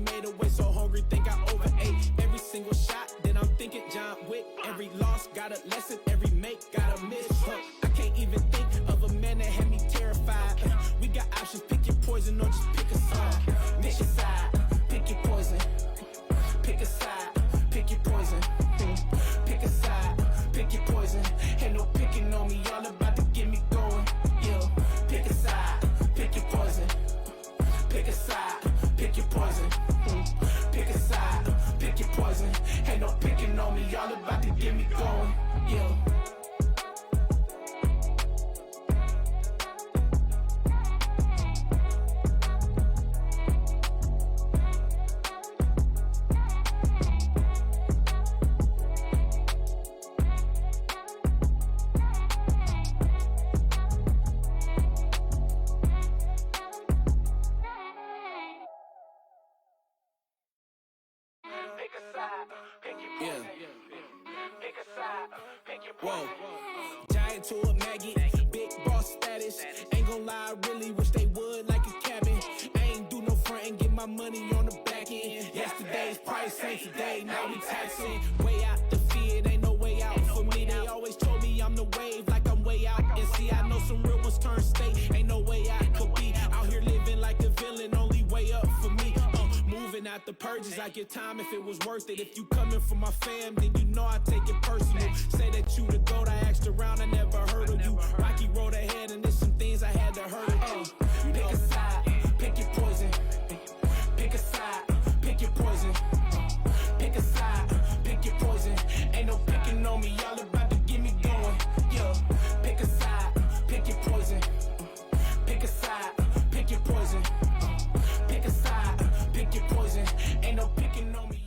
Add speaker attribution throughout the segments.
Speaker 1: made away, so hungry, think I overate. Every single shot, then I'm thinking John Wick. Every loss got a lesson, every make got a miss. I can't even think of a man that had me terrified. We got options, pick your poison or just pick a side. Pick a side, pick your poison. Pick a side, pick your poison. Pick a side, pick your poison. Ain't no picking on me, y'all about to get me going. Yeah, pick a side, pick your poison. Pick a side, pick your poison. Pick a side, pick your poison. Ain't no picking on me, y'all about to get me going. Yeah. Whoa, giant to a Maggie, big boss status. Ain't gon' lie, I really wish they would like a cabin. I ain't do no front and get my money on the back end. Yesterday's price ain't today, now we taxing. Way out the fear, ain't no way out for me. They always told me I'm the wave, like I'm way out. And see, I know some real ones turn state, ain't no way I could be out here living like a villain, only way up for me. Moving out the purges, I give time if it was worth it. If you coming from my fam, then you know I take it personal. Say that you the GOAT, I asked around, I never heard of you. Rocky road ahead and there's some things I had to hurt. Pick a side, pick your poison. Pick a side, pick your poison. Pick a side, pick your poison. Ain't no picking on me, y'all about to get me going. Yeah, pick a side, pick your poison. Pick a side, pick your poison. Pick a side, pick your poison. Ain't no picking on me.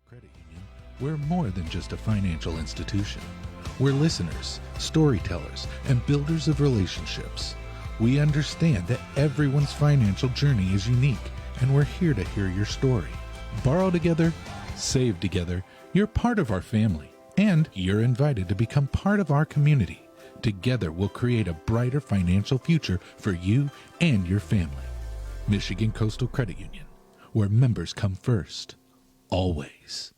Speaker 2: Credit Union, we're more than just a financial institution. We're listeners, storytellers, and builders of relationships. We understand that everyone's financial journey is unique, and we're here to hear your story. Borrow together, save together. You're part of our family, and you're invited to become part of our community. Together, we'll create a brighter financial future for you and your family. Michigan Coastal Credit Union, where members come first. Always.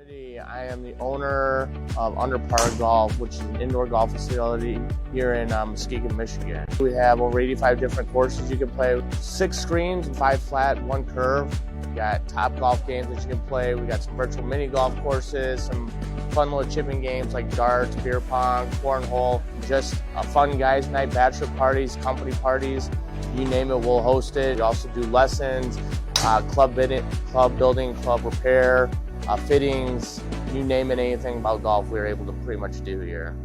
Speaker 3: I am the owner of Under Par Golf, which is an indoor golf facility here in Muskegon, Michigan. We have over 85 different courses you can play. 6 screens, 5 flat, 1 curve. We got top golf games that you can play. We got some virtual mini golf courses, some fun little chipping games like darts, beer pong, cornhole. Just a fun guys' night, bachelor parties, company parties. You name it, we'll host it. We also do lessons, club building, club repair, fittings, you name it, anything about golf we're able to pretty much do here.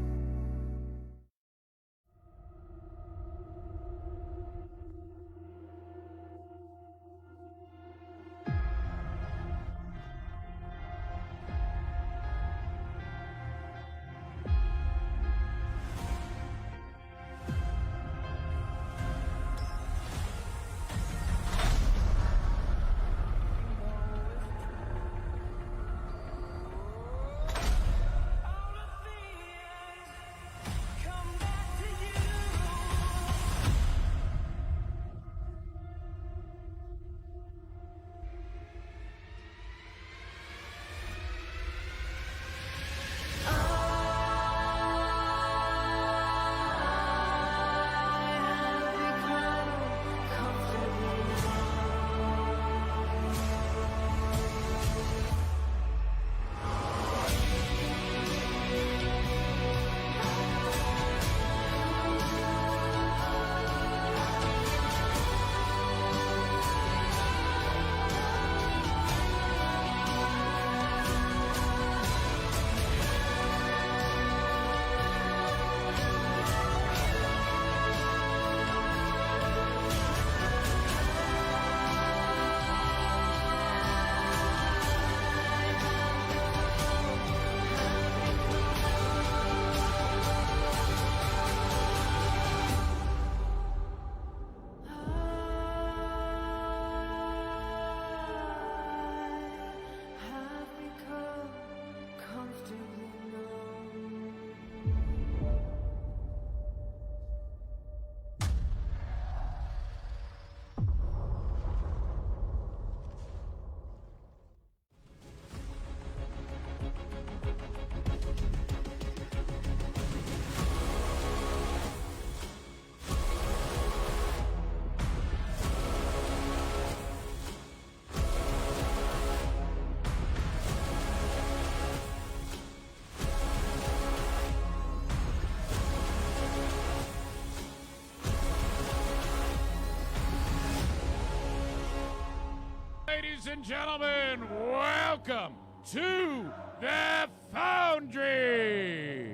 Speaker 4: Ladies and gentlemen, welcome to the Foundry.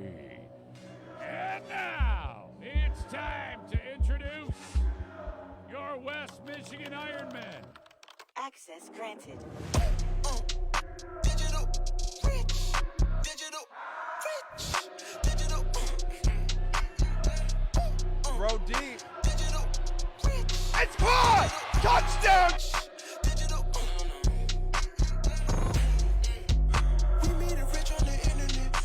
Speaker 4: And now it's time to introduce your West Michigan Ironmen.
Speaker 5: Access granted.
Speaker 6: Digital rich, digital rich, digital
Speaker 4: Row deep.
Speaker 6: digital rich.
Speaker 4: It's caught! Touchdown!
Speaker 6: We made it rich on the internet.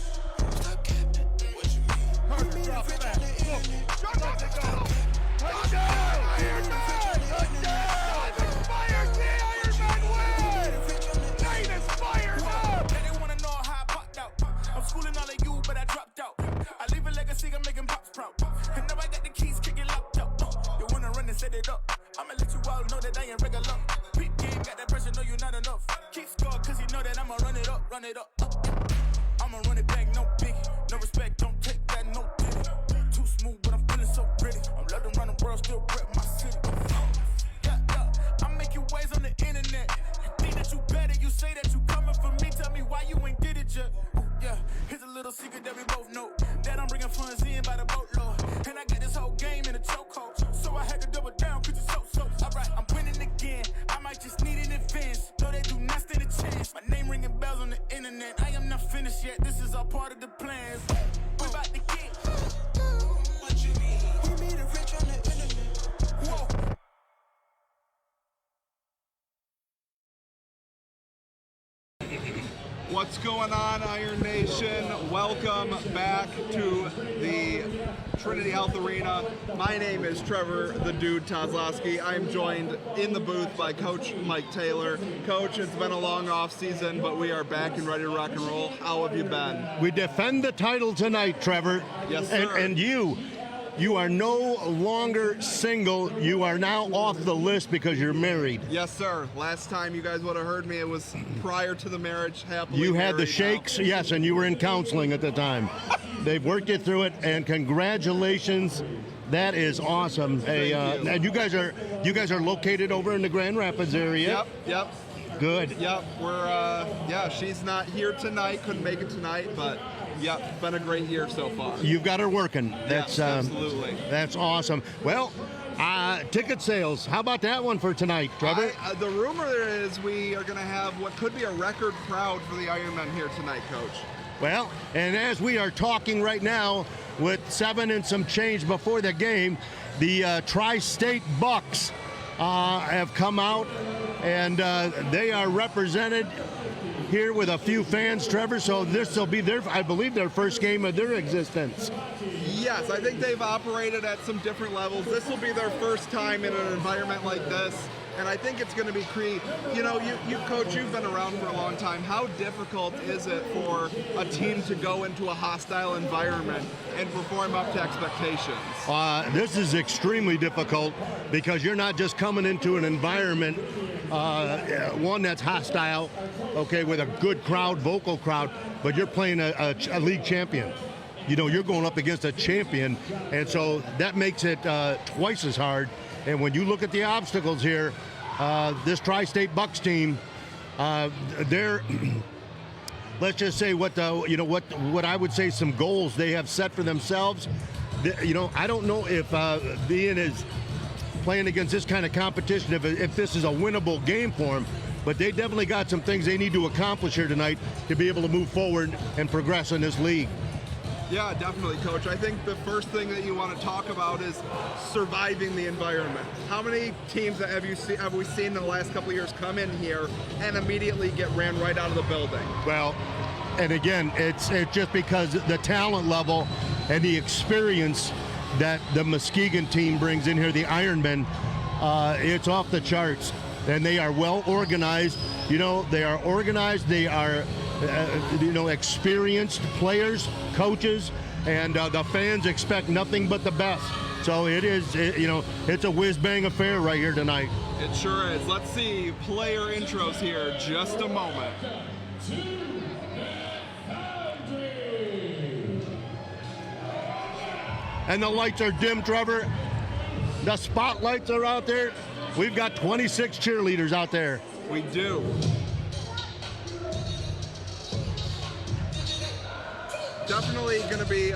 Speaker 6: Stop capping. What you mean? We made it rich on the internet.
Speaker 4: Touchdown! Ironman! Touchdown! Inspired the Ironman win! Night is fired up!
Speaker 6: They didn't wanna know how I popped out. I'm schooling all of you, but I dropped out. I leave a legacy, I'm making pops proud. And now I got the keys, kicking locked out. You wanna run and set it up. I'ma let you all know that I ain't regular. Peak game, got that pressure, know you not enough. Keep score, cause you know that I'ma run it up, run it up. I'ma run it back, no biggie. No respect, don't take that, no ditty. Too smooth, but I'm feeling so pretty. I'm loving around the world, still rep my city. Yeah, I make you waves on the internet. You think that you better, you say that you coming for me. Tell me why you ain't did it yet. Yeah, here's a little secret that we both know. That I'm bringing funds in by the boatload. And I got this whole game in a chokehold. So I had to double down, cause it's so. Alright, I'm winning again. I might just need an advance. No, they do not stand a chance. My name ringing bells on the internet. I am not finished yet. This is all part of the plans. We about to get. What you mean? We made it rich on the internet. Whoa.
Speaker 4: What's
Speaker 7: What's going on, Iron Nation? Welcome back to the Trinity Health Arena. My name is Trevor the Dude Kozlowski. I'm joined in the booth by Coach Mike Taylor. Coach, it's been a long off season, but we are back and ready to rock and roll. How have you been?
Speaker 8: We defend the title tonight, Trevor.
Speaker 7: Yes, sir.
Speaker 8: And you are no longer single. You are now off the list because you're married.
Speaker 7: Yes, sir. Last time you guys would have heard me, it was prior to the marriage. Happily
Speaker 8: You had the
Speaker 7: married
Speaker 8: shakes,
Speaker 7: now.
Speaker 8: yes, and you were in counseling at the time. They've worked you through it, and congratulations. That is awesome. Hey,
Speaker 7: Thank you.
Speaker 8: and you guys are located over in the Grand Rapids area.
Speaker 7: Yep.
Speaker 8: Good.
Speaker 7: Yep. We're she's not here tonight. Couldn't make it tonight, but yep, been a great year so far.
Speaker 8: You've got her working.
Speaker 7: Yes, absolutely.
Speaker 8: That's awesome. Well, ticket sales. How about that one for tonight, Trevor?
Speaker 7: The rumor is we are going to have what could be a record crowd for the Ironmen here tonight, Coach.
Speaker 8: Well, and as we are talking right now, with 7 and some change before the game, the Tri-State Bucks have come out, and they are represented here with a few fans, Trevor. So this will be I believe, their first game of their existence.
Speaker 7: Yes, I think they've operated at some different levels. This will be their first time in an environment like this. And I think it's going to be you Coach, you've been around for a long time. How difficult is it for a team to go into a hostile environment and perform up to expectations?
Speaker 8: This is extremely difficult because you're not just coming into an environment, one that's hostile, okay, with a good crowd, vocal crowd, but you're playing a league champion. You know, you're going up against a champion, and so that makes it twice as hard. And when you look at the obstacles here, this Tri-State Bucks team, they're let's just say what I would say some goals they have set for themselves. I don't know if being is playing against this kind of competition, if this is a winnable game for them, but they definitely got some things they need to accomplish here tonight to be able to move forward and progress in this league.
Speaker 7: Yeah, definitely, Coach. I think the first thing that you want to talk about is surviving the environment. How many teams have we seen in the last couple of years come in here and immediately get ran right out of the building?
Speaker 8: Well, and again, it's just because the talent level and the experience that the Muskegon team brings in here, the Ironmen, it's off the charts. And they are well organized. They are organized. They are experienced players, coaches, and the fans expect nothing but the best. So it's a whiz-bang affair right here tonight.
Speaker 7: It sure is. Let's see player intros here just a moment.
Speaker 8: And the lights are dim, Trevor. The spotlights are out there. We've got 26 cheerleaders out there.
Speaker 7: We do. Definitely going to be,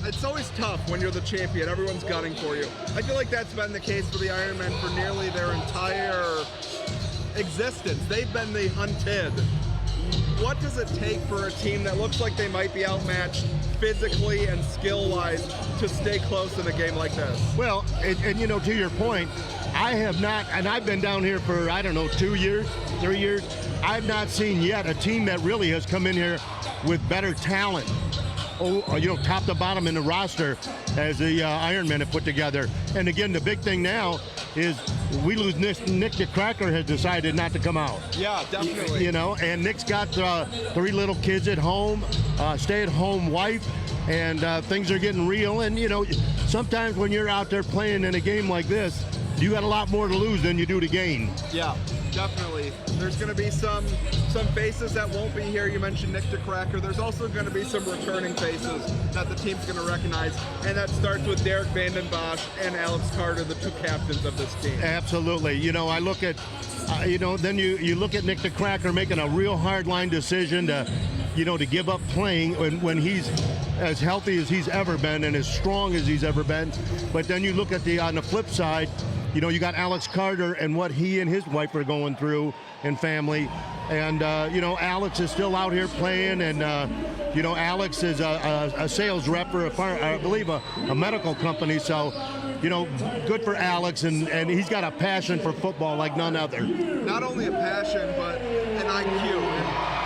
Speaker 7: it's always tough when you're the champion. Everyone's gunning for you. I feel like that's been the case for the Ironmen for nearly their entire existence. They've been the hunted. What does it take for a team that looks like they might be outmatched physically and skill-wise to stay close in a game like this?
Speaker 8: Well, and to your point, I have not, and I've been down here for, 2 years, 3 years. I've not seen yet a team that really has come in here with better talent, top to bottom in the roster as the Ironmen have put together. And again, the big thing now is we lose Nick the Cracker has decided not to come out.
Speaker 7: Yeah, definitely.
Speaker 8: And Nick's got 3 little kids at home, stay-at-home wife, and things are getting real. And, sometimes when you're out there playing in a game like this, you got a lot more to lose than you do to gain.
Speaker 7: Yeah, definitely. There's going to be some faces that won't be here. You mentioned Nick DeCracker. There's also going to be some returning faces that the team's going to recognize, and that starts with Derek Vanden Bosch and Alex Carter, the 2 captains of this team.
Speaker 8: Absolutely. I look at, then you look at Nick DeCracker making a real hard-line decision to give up playing when he's as healthy as he's ever been and as strong as he's ever been. But then you look at on the flip side, you got Alex Carter and what he and his wife are going through and family. And, Alex is still out here playing. And, Alex is a sales rep for, I believe, a medical company. So, good for Alex. And he's got a passion for football like none other.
Speaker 7: Not only a passion, but an IQ.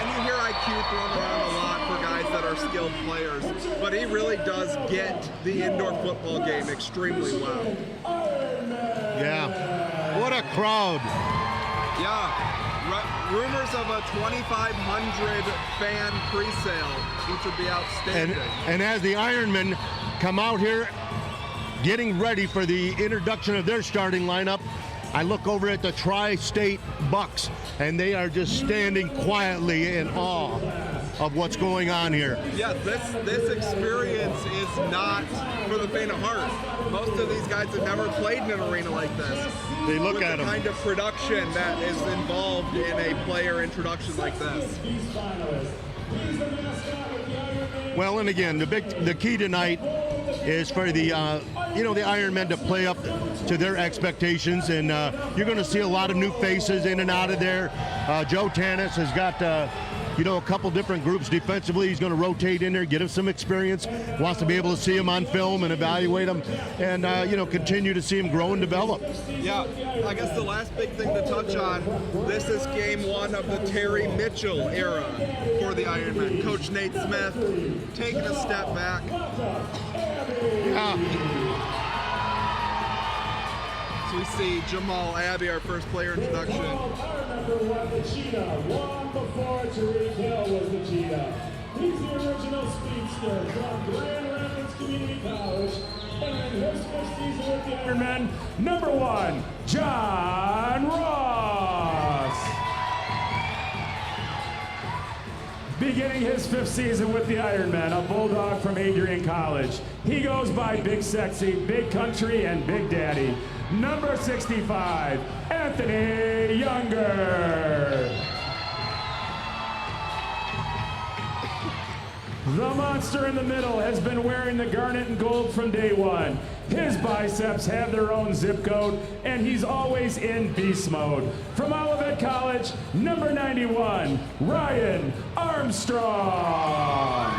Speaker 7: And you hear IQ IQ thrown around a lot for guys that are skilled players, but he really does get the indoor football game extremely well.
Speaker 8: Yeah. What a crowd.
Speaker 7: Yeah. Rumors of a 2,500 fan pre-sale, which would be outstanding.
Speaker 8: And as the Ironmen come out here getting ready for the introduction of their starting lineup, I look over at the Tri-State Bucks, and they are just standing quietly in awe of what's going on here.
Speaker 7: Yeah, this experience is not for the faint of heart. Most of these guys have never played in an arena like this.
Speaker 8: They look
Speaker 7: with
Speaker 8: at
Speaker 7: the
Speaker 8: them.
Speaker 7: kind of production that is involved in a player introduction like this.
Speaker 8: Well, and again, the key tonight is for the the Ironmen to play up to their expectations, and you're going to see a lot of new faces in and out of there. Joe Tanis has got a couple different groups defensively. He's going to rotate in there, get him some experience. Wants to be able to see him on film and evaluate him, and continue to see him grow and develop.
Speaker 7: Yeah, I guess the last big thing to touch on, this is game one of the Terry Mitchell era for the Ironmen. Coach Nate Smith taking a step back. So we see Jamal Abbey, our first player introduction.
Speaker 9: Before Tariq Hill was the cheetah. He's the original speedster from Grand Rapids Community College. And in his first season with the Ironmen, number 1, John Ross. Beginning his 5th season with the Ironmen, a Bulldog from Adrian College. He goes by Big Sexy, Big Country, and Big Daddy. Number 65, Anthony Younger. The monster in the middle has been wearing the garnet and gold from day one. His biceps have their own zip code, and he's always in beast mode. From Olivet College, number 91, Ryan Armstrong.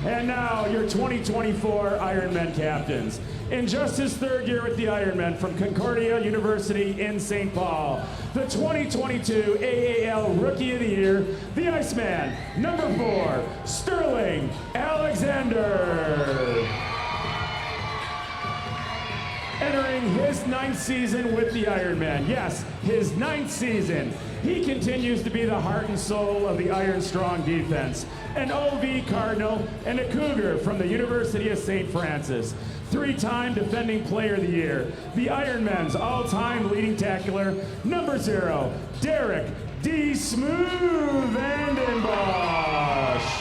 Speaker 9: And now your 2024 Ironmen captains. In just his 3rd year with the Ironmen from Concordia University in St. Paul, the 2022 AAL Rookie of the Year, the Iceman, number 4, Sterling Alexander. Entering his 9th season with the Ironmen. Yes, his 9th season. He continues to be the heart and soul of the Iron Strong defense. An OV Cardinal and a Cougar from the University of St. Francis. 3-time defending player of the year. The Ironmen's all-time leading tackler, number 0, Derek D. Smooth Vandenbosch.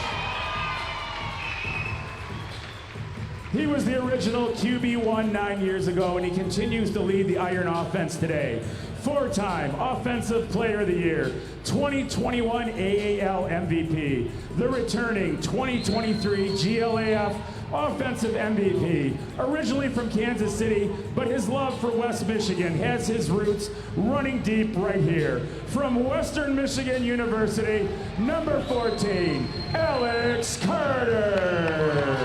Speaker 9: He was the original QB1 9 years ago, and he continues to lead the Iron offense today. 4-time Offensive Player of the Year, 2021 AAL MVP, the returning 2023 GLAF Offensive MVP, originally from Kansas City, but his love for West Michigan has his roots running deep right here. From Western Michigan University, number 14, Alex Carter.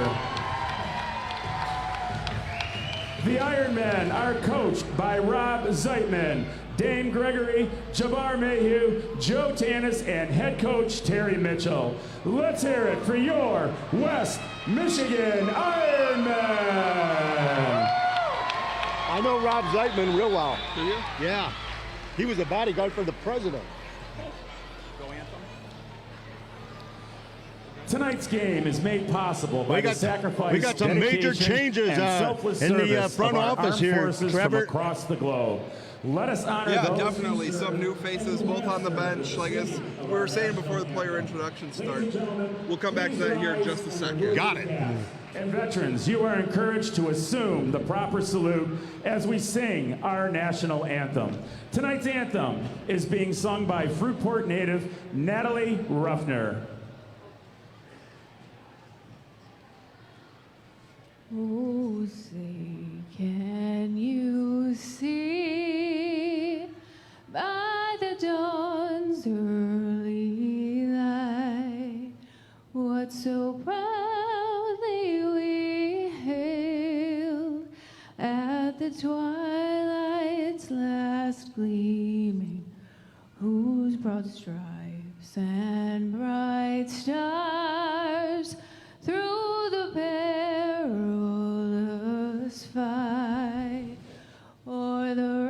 Speaker 9: The Ironmen are coached by Rob Zeitman, Dane Gregory, Jabbar Mayhew, Joe Tanis, and head coach Terry Mitchell. Let's hear it for your West Michigan Ironmen.
Speaker 8: I know Rob Zeitman real well.
Speaker 7: Do you?
Speaker 8: Yeah. He was a bodyguard for the president.
Speaker 9: Tonight's game is made possible by the sacrifice,
Speaker 8: we got some major changes
Speaker 9: and selfless
Speaker 8: in the
Speaker 9: service
Speaker 8: front
Speaker 9: of our
Speaker 8: office
Speaker 9: armed
Speaker 8: here,
Speaker 9: forces
Speaker 8: Trevor.
Speaker 9: from across the globe. Let us honor
Speaker 7: Yeah,
Speaker 9: those.
Speaker 7: definitely. Some new faces, both on the bench. Like as we were saying before the player introduction starts. We'll come back to that here in just a second.
Speaker 8: Got it.
Speaker 9: And veterans, you are encouraged to assume the proper salute as we sing our national anthem. Tonight's anthem is being sung by Fruitport native Natalie Ruffner.
Speaker 10: Oh, say, can you see by the dawn's early light what so proudly we hailed at the twilight's last gleaming, whose broad stripes and bright stars through the perilous fight, o'er the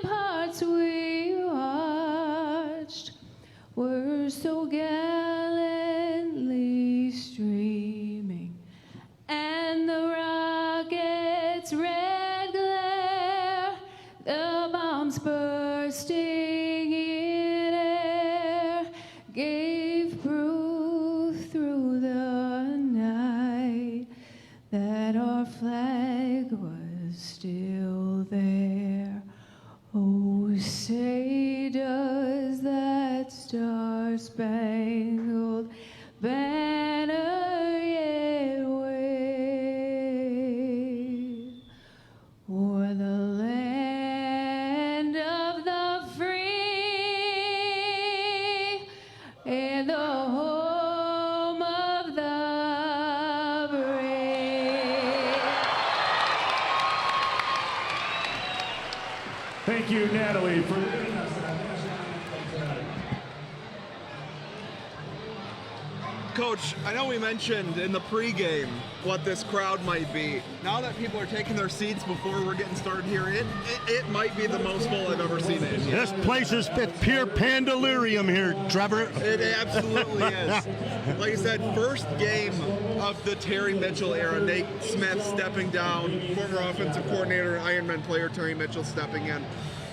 Speaker 10: ramparts we watched were so gallantly streaming, and the rockets' red glare, the bombs bursting in air, gave proof through the night that our flag was still there. Oh, say does that star-spangled banner yet wave o'er the land of the free and the home of the brave.
Speaker 9: Thank you, Natalie, for leading us in that national anthem tonight.
Speaker 7: Coach, I know we mentioned in the pregame what this crowd might be. Now that people are taking their seats before we're getting started here, it might be the most full I've ever seen it.
Speaker 8: This place is pure pandalurium here, Trevor.
Speaker 7: It absolutely is. Like I said, first game of the Terry Mitchell era. Nate Smith stepping down, former offensive coordinator, Ironmen player Terry Mitchell stepping in.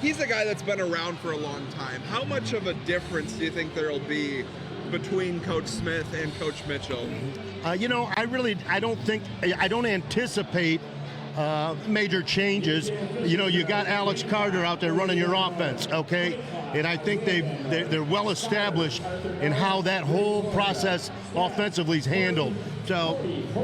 Speaker 7: He's a guy that's been around for a long time. How much of a difference do you think there'll be between Coach Smith and Coach Mitchell?
Speaker 8: You know, I don't anticipate major changes. You know, you got Alex Carter out there running your offense, okay? And I think they're well established in how that whole process offensively is handled. So,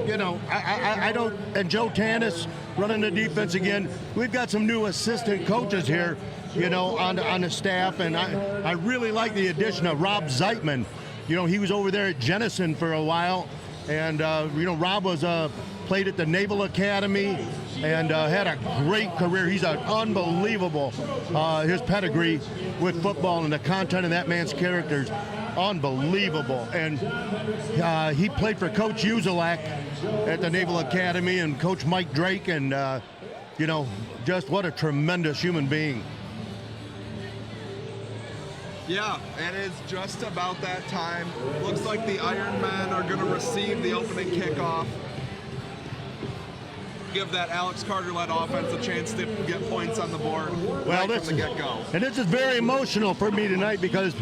Speaker 8: you know, I don't, and Joe Tanis running the defense again. We've got some new assistant coaches here, you know, on the staff, and I really like the addition of Rob Zeitman. You know, he was over there at Jennison for a while, and you know, Rob was played at the Naval Academy and had a great career. He's an unbelievable, his pedigree with football and the content of that man's characters, unbelievable. And he played for Coach Uzelak at the Naval Academy and Coach Mike Drake, and you know, just what a tremendous human being.
Speaker 7: Yeah, and it's just about that time. Looks like the Ironmen are going to receive the opening kickoff. Give that Alex Carter-led offense a chance to get points on the board right from the get-go.
Speaker 8: And this is very emotional for me tonight because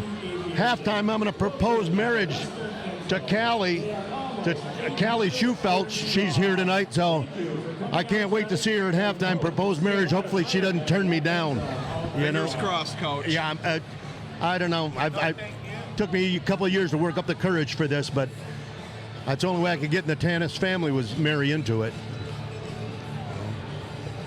Speaker 8: halftime I'm going to propose marriage to Callie Schufelt. She's here tonight, so I can't wait to see her at halftime propose marriage. Hopefully she doesn't turn me down.
Speaker 7: Fingers crossed, Coach.
Speaker 8: Yeah, I don't know. It took me a couple of years to work up the courage for this, but that's the only way I could get in the Tanis family was marry into it.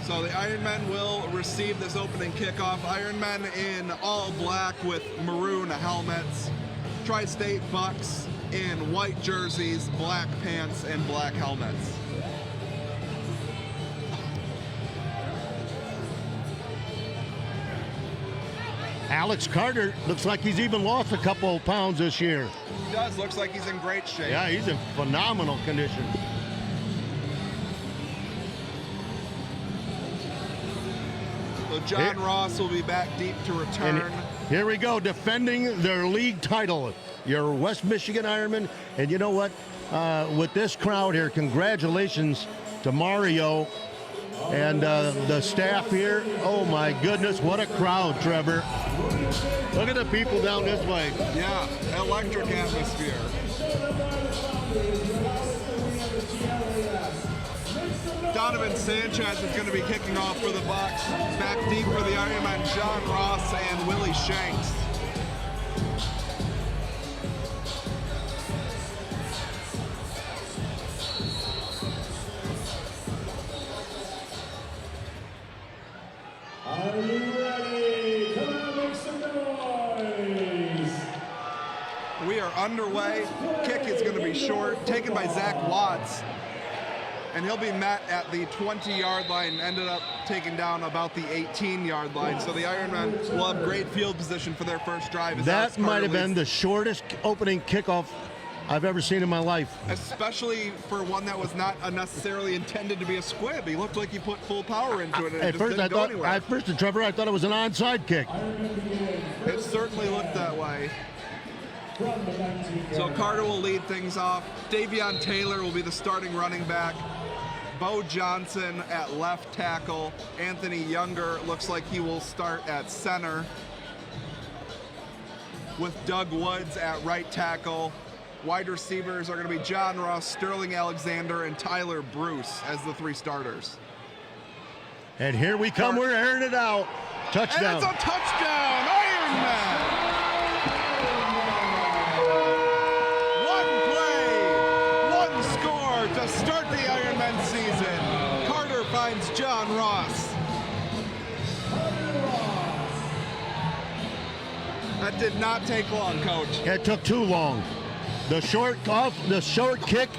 Speaker 7: So the Ironmen will receive this opening kickoff. Ironmen in all black with maroon helmets. Tri-State Bucks in white jerseys, black pants, and black helmets.
Speaker 8: Alex Carter looks like he's even lost a couple of pounds this year.
Speaker 7: He does. Looks like he's in great shape.
Speaker 8: Yeah, he's in phenomenal condition.
Speaker 7: So John Ross will be back deep to return.
Speaker 8: And here we go, defending their league title, your West Michigan Ironmen. And you know what? With this crowd here, congratulations to Mario and the staff here. Oh my goodness, what a crowd, Trevor. Look at the people down this way.
Speaker 7: Yeah, electric atmosphere. Donovan Sanchez is going to be kicking off for the Bucks. Back deep for the Ironmen, John Ross and Willie Shanks.
Speaker 9: Are you ready? Come on, make some noise.
Speaker 7: We are underway. Kick is going to be short, taken by Zach Watts. and he'll be met at the 20-yard line, ended up taking down about the 18-yard line. So the Ironmen will have great field position for their first drive.
Speaker 8: That might have been the shortest opening kickoff I've ever seen in my life.
Speaker 7: Especially for one that was not necessarily intended to be a squib. He looked like he put full power into it, and it just didn't go anywhere.
Speaker 8: At first, Trevor, I thought it was an onside kick.
Speaker 7: It certainly looked that way. So Carter will lead things off. Davion Taylor will be the starting running back. Bo Johnson at left tackle. Anthony Younger looks like he will start at center, with Doug Woods at right tackle. Wide receivers are going to be John Ross, Sterling Alexander, and Tyler Bruce as the 3 starters.
Speaker 8: And here we come. We're airing it out. Touchdown.
Speaker 7: And it's a touchdown, Ironman! To start the Ironman season, Carter finds John Ross. That did not take long, Coach.
Speaker 8: It took too long. The short kick,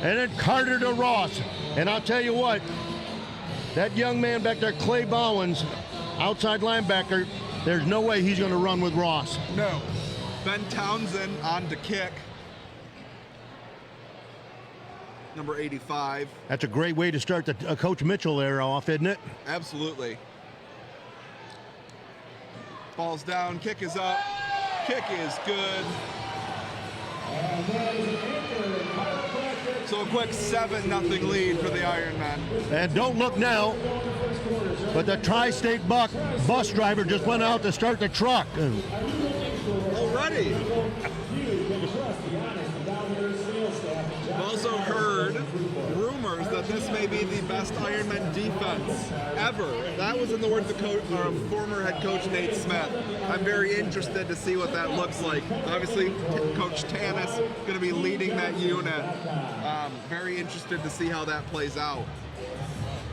Speaker 8: and then Carter to Ross. And I'll tell you what, that young man back there, Clay Bowens, outside linebacker, there's no way he's going to run with Ross.
Speaker 7: No. Ben Townsend on to kick. Number 85.
Speaker 8: That's a great way to start the Coach Mitchell era off, isn't it?
Speaker 7: Absolutely. Ball's down, kick is up, kick is good. So a quick 7-0 lead for the Ironmen.
Speaker 8: And don't look now, but the Tri-State bus driver just went out to start the truck.
Speaker 7: Already. I've also heard rumors that this may be the best Ironman defense ever. That was in the words of former head coach Nate Smith. I'm very interested to see what that looks like. Obviously, Coach Tanis going to be leading that unit. Very interested to see how that plays out.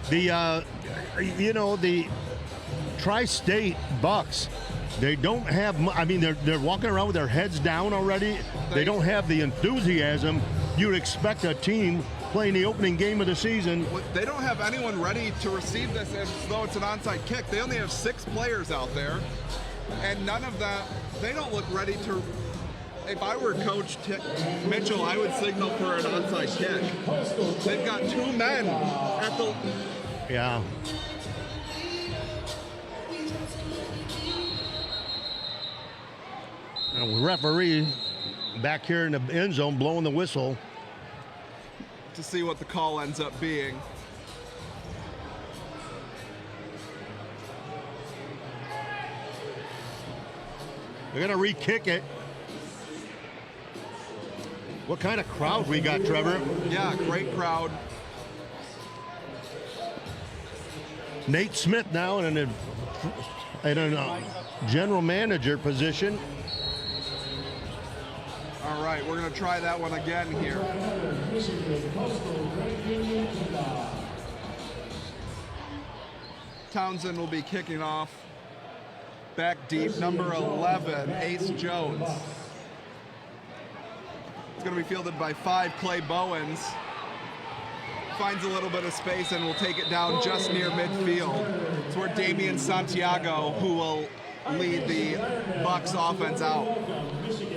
Speaker 8: The Tri-State Bucks, they don't have, I mean, they're walking around with their heads down already. They don't have the enthusiasm you'd expect a team playing the opening game of the season.
Speaker 7: They don't have anyone ready to receive this as though it's an onside kick. They only have 6 players out there, and none of that, they don't look ready to. If I were Coach Mitchell, I would signal for an onside kick. They've got 2 men at the.
Speaker 8: Yeah. And referee back here in the end zone blowing the whistle
Speaker 7: to see what the call ends up being.
Speaker 8: They're gonna re-kick it. What kind of crowd we got, Trevor?
Speaker 7: Yeah, great crowd.
Speaker 8: Nate Smith now in a general manager position.
Speaker 7: All right, we're going to try that one again here. Townsend will be kicking off. Back deep, number 11, Ace Jones. It's going to be fielded by 5, Clay Bowens. Finds a little bit of space and will take it down just near midfield. It's where Damian Santiago, who will lead the Bucks offense out.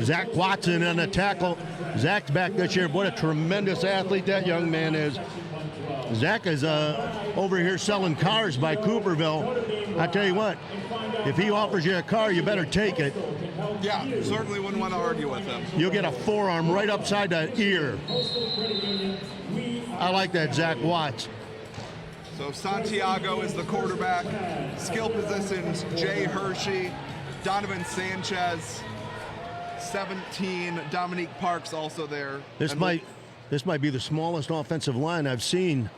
Speaker 8: Zach Watson on the tackle. Zach's back this year. What a tremendous athlete that young man is. Zach is over here selling cars by Cooperville. I tell you what, if he offers you a car, you better take it.
Speaker 7: Yeah, certainly wouldn't want to argue with him.
Speaker 8: You'll get a forearm right upside the ear. I like that, Zach Watts.
Speaker 7: So Santiago is the quarterback. Skill positions, Jay Hershey, Donovan Sanchez, 17, Dominique Parks also there.
Speaker 8: This might be the smallest offensive line I've seen.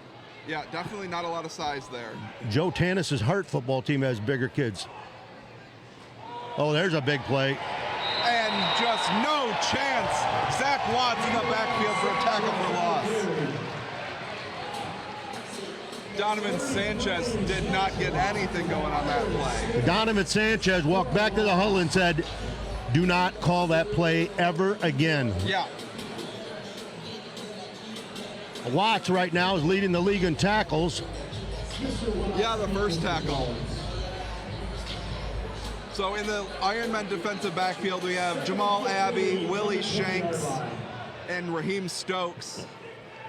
Speaker 7: Yeah, definitely not a lot of size there.
Speaker 8: Joe Tanis's Hart football team has bigger kids. Oh, there's a big play.
Speaker 7: And just no chance. Zach Watts in the backfield for a tackle for loss. Donovan Sanchez did not get anything going on that play.
Speaker 8: Donovan Sanchez walked back to the huddle and said, do not call that play ever again.
Speaker 7: Yeah.
Speaker 8: Watts right now is leading the league in tackles.
Speaker 7: Yeah, the first tackle. So in the Ironmen defensive backfield, we have Jamal Abbey, Willie Shanks, and Raheem Stokes.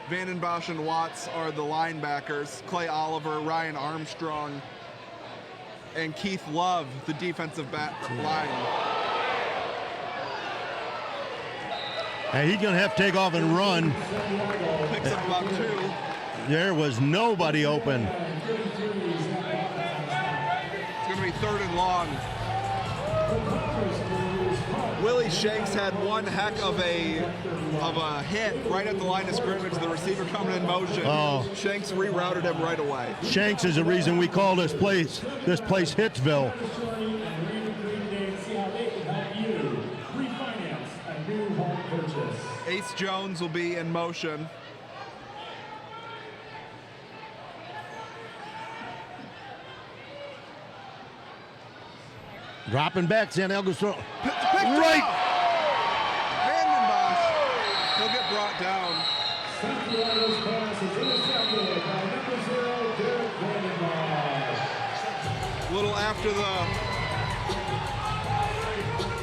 Speaker 7: Vandenbosch and Watts are the linebackers. Clay Oliver, Ryan Armstrong, and Keith Love, the defensive back line.
Speaker 8: And he's going to have to take off and run.
Speaker 7: Picks up about 2.
Speaker 8: There was nobody open.
Speaker 7: It's going to be 3rd and long. Willie Shanks had one heck of a hit right at the line of scrimmage. The receiver coming in motion.
Speaker 8: Oh.
Speaker 7: Shanks rerouted him right away.
Speaker 8: Shanks is the reason we call this place Hitsville.
Speaker 7: Ace Jones will be in motion.
Speaker 8: Dropping back, San Diego's throw.
Speaker 7: Right. Vandenbosch. He'll get brought down.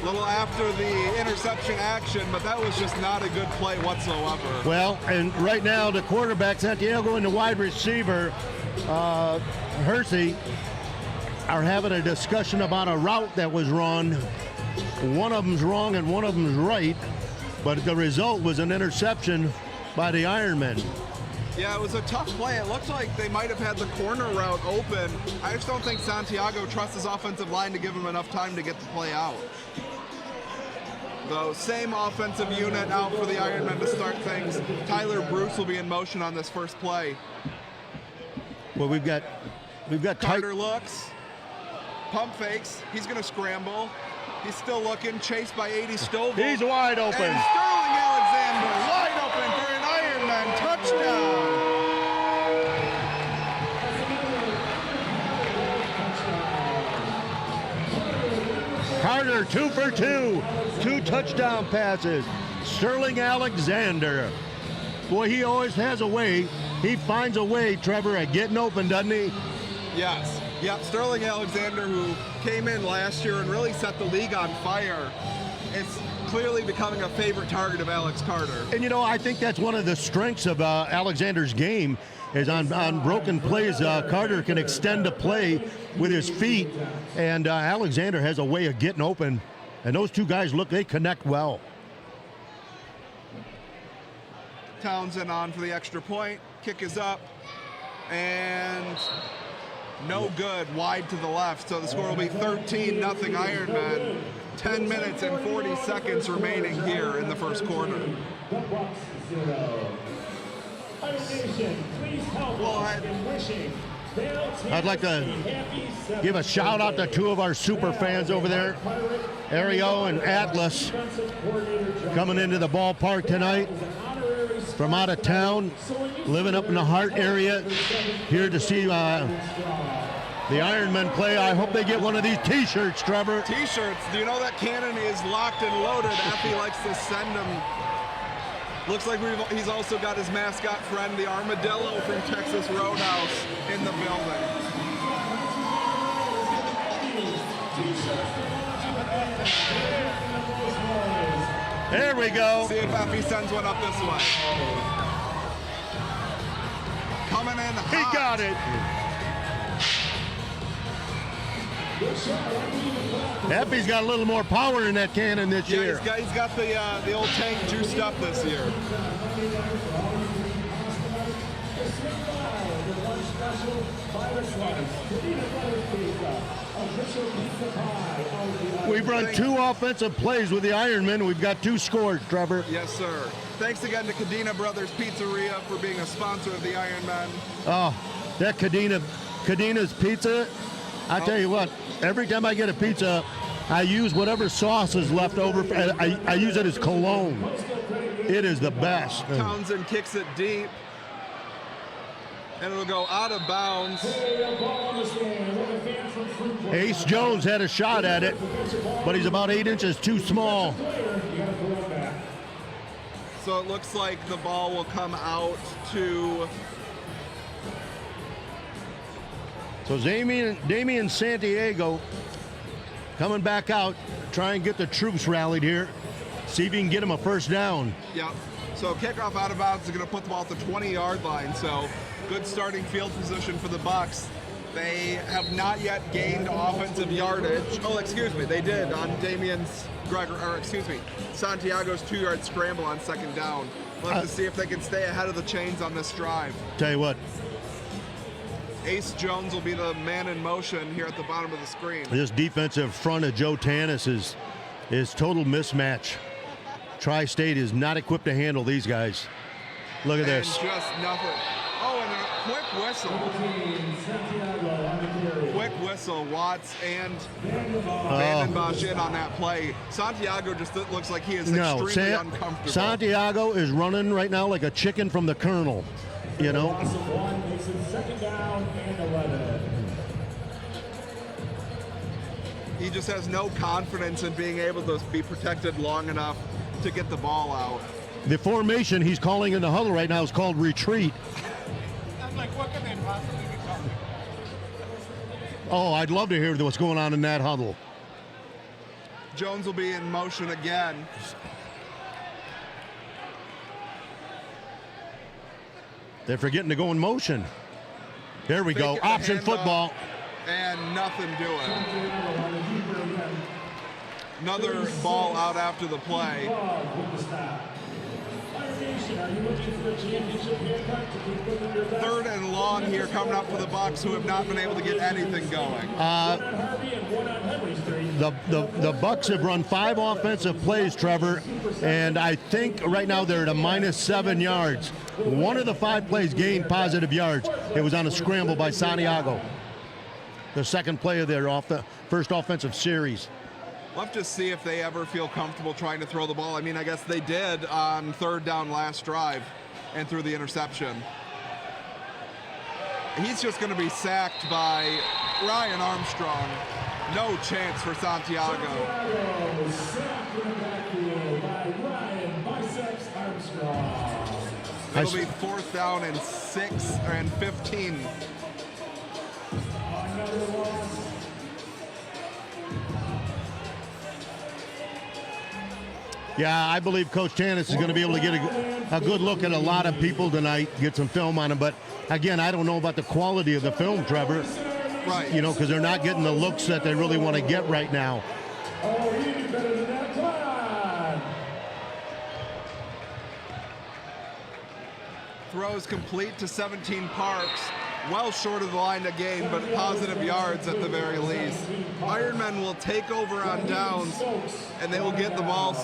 Speaker 7: Little after the interception action, but that was just not a good play whatsoever.
Speaker 8: Well, and right now the quarterback, Santiago, and the wide receiver, Hersey, are having a discussion about a route that was run. One of them's wrong and one of them's right, but the result was an interception by the Ironmen.
Speaker 7: Yeah, it was a tough play. It looks like they might have had the corner route open. I just don't think Santiago trusts his offensive line to give him enough time to get the play out. The same offensive unit out for the Ironmen to start things. Tyler Bruce will be in motion on this first play.
Speaker 8: Well, we've got
Speaker 7: Carter looks, pump fakes. He's going to scramble. He's still looking, chased by 80 Stovall.
Speaker 8: He's wide open.
Speaker 7: And Sterling Alexander wide open for an Ironman touchdown.
Speaker 8: Carter 2 for 2, 2 touchdown passes. Sterling Alexander. Boy, he always has a way. He finds a way, Trevor, at getting open, doesn't he?
Speaker 7: Yes. Yep, Sterling Alexander, who came in last year and really set the league on fire, is clearly becoming a favorite target of Alex Carter.
Speaker 8: And, you know, I think that's one of the strengths of Alexander's game is on broken plays, Carter can extend a play with his feet, and Alexander has a way of getting open. And those two guys, look, they connect well.
Speaker 7: Townsend on for the extra point. Kick is up. And no good, wide to the left. So the score will be 13-0 Ironmen. 10 minutes and 40 seconds remaining here in the first quarter.
Speaker 8: I'd like to give a shout out to two of our super fans over there, Ario and Atlas, coming into the ballpark tonight from out of town, living up in the Hart area, here to see the Ironmen play. I hope they get one of these t-shirts, Trevor.
Speaker 7: T-shirts. Do you know that cannon is locked and loaded? Effie likes to send them. Looks like he's also got his mascot friend, the Armadillo from Texas Roadhouse, in the building.
Speaker 8: There we go.
Speaker 7: See if Effie sends one up this way. Coming in hot.
Speaker 8: He got it. Effie's got a little more power in that cannon this year.
Speaker 7: He's got the old tank juiced up this year.
Speaker 8: We've run 2 offensive plays with the Ironmen. We've got 2 scores, Trevor.
Speaker 7: Yes, sir. Thanks again to Cadena Brothers Pizzeria for being a sponsor of the Ironmen.
Speaker 8: Oh, that Cadena's Pizza, I tell you what, every time I get a pizza, I use whatever sauce is left over. I use it as cologne. It is the best.
Speaker 7: Townsend kicks it deep. And it'll go out of bounds.
Speaker 8: Ace Jones had a shot at it, but he's about 8 inches too small.
Speaker 7: So it looks like the ball will come out to...
Speaker 8: So Damian Santiago coming back out, try and get the troops rallied here. See if he can get him a first down.
Speaker 7: Yep. So kickoff out of bounds is going to put the ball at the 20-yard line. So good starting field position for the Bucks. They have not yet gained offensive yardage. Oh, excuse me, they did on Santiago's 2-yard scramble on second down. We'll have to see if they can stay ahead of the chains on this drive.
Speaker 8: Tell you what,
Speaker 7: Ace Jones will be the man in motion here at the bottom of the screen.
Speaker 8: this defensive front of Joe Tannis is total mismatch. Tri-State is not equipped to handle these guys. Look at this.
Speaker 7: Just nothing. Oh, and a quick whistle. Quick whistle. Watts and Vanden Bosch in on that play. Santiago just looks like he is extremely uncomfortable.
Speaker 8: Santiago is running right now like a chicken from the kernel. You know?
Speaker 9: Second down and 11.
Speaker 7: He just has no confidence in being able to be protected long enough to get the ball out.
Speaker 8: The formation he's calling in the huddle right now is called retreat.
Speaker 4: I'm like, what can they possibly be calling?
Speaker 8: Oh, I'd love to hear what's going on in that huddle.
Speaker 7: Jones will be in motion again.
Speaker 8: They're forgetting to go in motion. There we go. Option football.
Speaker 7: And nothing doing. Another ball out after the play. Third and long here coming up for the Bucks, who have not been able to get anything going.
Speaker 8: The Bucks have run 5 offensive plays, Trevor, and I think right now they're at a -7 yards. One of the 5 plays gained positive yards. It was on a scramble by Santiago. The second play of their first offensive series.
Speaker 7: We'll have to see if they ever feel comfortable trying to throw the ball. I mean, I guess they did on third down last drive and threw the interception. He's just going to be sacked by Ryan Armstrong. No chance for Santiago. It'll be 4th down and 6 and 15.
Speaker 8: Yeah, I believe Coach Tannis is going to be able to get a good look at a lot of people tonight, get some film on them. But again, I don't know about the quality of the film, Trevor.
Speaker 7: Right.
Speaker 8: You know, because they're not getting the looks that they really want to get right now.
Speaker 7: Throws complete to 17 Parks. Well short of the line of game, but positive yards at the very least. Ironmen will take over on downs, and they will get the ball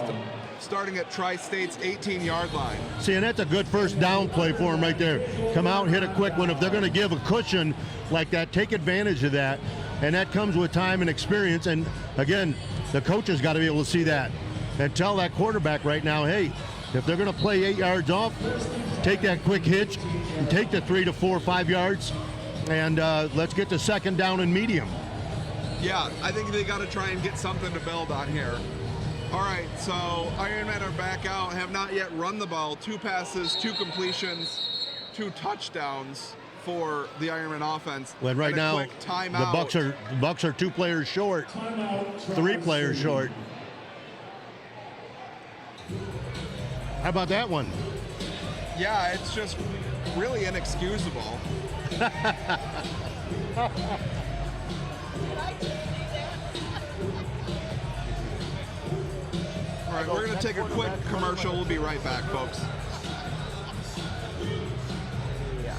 Speaker 7: starting at Tri-State's 18-yard line.
Speaker 8: See, and that's a good first down play for them right there. Come out, hit a quick one. If they're going to give a cushion like that, take advantage of that. And that comes with time and experience. And again, the coach has got to be able to see that and tell that quarterback right now, hey, if they're going to play 8 yards off, take that quick hitch and take the 3 to 4 or 5 yards, and let's get the second down and medium.
Speaker 7: Yeah, I think they got to try and get something to build on here. All right, so Ironmen are back out, have not yet run the ball. 2 passes, 2 completions, 2 touchdowns for the Ironman offense.
Speaker 8: Well, right now,
Speaker 7: the
Speaker 8: Bucks are 2 players short, 3 players short. How about that one?
Speaker 7: Yeah, it's just really inexcusable. All right, we're going to take a quick commercial. We'll be right back, folks.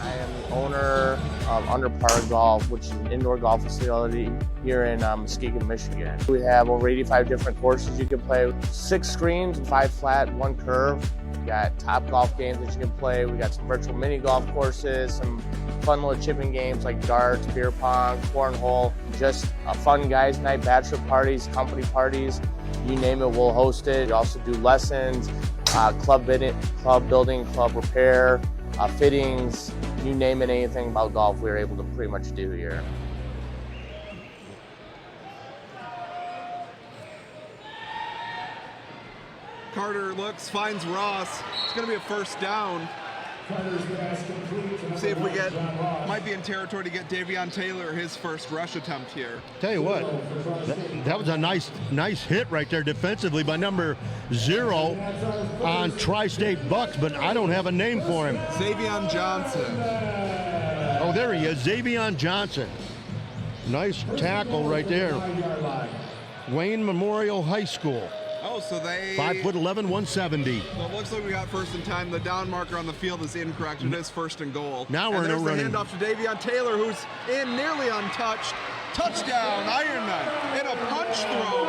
Speaker 3: I am the owner of Under Par Golf, which is an indoor golf facility here in Muskegon, Michigan. We have over 85 different courses you can play. 6 screens, 5 flat, 1 curve. We got top golf games that you can play. We got some virtual mini golf courses, some fun little chipping games like darts, beer pong, cornhole. Just a fun guys' night, bachelor parties, company parties. You name it, we'll host it. We also do lessons, club building, club repair, fittings, you name it, anything about golf we're able to pretty much do here.
Speaker 7: Carter looks, finds Ross. It's going to be a first down. See if we might be in territory to get Davion Taylor his first rush attempt here.
Speaker 8: Tell you what, that was a nice hit right there defensively by number 0 on Tri-State Bucks, but I don't have a name for him.
Speaker 7: Xavion Johnson.
Speaker 8: Oh, there he is, Xavion Johnson. Nice tackle right there. Wayne Memorial High School.
Speaker 7: Oh, so they...
Speaker 8: 5'11", 170.
Speaker 7: So it looks like we got first and time. The down marker on the field is incorrect. It is first and goal.
Speaker 8: Now we're in a running.
Speaker 7: There's the handoff to Davion Taylor, who's in nearly untouched. Touchdown, Ironmen. In a punch throw.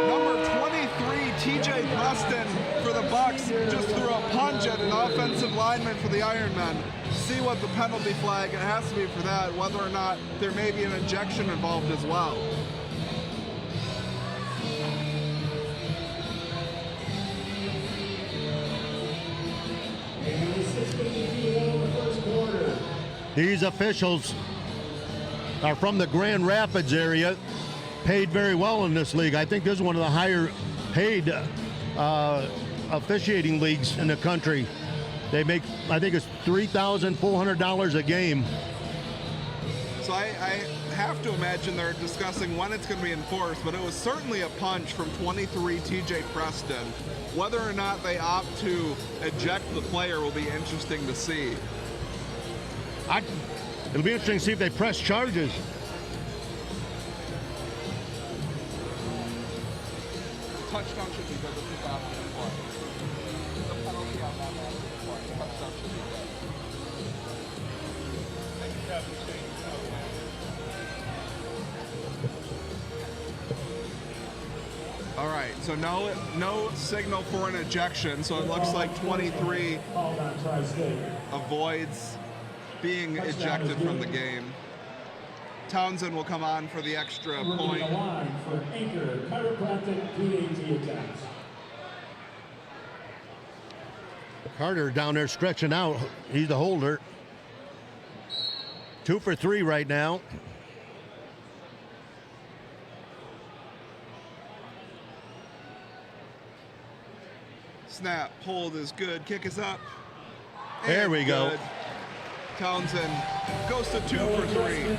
Speaker 7: Number 23, TJ Preston for the Bucks, just threw a punch at an offensive lineman for the Ironmen. See what the penalty flag, it has to be for that, whether or not there may be an ejection involved as well.
Speaker 8: These officials are from the Grand Rapids area, paid very well in this league. I think this is one of the higher paid officiating leagues in the country. They make, I think it's $3,400 a game.
Speaker 7: So I have to imagine they're discussing when it's going to be enforced, but it was certainly a punch from 23 TJ Preston. Whether or not they opt to eject the player will be interesting to see.
Speaker 8: It'll be interesting to see if they press charges.
Speaker 7: Touchdown should be good. The penalty on that man is a point. Touchdown should be good. All right, so no signal for an ejection, so it looks like 23 avoids being ejected from the game. Townsend will come on for the extra point.
Speaker 8: Carter down there stretching out. He's the holder. 2 for 3 right now.
Speaker 7: Snap, hold is good, kick is up.
Speaker 8: There we go.
Speaker 7: Good. Townsend goes to 2 for 3.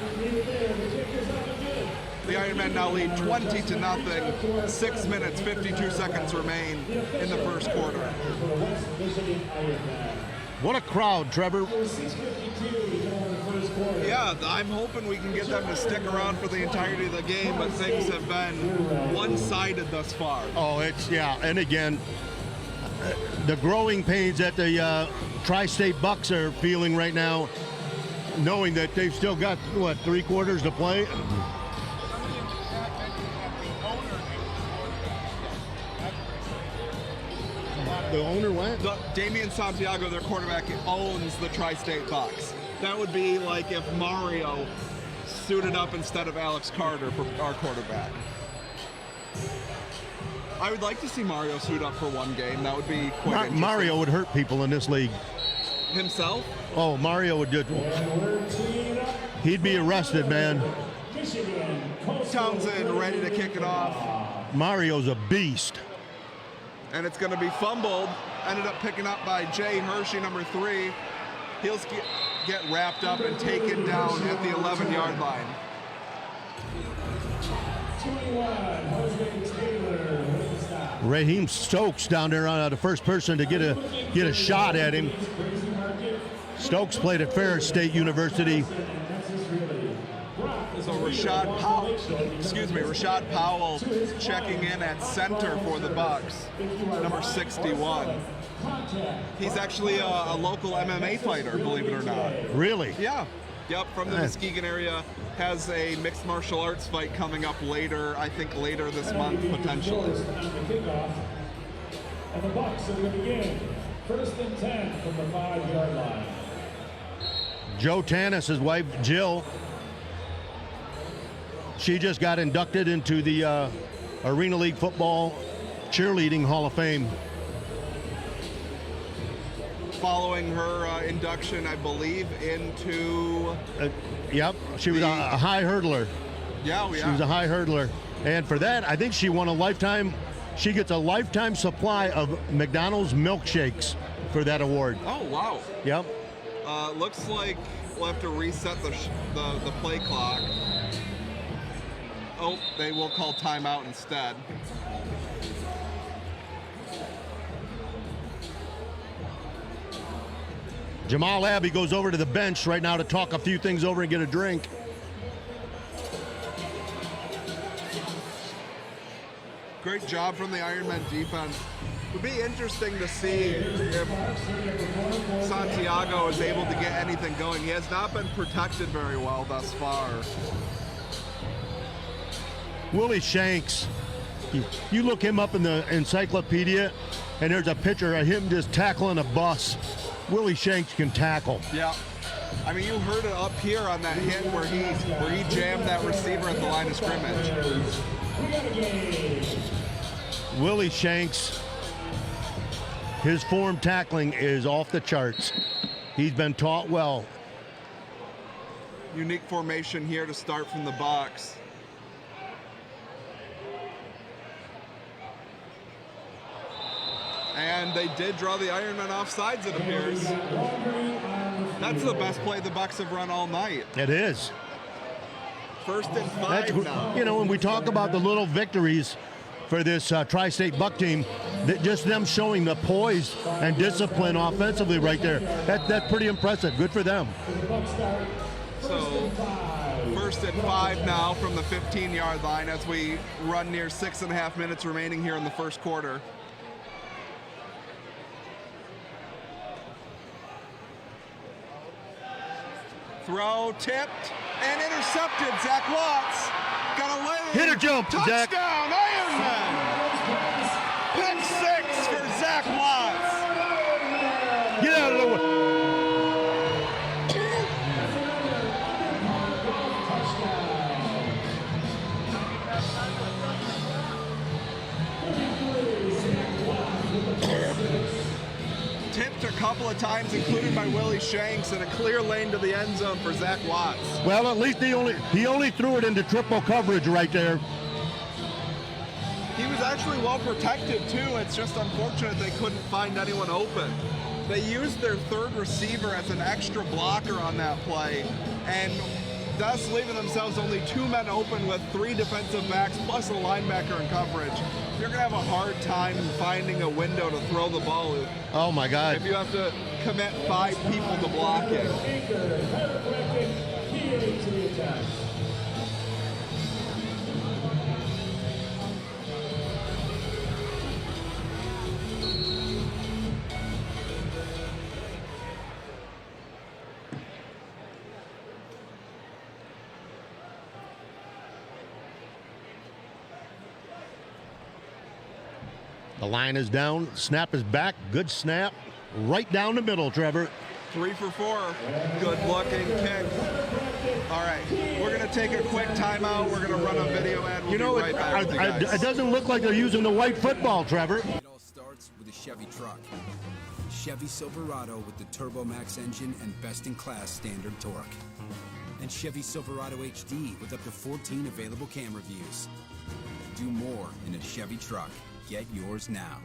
Speaker 7: The Ironmen now lead 20-0. 6 minutes, 52 seconds remain in the first quarter.
Speaker 8: What a crowd, Trevor.
Speaker 7: Yeah, I'm hoping we can get them to stick around for the entirety of the game, but things have been one-sided thus far.
Speaker 8: Oh, yeah, and again, the growing pains that the Tri-State Bucks are feeling right now, knowing that they've still got, 3 quarters to play? The owner what?
Speaker 7: Damian Santiago, their quarterback, owns the Tri-State Bucks. That would be like if Mario suited up instead of Alex Carter for our quarterback. I would like to see Mario suit up for one game. That would be quite interesting.
Speaker 8: Mario would hurt people in this league.
Speaker 7: Himself?
Speaker 8: Oh, Mario would do. He'd be arrested, man.
Speaker 7: Townsend ready to kick it off.
Speaker 8: Mario's a beast.
Speaker 7: And it's going to be fumbled. Ended up picking up by Jay Hershey, number 3. He'll get wrapped up and taken down at the 11-yard line.
Speaker 8: Raheem Stokes down there on the first person to get a shot at him. Stokes played at Ferris State University.
Speaker 7: So Rashad Powell checking in at center for the Bucks, number 61. He's actually a local MMA fighter, believe it or not.
Speaker 8: Really?
Speaker 7: Yeah. Yep, from the Muskegon area. Has a mixed martial arts fight coming up later, I think later this month, potentially.
Speaker 9: And the Bucks are going to begin. 1st and 10 from the 5-yard line.
Speaker 8: Joe Tanis, his wife Jill, she just got inducted into the Arena League Football Cheerleading Hall of Fame.
Speaker 7: Following her induction, I believe, into...
Speaker 8: Yep, she was a high hurdler.
Speaker 7: Yeah,
Speaker 8: She was a high hurdler. And for that, I think she won a lifetime she gets a lifetime supply of McDonald's milkshakes for that award.
Speaker 7: Oh, wow.
Speaker 8: Yep.
Speaker 7: Looks like we'll have to reset the play clock. Oh, they will call timeout instead.
Speaker 8: Jamal Abbey goes over to the bench right now to talk a few things over and get a drink.
Speaker 7: Great job from the Ironmen defense. It would be interesting to see if Santiago is able to get anything going. He has not been protected very well thus far.
Speaker 8: Willie Shanks, you look him up in the encyclopedia, and there's a picture of him just tackling a bus. Willie Shanks can tackle.
Speaker 7: Yeah. I mean, you heard it up here on that hit where he jammed that receiver at the line of scrimmage.
Speaker 8: Willie Shanks, his form tackling is off the charts. He's been taught well.
Speaker 7: Unique formation here to start from the box. And they did draw the Ironmen offsides, it appears. That's the best play the Bucks have run all night.
Speaker 8: It is.
Speaker 7: 1st and 5 now.
Speaker 8: You know, when we talk about the little victories for this Tri-State Buck team, just them showing the poise and discipline offensively right there, that's pretty impressive. Good for them.
Speaker 7: So 1st and 5 now from the 15-yard line as we run near 6.5 minutes remaining here in the first quarter. Throw tipped and intercepted. Zach Watts got a lane.
Speaker 8: Hit or jump, Zach.
Speaker 7: Touchdown, Ironmen. Pick 6 for Zach Watts.
Speaker 8: Get out of the way.
Speaker 7: Tipped a couple of times, including by Willie Shanks, and a clear lane to the end zone for Zach Watts.
Speaker 8: Well, at least he only threw it into triple coverage right there.
Speaker 7: He was actually well protected too. It's just unfortunate they couldn't find anyone open. They used their third receiver as an extra blocker on that play, and thus leaving themselves only 2 men open with 3 defensive backs plus a linebacker in coverage. You're going to have a hard time finding a window to throw the ball in.
Speaker 8: Oh my God.
Speaker 7: If you have to commit 5 people to blocking.
Speaker 8: The line is down, snap is back, good snap, right down the middle, Trevor.
Speaker 7: 3 for 4, good looking kick. All right, we're gonna take a quick timeout. We're gonna run a video ad. We'll be right back with you guys.
Speaker 8: It doesn't look like they're using the white football, Trevor.
Speaker 11: It all starts with a Chevy truck. Chevy Silverado with the Turbo Max engine and best-in-class standard torque. And Chevy Silverado HD with up to 14 available camera views. Do more in a Chevy truck. Get yours now.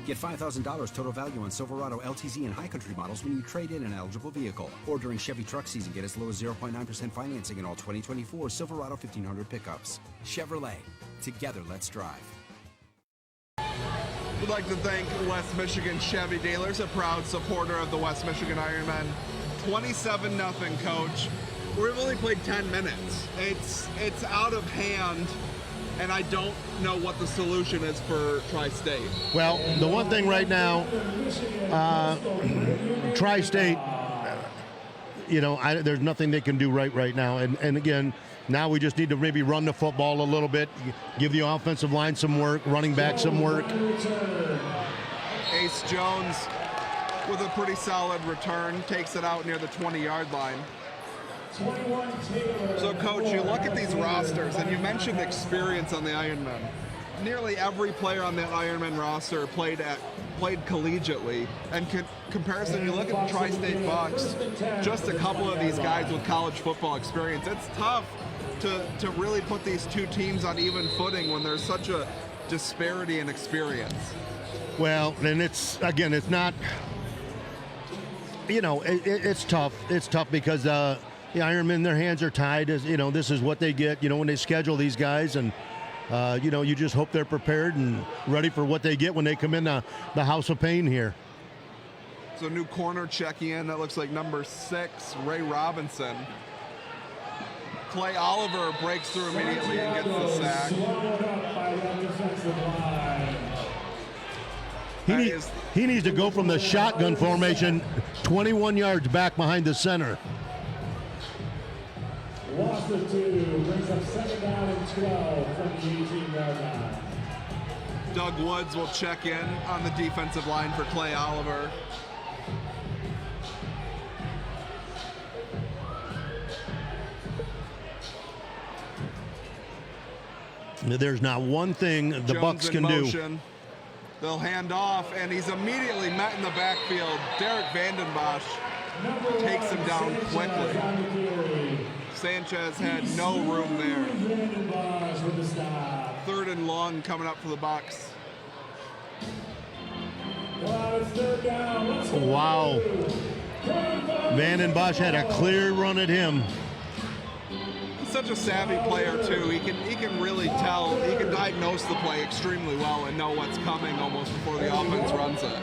Speaker 11: Get $5,000 total value on Silverado LTZ and High Country models when you trade in an eligible vehicle. Or during Chevy truck season, get as low as 0.9% financing in all 2024 Silverado 1500 pickups. Chevrolet. Together, let's drive.
Speaker 7: We'd like to thank West Michigan Chevy Dealers, a proud supporter of the West Michigan Ironmen. 27-0, Coach. We've only played 10 minutes. It's out of hand. And I don't know what the solution is for Tri-State.
Speaker 8: Well, the one thing right now, Tri-State, there's nothing they can do right now. And again, now we just need to maybe run the football a little bit, give the offensive line some work, running back some work.
Speaker 7: Ace Jones with a pretty solid return, takes it out near the 20-yard line. So, Coach, you look at these rosters, and you mentioned experience on the Ironmen. Nearly every player on that Ironmen roster played collegiately. And comparison, you look at the Tri-State Bucks, just a couple of these guys with college football experience. It's tough to really put these two teams on even footing when there's such a disparity in experience.
Speaker 8: Well, and it's not, it's tough. It's tough because the Ironmen, their hands are tied. As this is what they get, when they schedule these guys, and you just hope they're prepared and ready for what they get when they come in the House of Pain here.
Speaker 7: So new corner checking in. That looks like number 6, Ray Robinson. Clay Oliver breaks through immediately and gets the sack.
Speaker 8: He needs to go from the shotgun formation 21 yards back behind the center.
Speaker 9: Loss of 2, brings up 2nd down and 12 from the 18-yard line.
Speaker 7: Doug Woods will check in on the defensive line for Clay Oliver.
Speaker 8: There's not one thing the
Speaker 7: Jones
Speaker 8: Bucks
Speaker 7: in
Speaker 8: can
Speaker 7: motion. Do. They'll hand off, and he's immediately met in the backfield. Derek Vandenbosch takes him down quickly. Sanchez had no room there. 3rd and long coming up for the Bucks.
Speaker 8: Wow. Vandenbosch had a clear run at him.
Speaker 7: Such a savvy player too. He can really tell. He can diagnose the play extremely well and know what's coming almost before the offense runs it.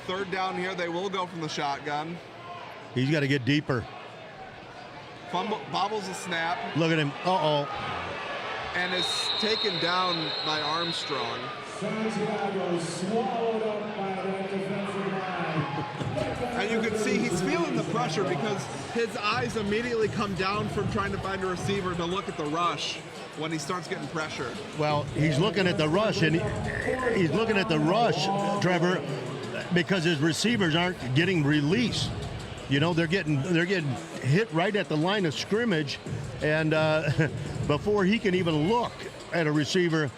Speaker 7: 3rd down here. They will go from the shotgun.
Speaker 8: He's got to get deeper.
Speaker 7: Bobbles a snap.
Speaker 8: Look at him. Uh-oh.
Speaker 7: And is taken down by Armstrong.
Speaker 9: Santiago swallowed up by that defensive line.
Speaker 7: And you can see he's feeling the pressure because his eyes immediately come down from trying to find a receiver to look at the rush when he starts getting pressured.
Speaker 8: Well, he's looking at the rush, and he's looking at the rush, Trevor, because his receivers aren't getting released. They're getting hit right at the line of scrimmage, and before he can even look at a receiver,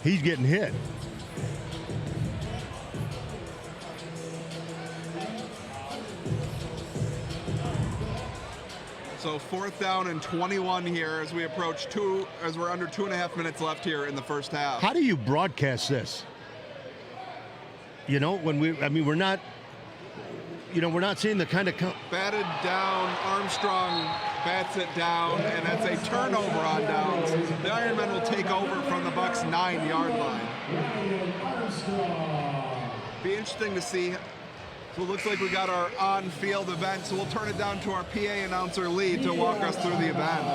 Speaker 8: he's getting hit.
Speaker 7: So 4th down and 21 here as we approach as we're under 2.5 minutes left here in the first half.
Speaker 8: How do you broadcast this? We're not, we're not seeing the kind of
Speaker 7: batted down. Armstrong bats it down, and that's a turnover on downs. The Ironmen will take over from the Bucks' 9-yard line. Be interesting to see. So it looks like we got our on-field event, so we'll turn it down to our PA announcer, Lee, to walk us through the event.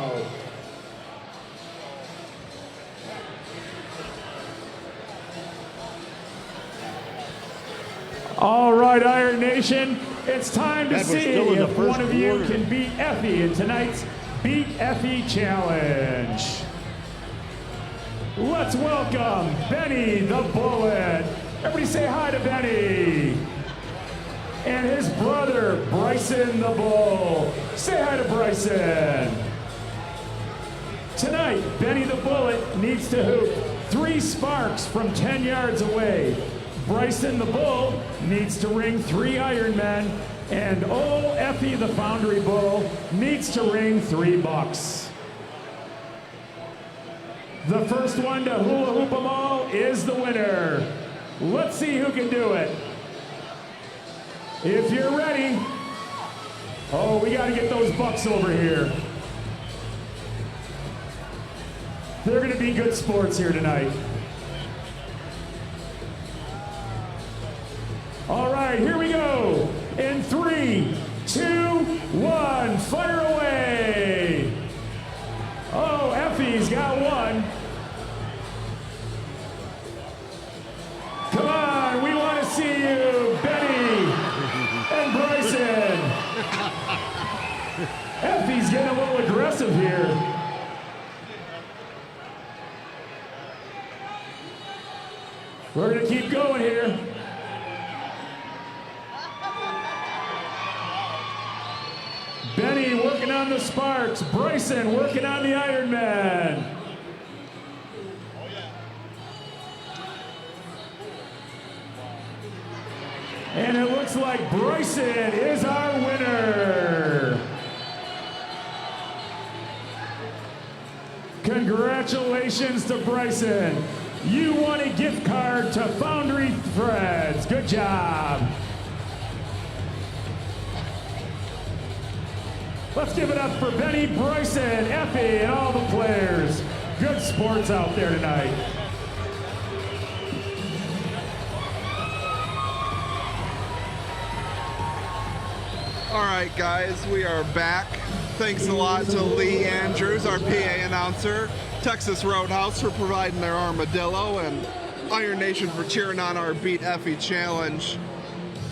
Speaker 9: All right, Iron Nation, it's time to see if one of you can beat Effie in tonight's Beat Effie Challenge. Let's welcome Benny the Bullet. Everybody say hi to Benny. And his brother, Bryson the Bull. Say hi to Bryson. Tonight, Benny the Bullet needs to hoop 3 sparks from 10 yards away. Bryson the Bull needs to ring 3 Ironmen, and old Effie the Foundry Bull needs to ring 3 bucks. The first one to hula hoop them all is the winner. Let's see who can do it. If you're ready, we got to get those bucks over here. They're going to be good sports here tonight. All right, here we go. In 3, 2, 1, fire away. Oh, Effie's got one. Come on, we want to see you, Benny and Bryson. Effie's getting a little aggressive here. We're going to keep going here. Benny working on the sparks. Bryson working on the Ironman. And it looks like Bryson is our winner. Congratulations to Bryson. You won a gift card to Foundry Threads. Good job. Let's give it up for Benny, Bryson, Effie, and all the players. Good sports out there tonight.
Speaker 7: All right, guys, we are back. Thanks a lot to Lee Andrews, our PA announcer, Texas Roadhouse for providing their armadillo, and Iron Nation for cheering on our Beat Effie challenge.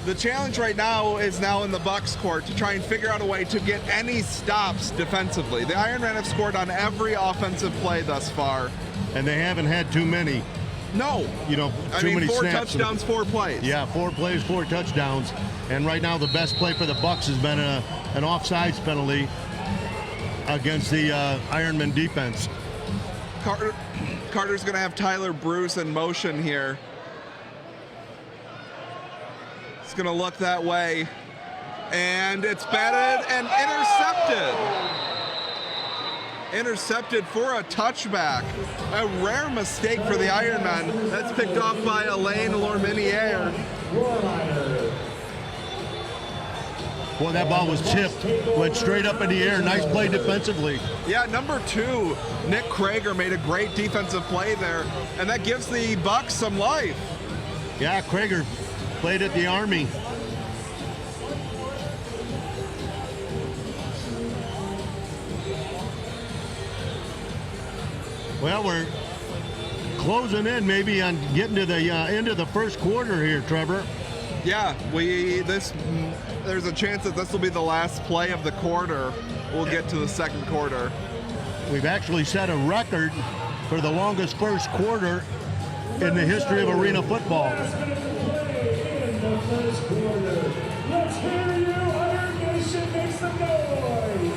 Speaker 7: The challenge right now is now in the Bucks court to try and figure out a way to get any stops defensively. The Ironmen have scored on every offensive play thus far.
Speaker 8: And they haven't had too many.
Speaker 7: No.
Speaker 8: You know, too many
Speaker 7: four
Speaker 8: snaps.
Speaker 7: Touchdowns, 4 plays.
Speaker 8: Yeah, 4 plays, 4 touchdowns. And right now the best play for the Bucks has been an offsides penalty against the Ironman defense.
Speaker 7: Carter's going to have Tyler Bruce in motion here. It's going to look that way. And it's batted and intercepted. Intercepted for a touchback. A rare mistake for the Ironmen. That's picked off by Elaine Lorminiere.
Speaker 8: Boy, that ball was tipped, went straight up in the air. Nice play defensively.
Speaker 7: Yeah, number 2, Nick Krager made a great defensive play there, and that gives the Bucks some life.
Speaker 8: Yeah, Krager played at the Army. Well, we're closing in maybe on getting to the end of the first quarter here, Trevor.
Speaker 7: Yeah, there's a chance that this will be the last play of the quarter. We'll get to the second quarter.
Speaker 8: We've actually set a record for the longest first quarter in the history of arena football.
Speaker 9: Let's hear you, Iron Nation, make some noise.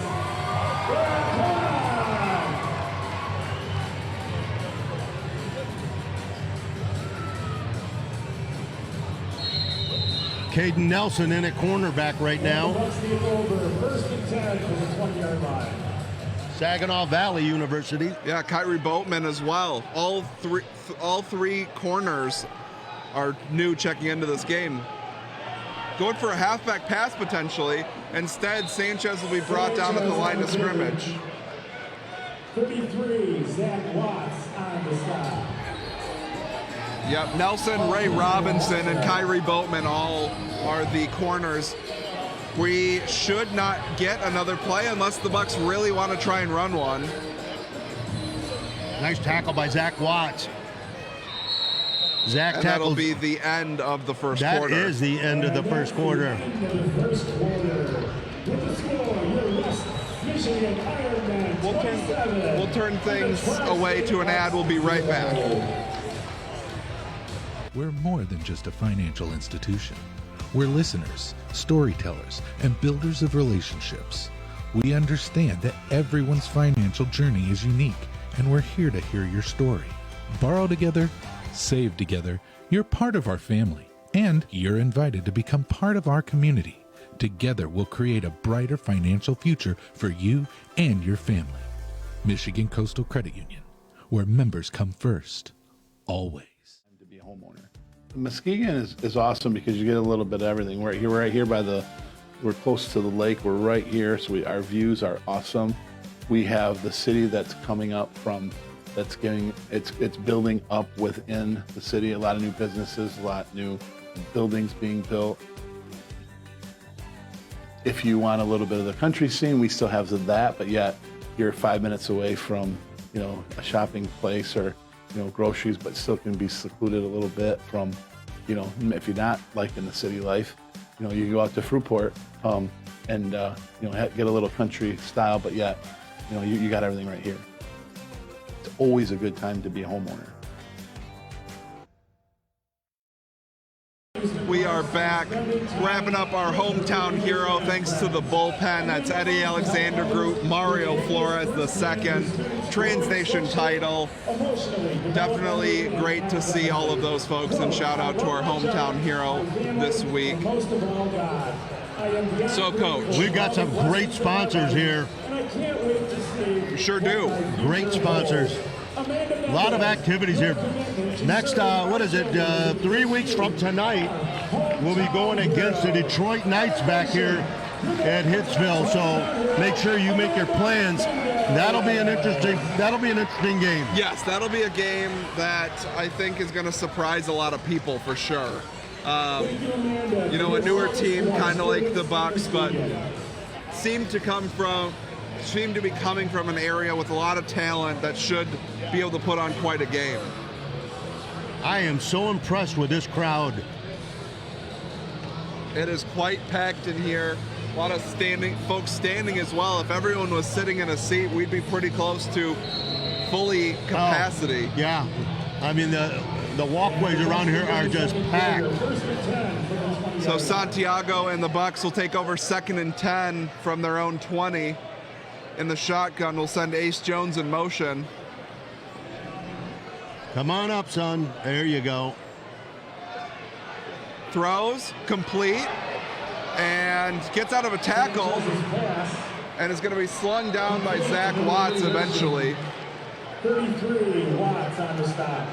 Speaker 8: Caden Nelson in at cornerback right now.
Speaker 9: First and 10 from the 20-yard line.
Speaker 8: Saginaw Valley University.
Speaker 7: Yeah, Kyrie Boatman as well. All three corners are new checking into this game. Going for a halfback pass potentially. Instead, Sanchez will be brought down at the line of scrimmage.
Speaker 9: 33, Zach Watts on the stop.
Speaker 7: Yep, Nelson, Ray Robinson, and Kyrie Boatman all are the corners. We should not get another play unless the Bucks really want to try and run one.
Speaker 8: Nice tackle by Zach Watts. Zach
Speaker 7: and
Speaker 8: tackles.
Speaker 7: That'll be the end of the first quarter.
Speaker 8: That is the end of the first quarter.
Speaker 7: We'll turn things away to an ad. We'll be right back.
Speaker 2: We're more than just a financial institution. We're listeners, storytellers, and builders of relationships. We understand that everyone's financial journey is unique, and we're here to hear your story. Borrow together, save together. You're part of our family, and you're invited to become part of our community. Together, we'll create a brighter financial future for you and your family. Michigan Coastal Credit Union, where members come first, always.
Speaker 12: To be a homeowner. Muskegon is awesome because you get a little bit of everything. We're right here we're close to the lake. We're right here, so our views are awesome. We have the city that's coming up it's building up within the city. A lot of new businesses, a lot of new buildings being built. If you want a little bit of the country scene, we still have that, but yet you're 5 minutes away from, a shopping place or, groceries, but still can be secluded a little bit from, if you're not liking the city life, you can go out to Fruitport and get a little country style, but yet, you got everything right here. It's always a good time to be a homeowner.
Speaker 7: We are back, wrapping up our hometown hero thanks to the bullpen. That's Eddie Alexander Group, Mario Flores II, Transnation title. Definitely great to see all of those folks, and shout out to our hometown hero this week. So, Coach.
Speaker 8: We've got some great sponsors here
Speaker 7: We sure do.
Speaker 8: Great sponsors. A lot of activities here. Next, 3 weeks from tonight, we'll be going against the Detroit Knights back here at Hitsville. So make sure you make your plans. That'll be an interesting game.
Speaker 7: Yes, that'll be a game that I think is going to surprise a lot of people for sure. You know, a newer team, kind of like the Bucks, but seem to be coming from an area with a lot of talent that should be able to put on quite a game.
Speaker 8: I am so impressed with this crowd.
Speaker 7: It is quite packed in here. A lot of folks standing as well. If everyone was sitting in a seat, we'd be pretty close to fully capacity.
Speaker 8: Yeah, I mean the walkways around here are just packed.
Speaker 7: So Santiago and the Bucks will take over 2nd and 10 from their own 20. In the shotgun, will send Ace Jones in motion.
Speaker 8: Come on up, son. There you go.
Speaker 7: Throws, complete, and gets out of a tackle, and is going to be slung down by Zach Watts eventually.
Speaker 9: 33 Watts on the stop.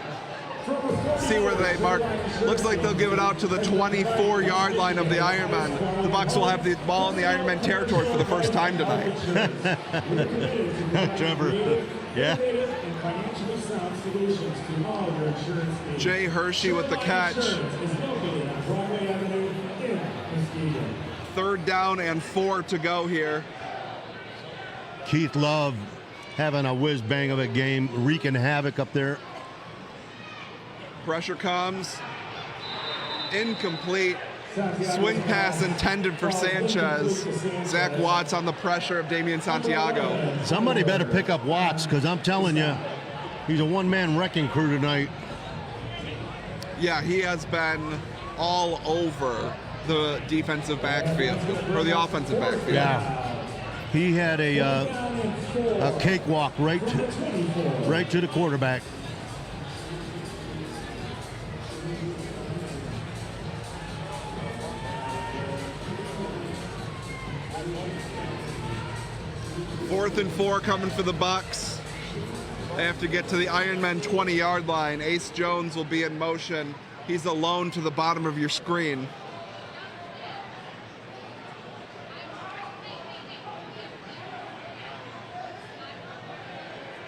Speaker 7: See where they mark. Looks like they'll give it out to the 24-yard line of the Ironmen. The Bucks will have the ball in the Ironmen territory for the first time tonight.
Speaker 8: Trevor, yeah.
Speaker 7: Jay Hershey with the catch. 3rd down and 4 to go here.
Speaker 8: Keith Love having a whiz-bang of a game, wreaking havoc up there.
Speaker 7: Pressure comes. Incomplete. Swing pass intended for Sanchez. Zach Watts on the pressure of Damian Santiago.
Speaker 8: Somebody better pick up Watts, because I'm telling you, he's a one-man wrecking crew tonight.
Speaker 7: Yeah, he has been all over the defensive backfield, or the offensive backfield.
Speaker 8: Yeah. He had a cakewalk right to the quarterback.
Speaker 7: Fourth and 4 coming for the Bucks. They have to get to the Ironmen 20-yard line. Ace Jones will be in motion. He's alone to the bottom of your screen.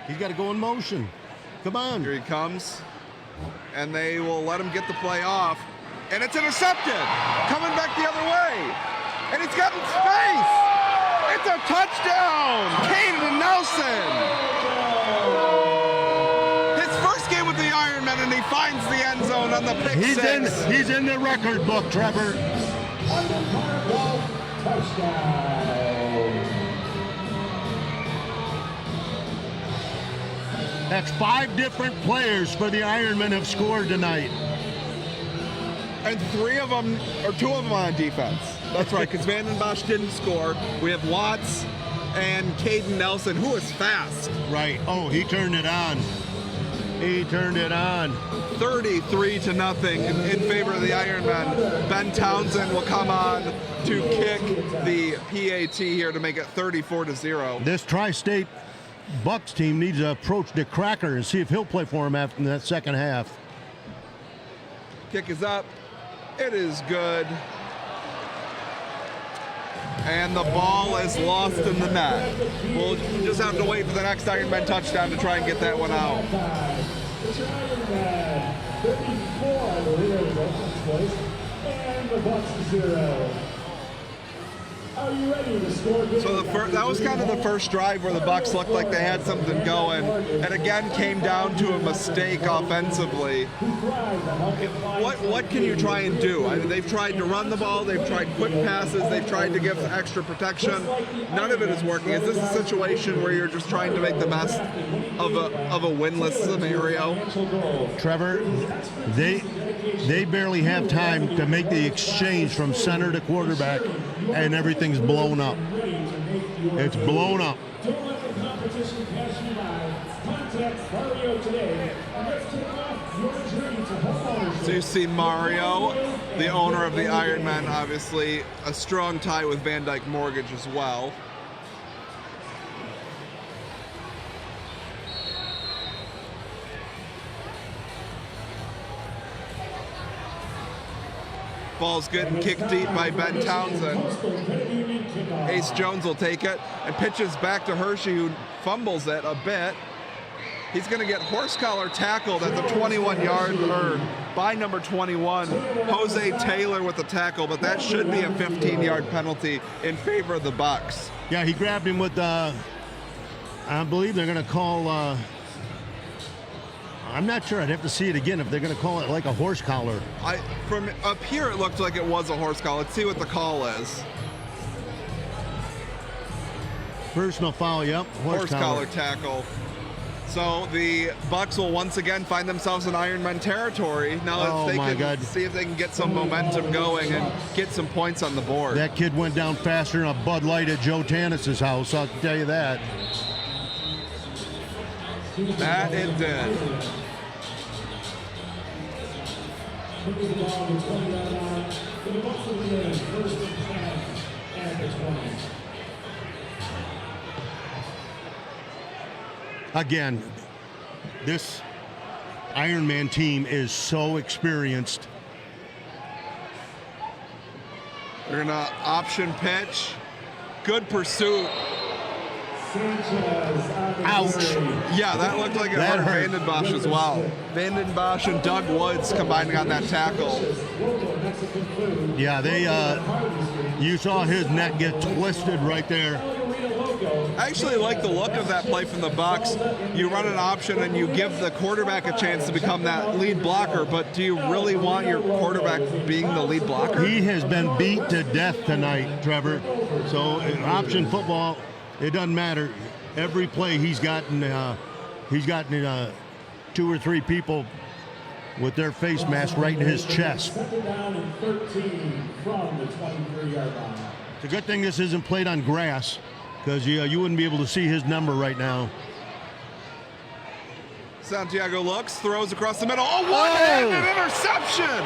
Speaker 8: He's got to go in motion. Come on.
Speaker 7: Here he comes. And they will let him get the play off. And it's intercepted. Coming back the other way. And he's got space. It's a touchdown! Caden Nelson! His first game with the Ironmen, and he finds the end zone on the pick six.
Speaker 8: He's in the record book, Trevor. That's 5 different players for the Ironmen have scored tonight.
Speaker 7: And 2 of them on defense. That's right, because Vanden Bosch didn't score. We have Watts and Caden Nelson, who is fast.
Speaker 8: Right. Oh, he turned it on. He turned it on.
Speaker 7: 33-0 in favor of the Ironmen. Ben Townsend will come on to kick the PAT here to make it 34-0.
Speaker 8: This Tri-State Bucks team needs to approach Dick Cracker and see if he'll play for him after that second half.
Speaker 7: Kick is up. It is good. And the ball is lost in the net. We'll just have to wait for the next Ironman touchdown to try and get that one out.
Speaker 9: And the Bucks 0. Are you ready to score?
Speaker 7: So that was kind of the first drive where the Bucks looked like they had something going, and again came down to a mistake offensively. What can you try and do? I mean, they've tried to run the ball, they've tried quick passes, they've tried to give extra protection. None of it is working. Is this a situation where you're just trying to make the best of a winless scenario?
Speaker 8: Trevor, they barely have time to make the exchange from center to quarterback, and everything's blown up. It's blown up.
Speaker 9: Don't let the competition pass you by. Contact Mario today. Let's kick off your journey to homeownership.
Speaker 7: So you see Mario, the owner of the Ironmen, obviously a strong tie with Van Dyke Mortgage as well. Ball's good and kicked deep by Ben Townsend. Ace Jones will take it and pitches back to Hershey, who fumbles it a bit. He's going to get horse collar tackled at the 21-yard or by number 21, Jose Taylor with the tackle, but that should be a 15-yard penalty in favor of the Bucks.
Speaker 8: Yeah, he grabbed him with, I believe they're going to call, I'm not sure. I'd have to see it again if they're going to call it like a horse collar.
Speaker 7: From up here, it looked like it was a horse collar. Let's see what the call is.
Speaker 8: Personal foul, yep.
Speaker 7: Horse collar tackle. So the Bucks will once again find themselves in Ironman territory. Now if they can see if they can get some momentum going and get some points on the board.
Speaker 8: That kid went down faster than a Bud Light at Joe Tanis's house, I'll tell you that.
Speaker 7: That it did.
Speaker 8: Again, this Ironman team is so experienced.
Speaker 7: They're gonna option pitch. Good pursuit.
Speaker 8: Ouch.
Speaker 7: Yeah, that looked like it hurt Vanden Bosch as well. Vanden Bosch and Doug Woods combining on that tackle.
Speaker 8: Yeah, you saw his neck get twisted right there.
Speaker 7: I actually like the look of that play from the Bucks. You run an option and you give the quarterback a chance to become that lead blocker, but do you really want your quarterback being the lead blocker?
Speaker 8: He has been beat to death tonight, Trevor. So in option football, it doesn't matter. Every play he's gotten 2 or 3 people with their face mask right in his chest. It's a good thing this isn't played on grass, because you wouldn't be able to see his number right now.
Speaker 7: Santiago looks, throws across the middle. Oh, one-handed interception!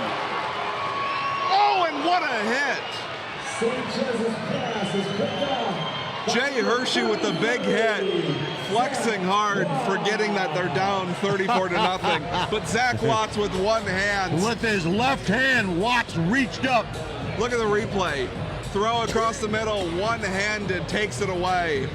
Speaker 7: Oh, and what a hit!
Speaker 9: Sanchez's pass is picked off.
Speaker 7: Jay Hershey with the big hit, flexing hard, forgetting that they're down 34-0. But Zach Watts with one hand.
Speaker 8: With his left hand, Watts reached up.
Speaker 7: Look at the replay. Throw across the middle, one-handed, takes it away.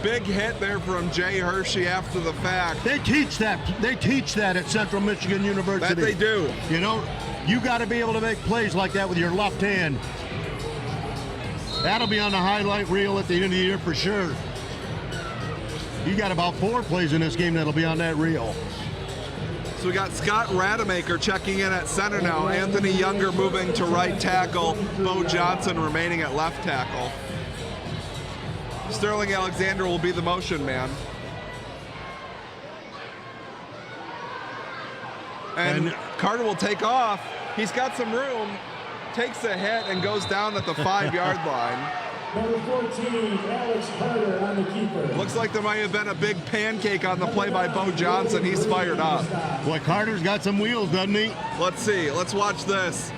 Speaker 7: Big hit there from Jay Hershey after the fact.
Speaker 8: They teach that. They teach that at Central Michigan University.
Speaker 7: That they do.
Speaker 8: You know, you got to be able to make plays like that with your left hand. That'll be on the highlight reel at the end of the year for sure. You got about 4 plays in this game that'll be on that reel.
Speaker 7: So we got Scott Rademacher checking in at center now. Anthony Younger moving to right tackle. Bo Johnson remaining at left tackle. Sterling Alexander will be the motion man. And Carter will take off. He's got some room. Takes a hit and goes down at the 5-yard line.
Speaker 9: Number 14, Alex Carter on the keeper.
Speaker 7: Looks like there might have been a big pancake on the play by Bo Johnson. He's fired up.
Speaker 8: Boy, Carter's got some wheels, doesn't he?
Speaker 7: Let's see. Let's watch this.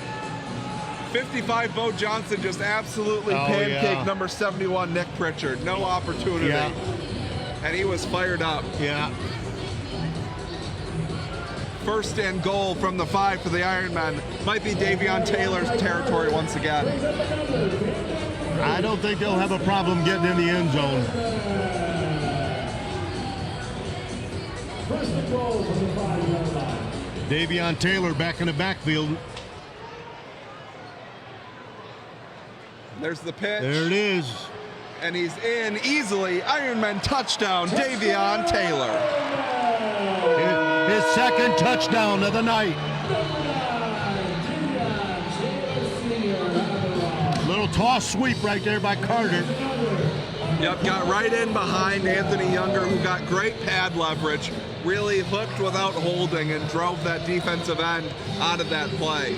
Speaker 7: 55 Bo Johnson just absolutely pancaked number 71 Nick Pritchard. No opportunity.
Speaker 8: Yeah.
Speaker 7: And he was fired up.
Speaker 8: Yeah.
Speaker 7: First and goal from the 5 for the Ironmen. Might be Davion Taylor's territory once again.
Speaker 8: I don't think they'll have a problem getting in the end zone.
Speaker 9: First and goal from the 5-yard line.
Speaker 8: Davion Taylor back in the backfield.
Speaker 7: There's the pitch.
Speaker 8: There it is.
Speaker 7: And he's in easily. Ironman touchdown, Davion Taylor.
Speaker 8: His second touchdown of the night. Little toss sweep right there by Carter.
Speaker 7: Yep, got right in behind Anthony Younger, who got great pad leverage, really hooked without holding and drove that defensive end out of that play.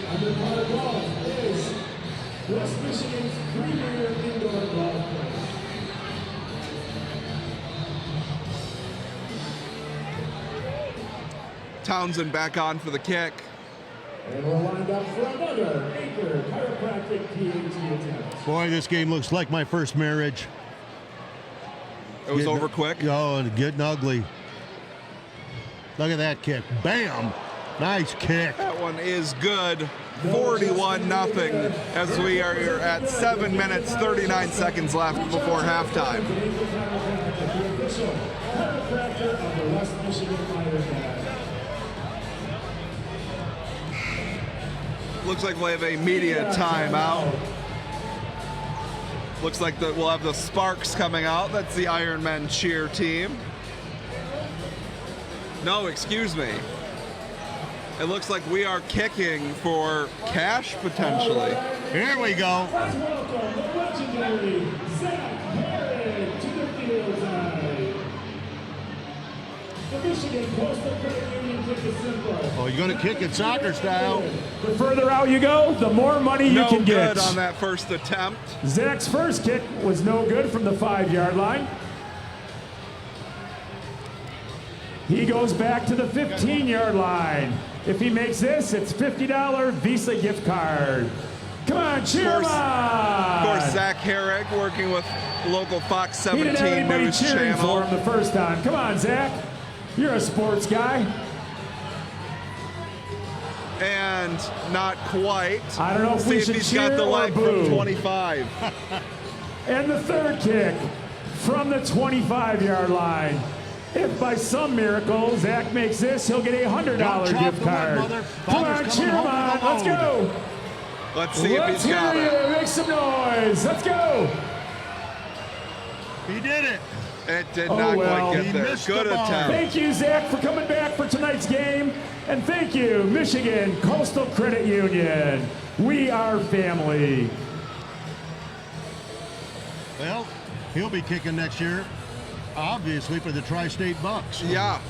Speaker 9: West Michigan's premier indoor golf course.
Speaker 7: Townsend back on for the kick.
Speaker 9: And we're lined up for another Anchor Chiropractic PAT attempt.
Speaker 8: Boy, this game looks like my first marriage.
Speaker 7: It was over quick.
Speaker 8: Oh, and getting ugly. Look at that kick. Bam! Nice kick.
Speaker 7: That one is good. 41-0 as we are at 7 minutes 39 seconds left before halftime. Looks like we'll have a media timeout. Looks like we'll have the Sparks coming out. That's the Ironmen cheer team. No, excuse me. It looks like we are kicking for cash potentially.
Speaker 8: Here we go.
Speaker 9: Let's welcome the legendary Zach Herring to the field tonight. The Michigan Coastal Credit Union kick is simple.
Speaker 8: Oh, you're going to kick it soccer style.
Speaker 9: The further out you go, the more money you can get.
Speaker 7: No good on that first attempt.
Speaker 9: Zach's first kick was no good from the 5-yard line. He goes back to the 15-yard line. If he makes this, it's $50 Visa gift card. Come on, cheer him on!
Speaker 7: Of course, Zach Herrig working with local Fox 17
Speaker 9: he didn't have anybody
Speaker 7: news
Speaker 9: cheering
Speaker 7: channel.
Speaker 9: for him the first time. Come on, Zach. You're a sports guy.
Speaker 7: And not quite.
Speaker 9: I don't know if we should
Speaker 7: he's
Speaker 9: cheer
Speaker 7: got the
Speaker 9: or
Speaker 7: leg
Speaker 9: boo.
Speaker 7: from 25.
Speaker 9: And the third kick from the 25-yard line. If by some miracle Zach makes this, he'll get a $100 gift card. Come on, cheer him on. Let's go.
Speaker 7: Let's see if he's got it.
Speaker 9: Make some noise. Let's go.
Speaker 8: He did it.
Speaker 7: It did not quite get there. Good attempt.
Speaker 9: Thank you, Zach, for coming back for tonight's game. And thank you, Michigan Coastal Credit Union. We are family.
Speaker 8: Well, he'll be kicking next year, obviously, for the Tri-State Bucks.
Speaker 7: Yeah.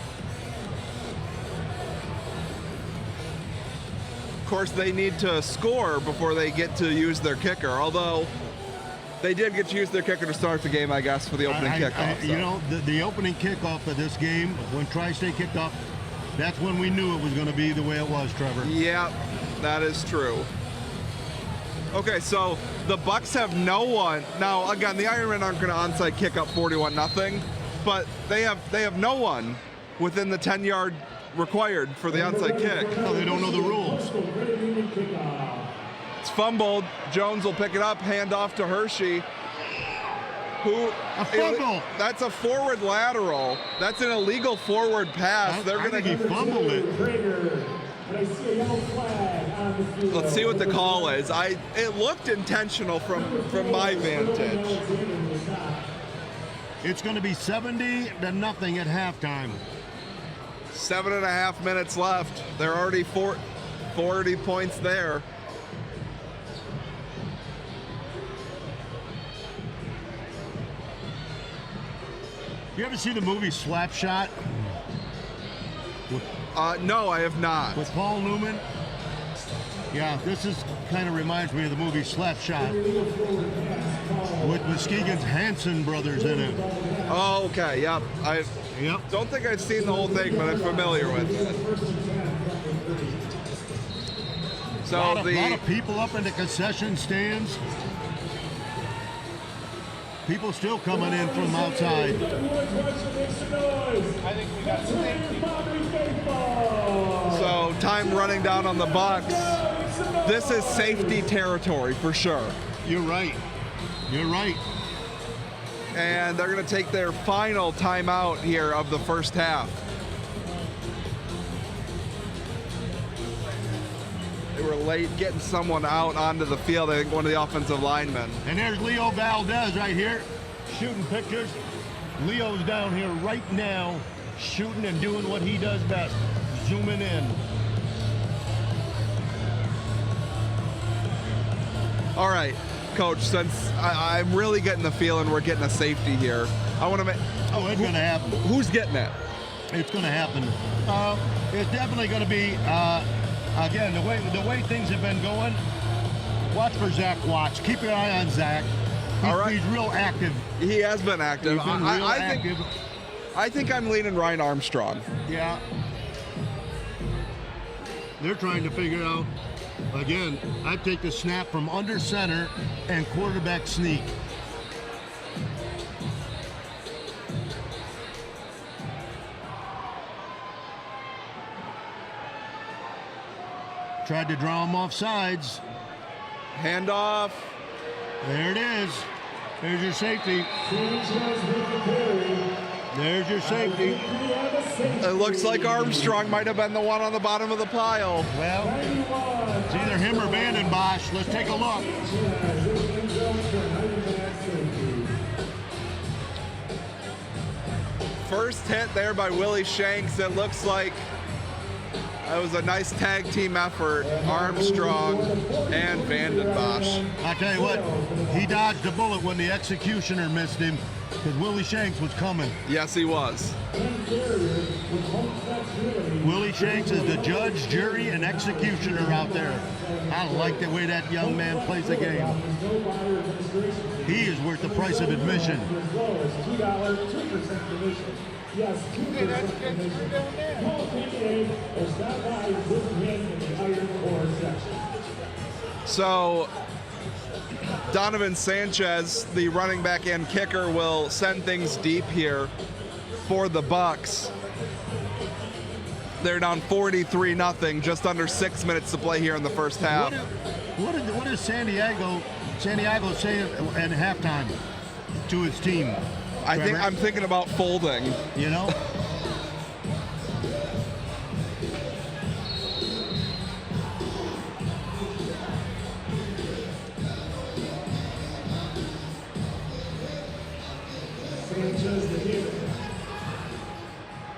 Speaker 7: Of course, they need to score before they get to use their kicker, although they did get to use their kicker to start the game, I guess, for the opening kickoff.
Speaker 8: You know, the opening kickoff of this game, when Tri-State kicked off, that's when we knew it was going to be the way it was, Trevor.
Speaker 7: Yeah, that is true. Okay, so the Bucks have no one. Now, again, the Ironmen aren't going to onside kick up 41-0, but they have no one within the 10-yard required for the onside kick.
Speaker 8: No, they don't know the rules.
Speaker 7: It's fumbled. Jones will pick it up, hand off to Hershey.
Speaker 8: A fumble.
Speaker 7: That's a forward lateral. That's an illegal forward pass.
Speaker 8: I think he fumbled it.
Speaker 7: Let's see what the call is. It looked intentional from my vantage.
Speaker 8: It's going to be 70-0 at halftime.
Speaker 7: 7.5 minutes left. They're already 40 points there.
Speaker 8: You ever see the movie Slapshot?
Speaker 7: No, I have not.
Speaker 8: With Paul Newman? Yeah, this is kind of reminds me of the movie Slapshot with Muskegon's Hanson brothers in it.
Speaker 7: Oh, okay. Yep. I don't think I've seen the whole thing, but I'm familiar with it. So
Speaker 8: a lot of people up in the concession stands. People still coming in from outside.
Speaker 4: I think we got
Speaker 7: So time running down on the Bucks. This is safety territory for sure.
Speaker 8: You're right. You're right.
Speaker 7: And they're going to take their final timeout here of the first half. They were late getting someone out onto the field, I think one of the offensive linemen.
Speaker 8: And there's Leo Valdez right here, shooting pictures. Leo's down here right now, shooting and doing what he does best, zooming in.
Speaker 7: All right, Coach, since I'm really getting the feeling we're getting a safety here, I want to make...
Speaker 8: Oh, it's going to happen.
Speaker 7: Who's getting it?
Speaker 8: It's going to happen. It's definitely going to be... Again, the way things have been going, watch for Zach Watts. Keep your eye on Zach. All right. He's real active.
Speaker 7: He has been active.
Speaker 8: He's been real active.
Speaker 7: I think I'm leaning Ryan Armstrong.
Speaker 8: Yeah. They're trying to figure out, again, I'd take the snap from under center and quarterback sneak. Tried to draw him off sides.
Speaker 7: Handoff.
Speaker 8: There it is. There's your safety. There's your safety.
Speaker 7: It looks like Armstrong might have been the one on the bottom of the pile.
Speaker 8: Well, it's either him or Vandenbosch. Let's take a look.
Speaker 7: First hit there by Willie Shanks. It looks like it was a nice tag team effort. Armstrong and Vandenbosch.
Speaker 8: I tell you what, he dodged a bullet when the executioner missed him because Willie Shanks was coming.
Speaker 7: Yes, he was.
Speaker 8: Willie Shanks is the judge, jury, and executioner out there. I like the way that young man plays the game. He is worth the price of admission.
Speaker 7: So Donovan Sanchez, the running back and kicker, will send things deep here for the Bucks. They're down 43-0, just under 6 minutes to play here in the first half.
Speaker 8: What does San Diego say at halftime to his team?
Speaker 7: I'm thinking about folding.
Speaker 8: You know?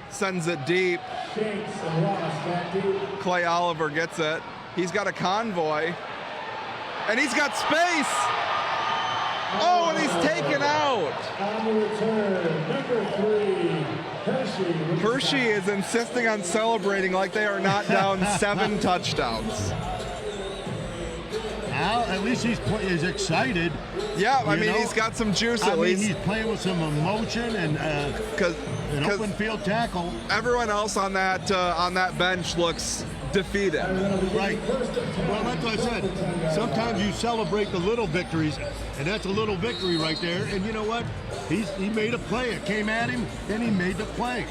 Speaker 7: Sends it deep. Clay Oliver gets it. He's got a convoy. And he's got space. Oh, and he's taken out.
Speaker 9: On the return, number 3,
Speaker 7: Hershey is insisting on celebrating like they are not down 7 touchdowns.
Speaker 8: Well, at least he's excited.
Speaker 7: Yeah, I mean, he's got some juice at least.
Speaker 8: He's playing with some emotion and an open field tackle.
Speaker 7: Everyone else on that bench looks defeated.
Speaker 8: Right. Well, that's what I said. Sometimes you celebrate the little victories, and that's a little victory right there. And you know what? He made a play. It came at him, and he made the play.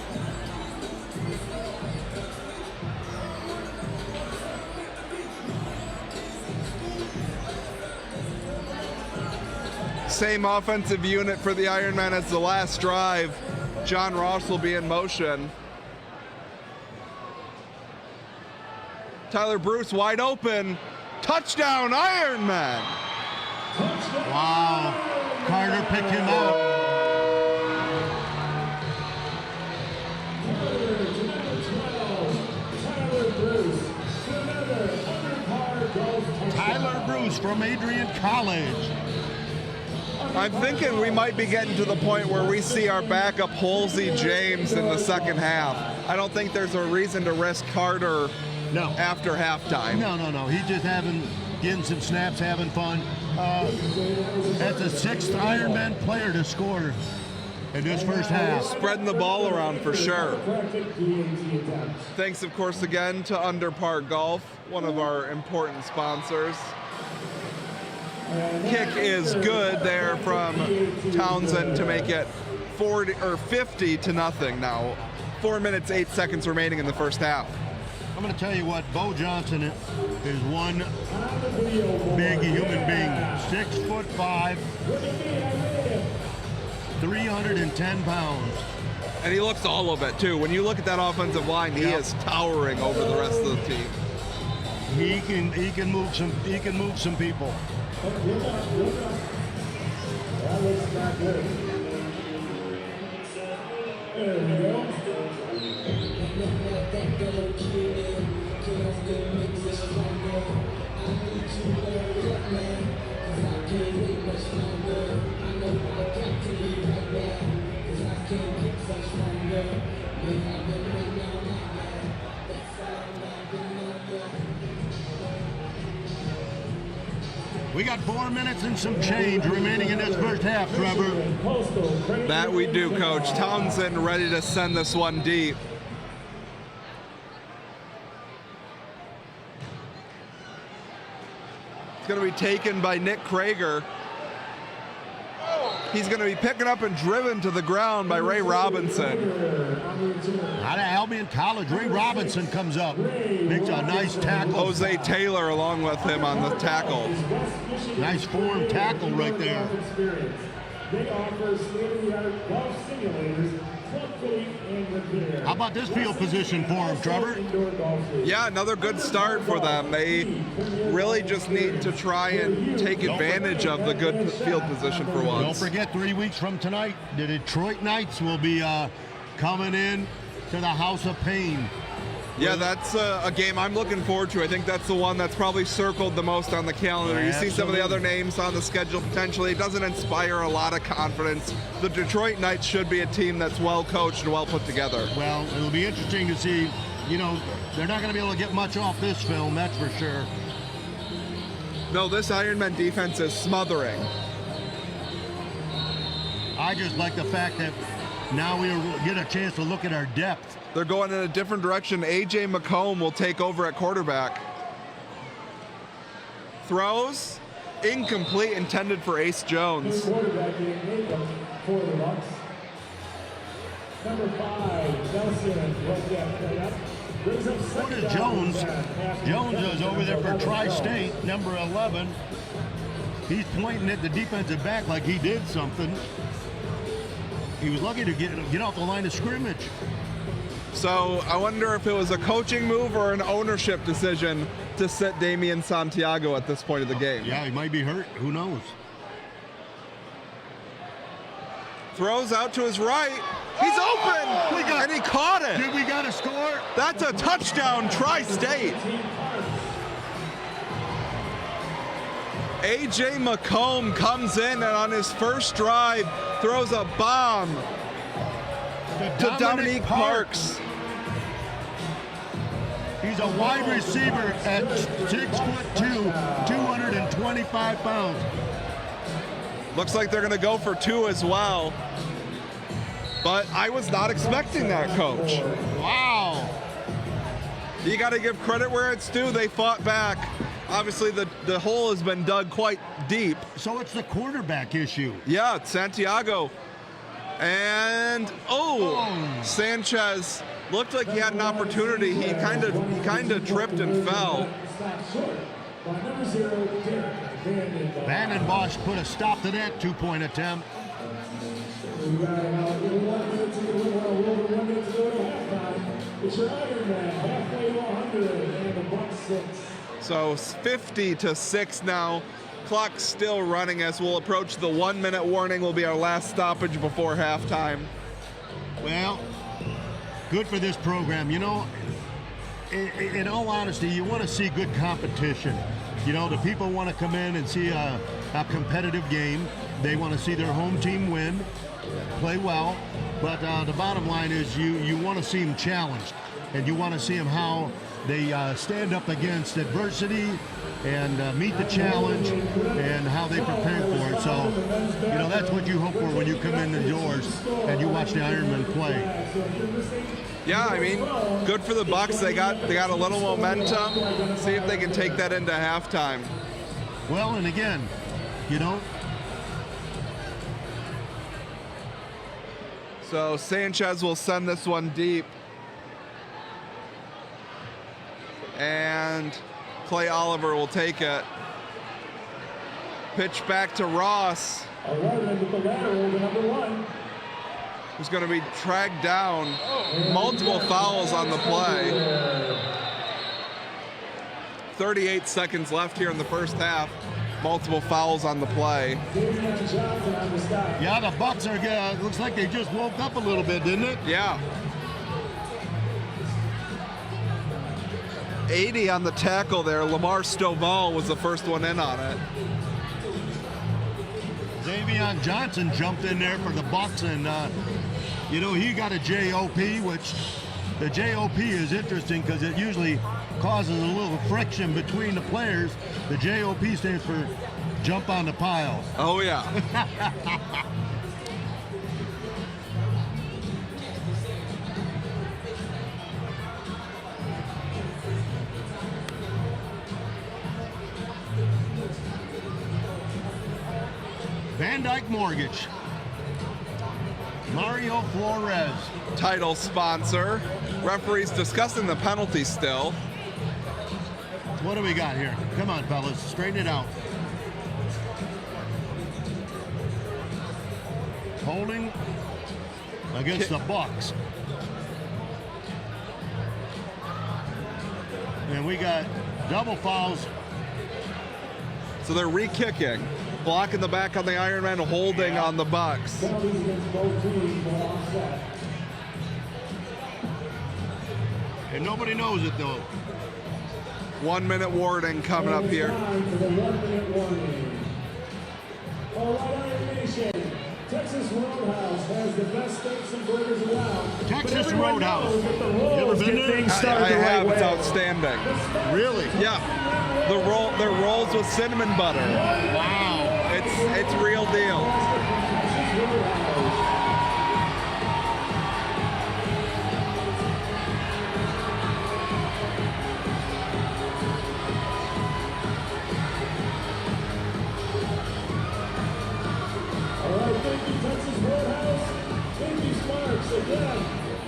Speaker 7: Same offensive unit for the Ironmen as the last drive. John Ross will be in motion. Tyler Bruce wide open. Touchdown, Ironmen!
Speaker 8: Wow. Carter picked him out. Tyler Bruce from Adrian College.
Speaker 7: I'm thinking we might be getting to the point where we see our backup Halsey James in the second half. I don't think there's a reason to risk Carter after halftime.
Speaker 8: No. He's just getting some snaps, having fun. That's the 6th Ironman player to score in this first half.
Speaker 7: Spreading the ball around for sure. Thanks, of course, again to Under Par Golf, one of our important sponsors. Kick is good there from Townsend to make it 50-0 now. 4 minutes, 8 seconds remaining in the first half.
Speaker 8: I'm going to tell you what, Bo Johnson is one big human being. 6'5", 310 pounds.
Speaker 7: And he looks all of it, too. When you look at that offensive line, he is towering over the rest of the team.
Speaker 8: He can move some people.
Speaker 9: That looks not good. There we go.
Speaker 8: We got 4 minutes and some change remaining in this first half, Trevor.
Speaker 7: That we do, Coach. Townsend ready to send this one deep. It's going to be taken by Nick Krager. He's going to be picking up and driven to the ground by Ray Robinson.
Speaker 8: Out of Albion College, Ray Robinson comes up, makes a nice tackle.
Speaker 7: Jose Taylor along with him on the tackle.
Speaker 8: Nice form tackle right there.
Speaker 9: They offer state-of-the-art golf simulators, club fitting, and repair.
Speaker 8: How about this field position for him, Trevor?
Speaker 7: Yeah, another good start for them. They really just need to try and take advantage of the good field position for once.
Speaker 8: Don't forget, 3 weeks from tonight, the Detroit Knights will be coming in to the House of Pain.
Speaker 7: Yeah, that's a game I'm looking forward to. I think that's the one that's probably circled the most on the calendar. You see some of the other names on the schedule potentially. It doesn't inspire a lot of confidence. The Detroit Knights should be a team that's well coached and well put together.
Speaker 8: Well, it'll be interesting to see. You know, they're not going to be able to get much off this film, that's for sure.
Speaker 7: No, this Ironmen defense is smothering.
Speaker 8: I just like the fact that now we get a chance to look at our depth.
Speaker 7: They're going in a different direction. A.J. McComb will take over at quarterback. Throws, incomplete, intended for Ace Jones.
Speaker 8: What is Jones? Jones is over there for Tri-State, number 11. He's pointing at the defensive back like he did something. He was lucky to get off the line of scrimmage.
Speaker 7: So I wonder if it was a coaching move or an ownership decision to sit Damian Santiago at this point of the game.
Speaker 8: Yeah, he might be hurt. Who knows?
Speaker 7: Throws out to his right. He's open! And he caught it!
Speaker 8: Did we got a score?
Speaker 7: That's a touchdown, Tri-State! A.J. McComb comes in and on his first drive throws a bomb to Dominique Parks.
Speaker 8: He's a wide receiver at 6'2", 225 pounds.
Speaker 7: Looks like they're going to go for 2 as well. But I was not expecting that, Coach.
Speaker 8: Wow.
Speaker 7: You got to give credit where it's due. They fought back. Obviously, the hole has been dug quite deep.
Speaker 8: So it's the quarterback issue.
Speaker 7: Yeah, it's Santiago. And, Sanchez looked like he had an opportunity. He kind of tripped and fell.
Speaker 8: Van Bosch put a stop to that 2-point attempt.
Speaker 7: So 50-6 now. Clock still running as we'll approach the 1-minute warning. Will be our last stoppage before halftime.
Speaker 8: Well, good for this program. You know, in all honesty, you want to see good competition. You know, the people want to come in and see a competitive game. They want to see their home team win, play well. But the bottom line is you want to see them challenged, and you want to see them how they stand up against adversity and meet the challenge and how they prepare for it. So, you know, that's what you hope for when you come in the doors and you watch the Ironmen play.
Speaker 7: Yeah, I mean, good for the Bucks. They got a little momentum. See if they can take that into halftime.
Speaker 8: Well, and again, you know.
Speaker 7: So Sanchez will send this one deep. And Clay Oliver will take it. Pitch back to Ross. Who's going to be tracked down. Multiple fouls on the play. 38 seconds left here in the first half. Multiple fouls on the play.
Speaker 8: Yeah, the Bucks are, looks like they just woke up a little bit, didn't it?
Speaker 7: Yeah. 80 on the tackle there. Lamar Stovall was the first one in on it.
Speaker 8: Davion Johnson jumped in there for the Bucks, and you know, he got a JOP, which the JOP is interesting because it usually causes a little friction between the players. The JOP stands for jump on the pile.
Speaker 7: Oh yeah.
Speaker 8: Van Dyke Mortgage. Mario Flores.
Speaker 7: Title sponsor. Referee's discussing the penalty still.
Speaker 8: What do we got here? Come on, fellas, straighten it out. Holding against the Bucks. And we got double fouls.
Speaker 7: So they're re-kicking. Blocking the back on the Ironmen, holding on the Bucks.
Speaker 8: And nobody knows it though.
Speaker 7: 1 minute warning coming up here.
Speaker 9: Texas Roadhouse has the best steaks and burgers around.
Speaker 8: Texas Roadhouse. You ever been there?
Speaker 7: I have. It's outstanding.
Speaker 8: Really?
Speaker 7: Yeah. Their rolls with cinnamon butter.
Speaker 8: Wow.
Speaker 7: It's real deal.
Speaker 9: Thank you, Texas Roadhouse. Thank you, Sparks. Again,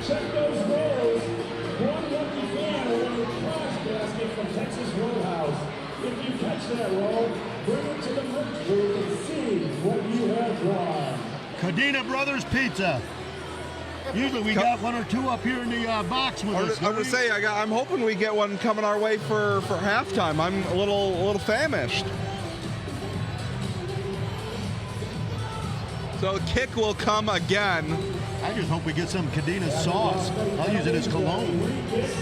Speaker 9: check those rolls. One lucky fan will win a prize basket from Texas Roadhouse. If you catch that roll, bring it to the merch booth and see what you have won.
Speaker 8: Cadena Brothers Pizza. Usually we got one or two up here in the box with us.
Speaker 7: I'm gonna say I'm hoping we get one coming our way for halftime. I'm a little famished. So the kick will come again.
Speaker 8: I just hope we get some Cadena sauce. I'll use it as cologne.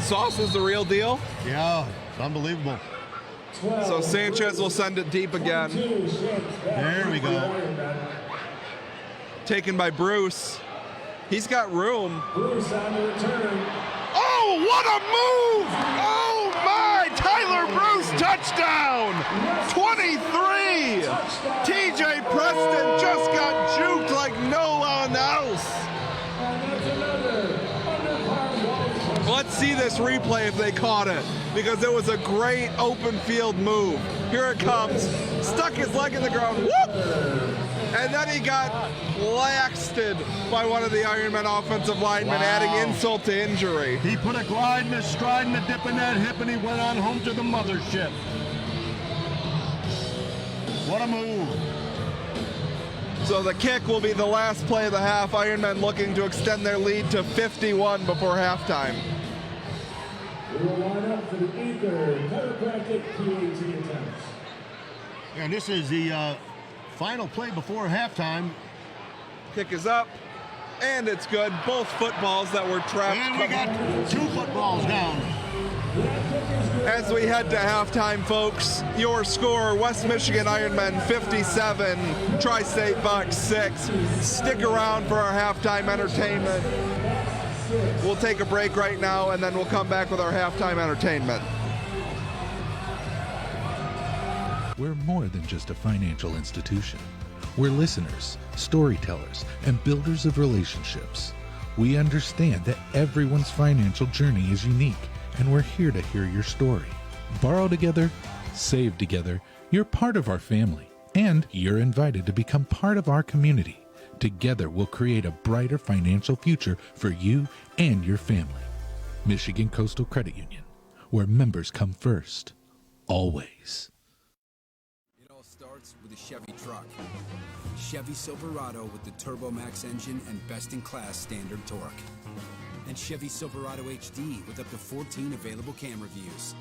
Speaker 7: Sauce is the real deal?
Speaker 8: Yeah, it's unbelievable.
Speaker 7: So Sanchez will send it deep again.
Speaker 8: There we go.
Speaker 7: Taken by Bruce. He's got room.
Speaker 9: Bruce on the return.
Speaker 7: Oh, what a move! Oh my! Tyler Bruce touchdown! 23! TJ Preston just got juked like no one else. Let's see this replay if they caught it, because it was a great open field move. Here it comes. Stuck his leg in the ground. Whoop! And then he got blasted by one of the Ironmen offensive linemen, adding insult to injury.
Speaker 8: He put a glide and a stride and a dip in that hip, and he went on home to the mothership. What a move.
Speaker 7: So the kick will be the last play of the half. Ironmen looking to extend their lead to 51 before halftime.
Speaker 9: We will line up for the Ether chiropractic PAT attempts.
Speaker 8: And this is the final play before halftime.
Speaker 7: Kick is up, and it's good. Both footballs that were trapped.
Speaker 8: And we got 2 footballs down.
Speaker 7: As we head to halftime, folks, your score, West Michigan Ironmen 57, Tri-State Bucks 6. Stick around for our halftime entertainment. We'll take a break right now, and then we'll come back with our halftime entertainment.
Speaker 2: We're more than just a financial institution. We're listeners, storytellers, and builders of relationships. We understand that everyone's financial journey is unique, and we're here to hear your story. Borrow together, save together. You're part of our family, and you're invited to become part of our community. Together, we'll create a brighter financial future for you and your family. Michigan Coastal Credit Union, where members come first, always.
Speaker 11: It all starts with a Chevy truck. Chevy Silverado with the Turbo Max engine and best-in-class standard torque. And Chevy Silverado HD with up to 14 available camera views.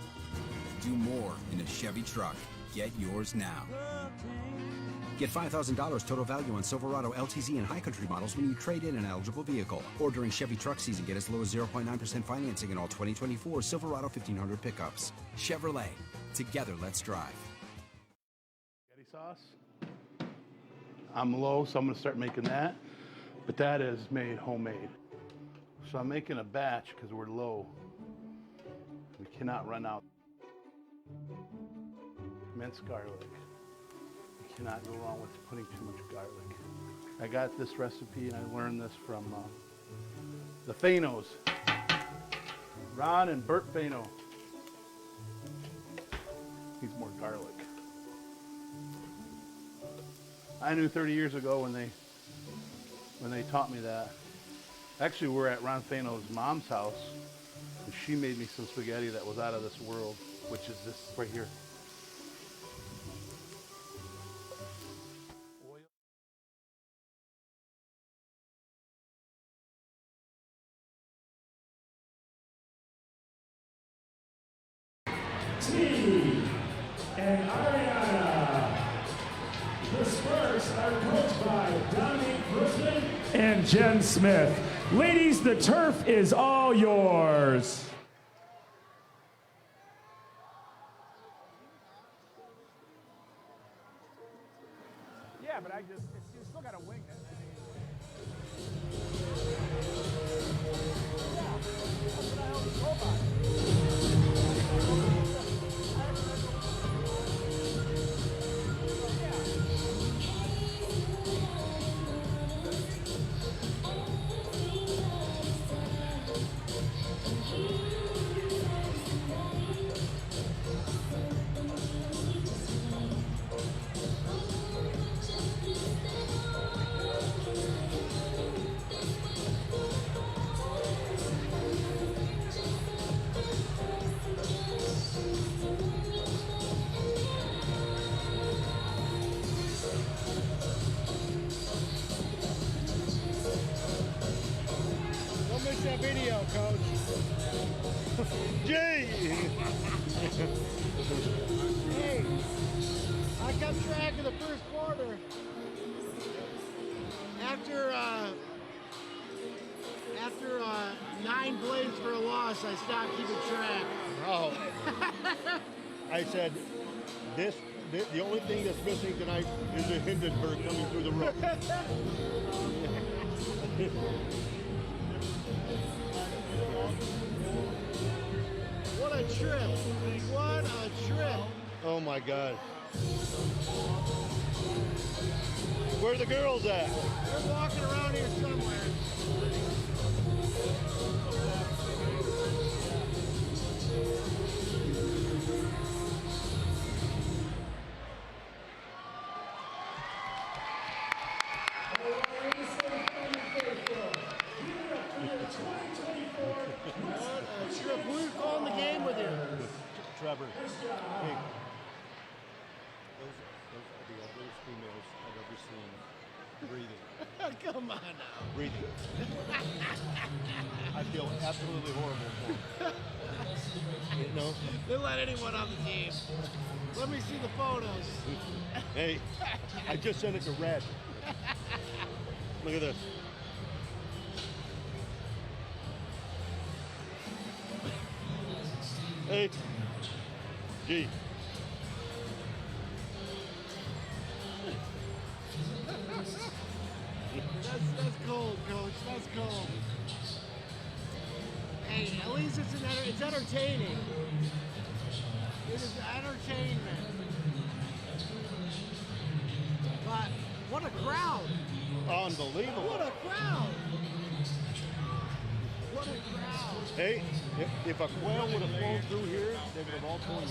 Speaker 11: Do more in a Chevy truck. Get yours now. Get $5,000 total value on Silverado LTZ and High Country models when you trade in an eligible vehicle. Or during Chevy truck season, get as low as 0.9% financing in all 2024 Silverado 1500 pickups. Chevrolet. Together, let's drive.
Speaker 12: Spaghetti sauce. I'm low, so I'm going to start making that. But that is made homemade. So I'm making a batch because we're low. We cannot run out. Minced garlic. You cannot go wrong with putting too much garlic. I got this recipe and I learned this from the Fanos. Ron and Bert Fano. Needs more garlic. I knew 30 years ago when they taught me that. Actually, we're at Ron Fano's mom's house, and she made me some spaghetti that was out of this world, which is this right here.
Speaker 9: T and Ariana. The Spurs are coached by Dominique Grossman and Jen Smith. Ladies, the turf is all yours.
Speaker 4: Yeah, but you still got to wing it.
Speaker 8: Don't miss that video, Coach. Gee!
Speaker 4: Hey, I kept track of the first quarter. After 9 plays for a loss, I stopped keeping track.
Speaker 8: Oh. I said, the only thing that's missing tonight is the Hindenburg coming through the room.
Speaker 4: What a trip! What a trip!
Speaker 8: Oh my God. Where are the girls at?
Speaker 4: They're walking around here somewhere. What a trip. Who's calling the game with you?
Speaker 8: Trevor. Hey. Those are the ugliest females I've ever seen breathing.
Speaker 4: Come on now.
Speaker 8: Breathing. I feel absolutely horrible for them. You know?
Speaker 4: They'll let anyone on the team. Let me see the photos.
Speaker 8: Hey, I just sent it to Red. Look at this. Hey. Gee.
Speaker 4: That's cold, Coach. That's cold. Hey, at least it's entertaining. It is entertainment. But what a crowd!
Speaker 8: Unbelievable.
Speaker 4: What a crowd! What a crowd!
Speaker 8: Hey, if a quail would have flown through here, they would have all flown.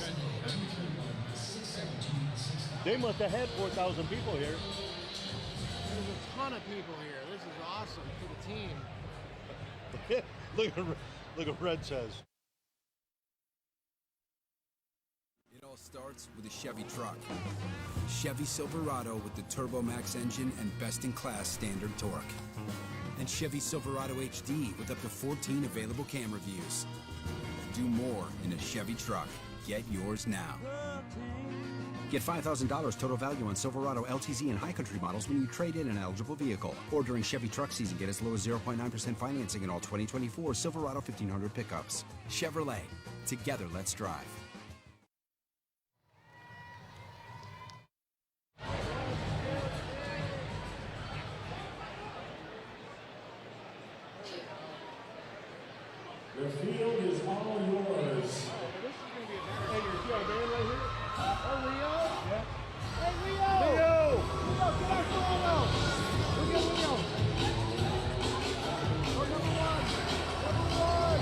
Speaker 8: They must have had 4,000 people here.
Speaker 4: There's a ton of people here. This is awesome for the team.
Speaker 8: Look at Red says.
Speaker 11: It all starts with a Chevy truck. Chevy Silverado with the Turbo Max engine and best-in-class standard torque. And Chevy Silverado HD with up to 14 available camera views. Do more in a Chevy truck. Get yours now. Get $5,000 total value on Silverado LTZ and High Country models when you trade in an eligible vehicle. Or during Chevy truck season, get as low as 0.9% financing in all 2024 Silverado 1500 pickups. Chevrolet. Together, let's drive.
Speaker 9: The field is all yours.
Speaker 8: Hey, you see our band right here?
Speaker 4: Oh, Leo?
Speaker 8: Yeah.
Speaker 4: Hey, Leo!
Speaker 8: Leo!
Speaker 4: Leo, get our photo! Look at Leo! We're number one! Number one!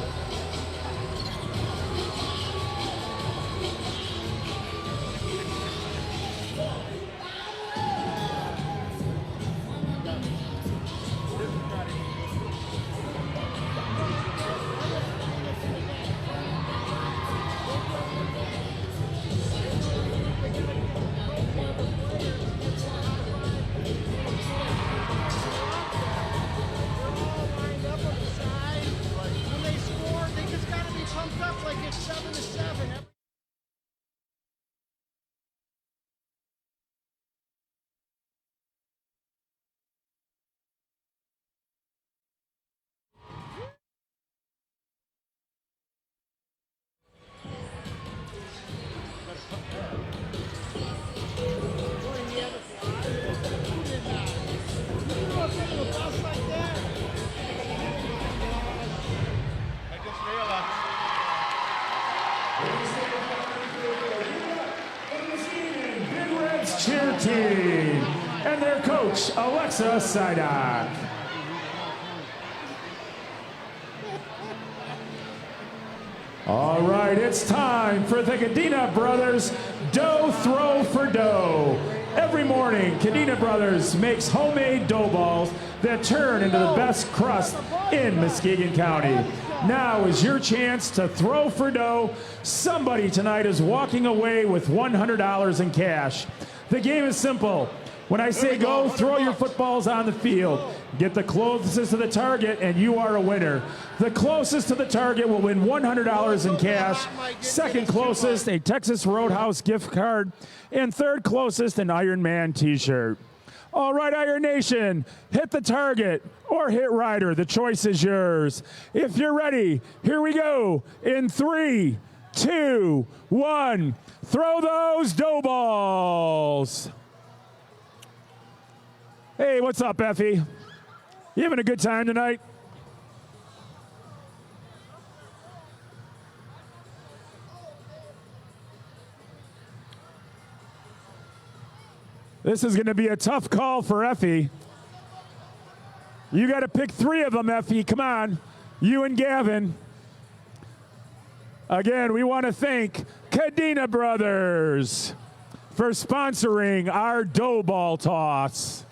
Speaker 9: coach, Alexa Sidak. All right, it's time for the Cadena Brothers Dough Throw for Dough. Every morning, Cadena Brothers makes homemade dough balls that turn into the best crust in Muskegon County. Now is your chance to throw for dough. Somebody tonight is walking away with $100 in cash. The game is simple. When I say go, throw your footballs on the field. Get the closest to the target and you are a winner. The closest to the target will win $100 in cash. Second closest, a Texas Roadhouse gift card. And third closest, an Ironman t-shirt. All right, Iron Nation, hit the target or hit rider. The choice is yours. If you're ready, here we go. In 3, 2, 1, throw those dough balls. Hey, what's up, Effie? You having a good time tonight? This is going to be a tough call for Effie. You got to pick 3 of them, Effie. Come on. You and Gavin. Again, we want to thank Cadena Brothers for sponsoring our dough ball toss.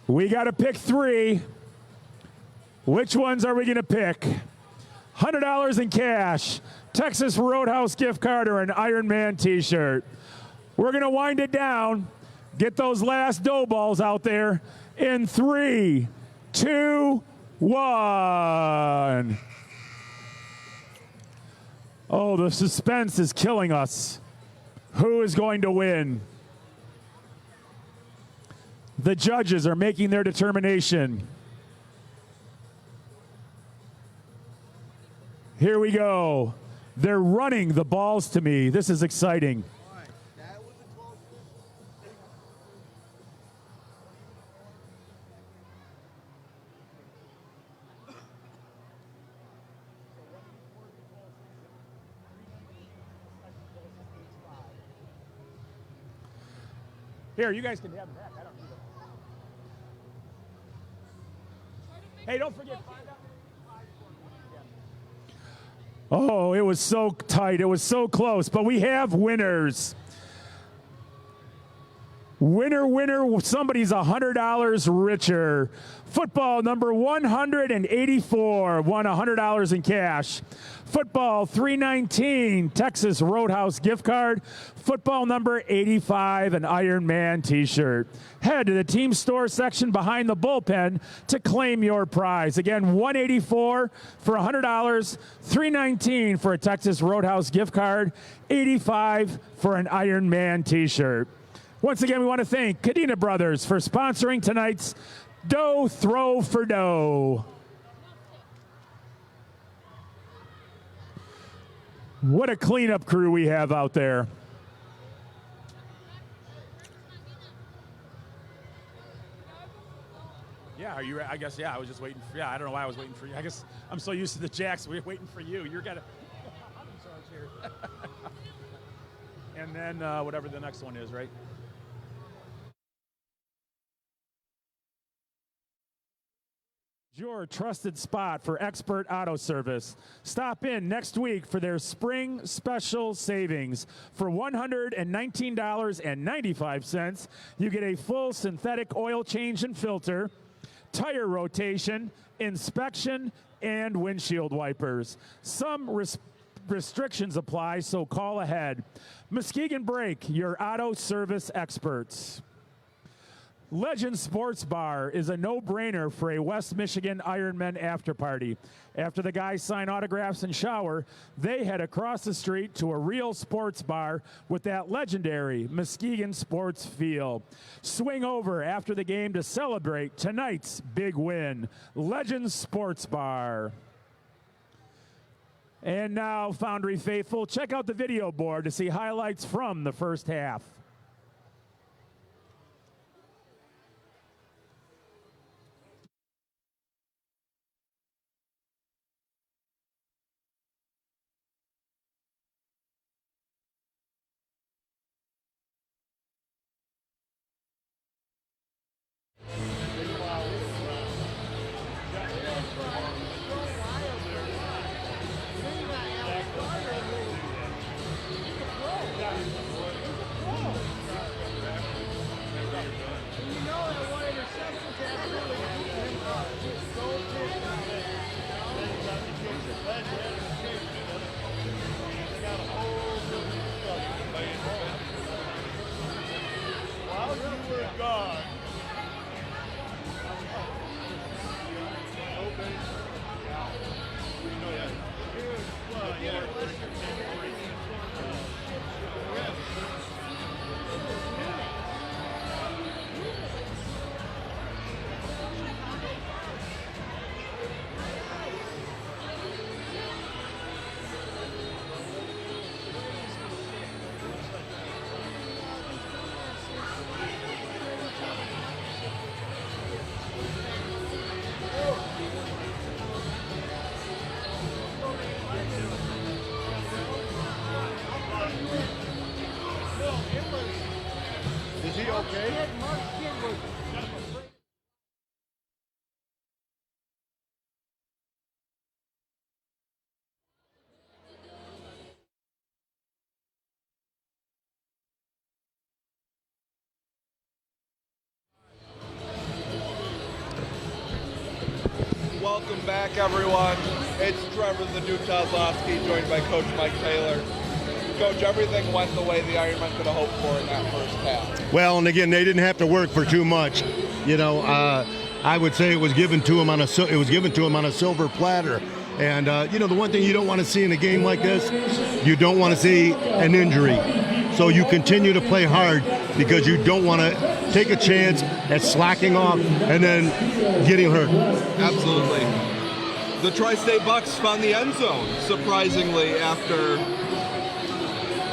Speaker 9: We got to pick 3. Which ones are we going to pick? $100 in cash, Texas Roadhouse gift card, or an Ironman t-shirt. We're going to wind it down. Get those last dough balls out there in 3, 2, 1. Oh, the suspense is killing us. Who is going to win? The judges are making their determination. Here we go. They're running the balls to me. This is exciting. Here, you guys can have them back. I don't need them. Hey, don't forget. Oh, it was so tight. It was so close. But we have winners. Winner, winner, somebody's $100 richer. Football number 184 won $100 in cash. Football 319, Texas Roadhouse gift card. Football number 85, an Ironman t-shirt. Head to the team store section behind the bullpen to claim your prize. Again, 184 for $100, 319 for a Texas Roadhouse gift card, 85 for an Ironman t-shirt. Once again, we want to thank Cadena Brothers for sponsoring tonight's Dough Throw for Dough. What a cleanup crew we have out there. Yeah, are you? I guess, yeah, I was just waiting for, I don't know why I was waiting for you. I guess I'm so used to the Jacks, we're waiting for you. You're gonna, I'm in charge here. And then whatever the next one is, right? Your trusted spot for expert auto service. Stop in next week for their spring special savings. For $119.95, you get a full synthetic oil change and filter, tire rotation, inspection, and windshield wipers. Some restrictions apply, so call ahead. Muskegon Brake, your auto service experts. Legend Sports Bar is a no-brainer for a West Michigan Ironmen after party. After the guys sign autographs and shower, they head across the street to a real sports bar with that legendary Muskegon sports feel. Swing over after the game to celebrate tonight's big win. Legend Sports Bar. And now, Foundry faithful, check out the video board to see highlights from the first half.
Speaker 8: Is he okay?
Speaker 7: Welcome back, everyone. It's Trevor the Duke Kozlowski, joined by Coach Mike Taylor. Coach, everything went the way the Ironmen could have hoped for in that first half.
Speaker 8: Well, and again, they didn't have to work for too much. You know, I would say it was given to them on a silver platter. And you know, the one thing you don't want to see in a game like this, you don't want to see an injury. So you continue to play hard because you don't want to take a chance at slacking off and then getting hurt.
Speaker 7: Absolutely. The Tri-State Bucks found the end zone, surprisingly, after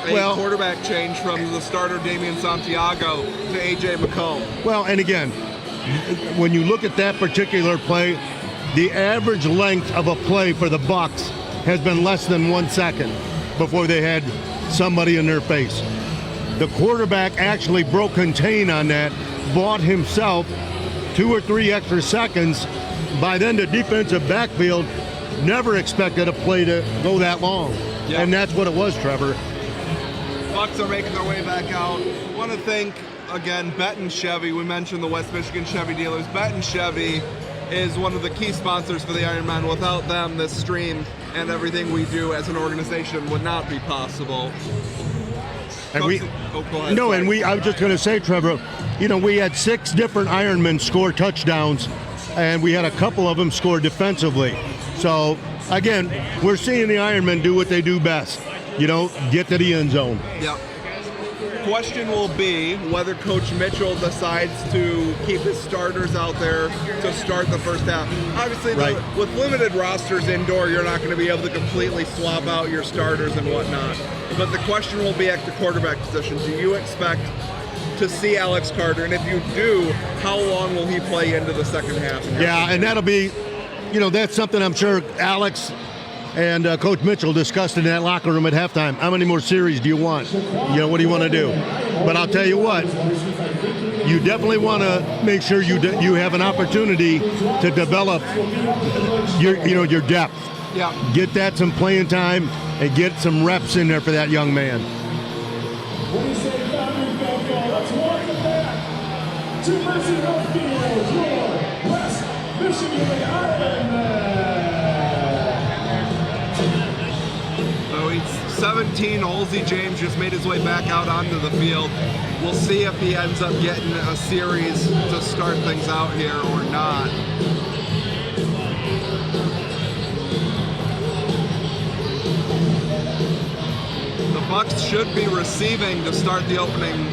Speaker 7: a quarterback change from the starter Damian Santiago to A.J. McComb.
Speaker 8: Well, and again, when you look at that particular play, the average length of a play for the Bucks has been less than 1 second before they had somebody in their face. The quarterback actually broke contain on that, bought himself 2 or 3 extra seconds. By then, the defensive backfield never expected a play to go that long. Yeah. And that's what it was, Trevor.
Speaker 7: Bucks are making their way back out. I want to thank, again, Benton Chevy. We mentioned the West Michigan Chevy dealers. Benton Chevy is one of the key sponsors for the Ironmen. Without them, this stream and everything we do as an organization would not be possible.
Speaker 8: And I was just going to say, Trevor, you know, we had 6 different Ironmen score touchdowns, and we had a couple of them score defensively. So, again, we're seeing the Ironmen do what they do best. You know, get to the end zone.
Speaker 7: Yep. Question will be whether Coach Mitchell decides to keep his starters out there to start the first half. Obviously, with limited rosters indoor, you're not going to be able to completely swap out your starters and whatnot. But the question will be at the quarterback position. Do you expect to see Alex Carter? And if you do, how long will he play into the second half?
Speaker 8: Yeah, and that'll be, you know, that's something I'm sure Alex and Coach Mitchell discussed in that locker room at halftime. How many more series do you want? You know, what do you want to do? But I'll tell you what, you definitely want to make sure you have an opportunity to develop your depth.
Speaker 7: Yeah.
Speaker 8: Get that some playing time and get some reps in there for that young man.
Speaker 9: Let's welcome back to Mercy Northfield, your West Michigan Ironmen.
Speaker 7: So he's 17. Halsey James just made his way back out onto the field. We'll see if he ends up getting a series to start things out here or not. The Bucks should be receiving to start the opening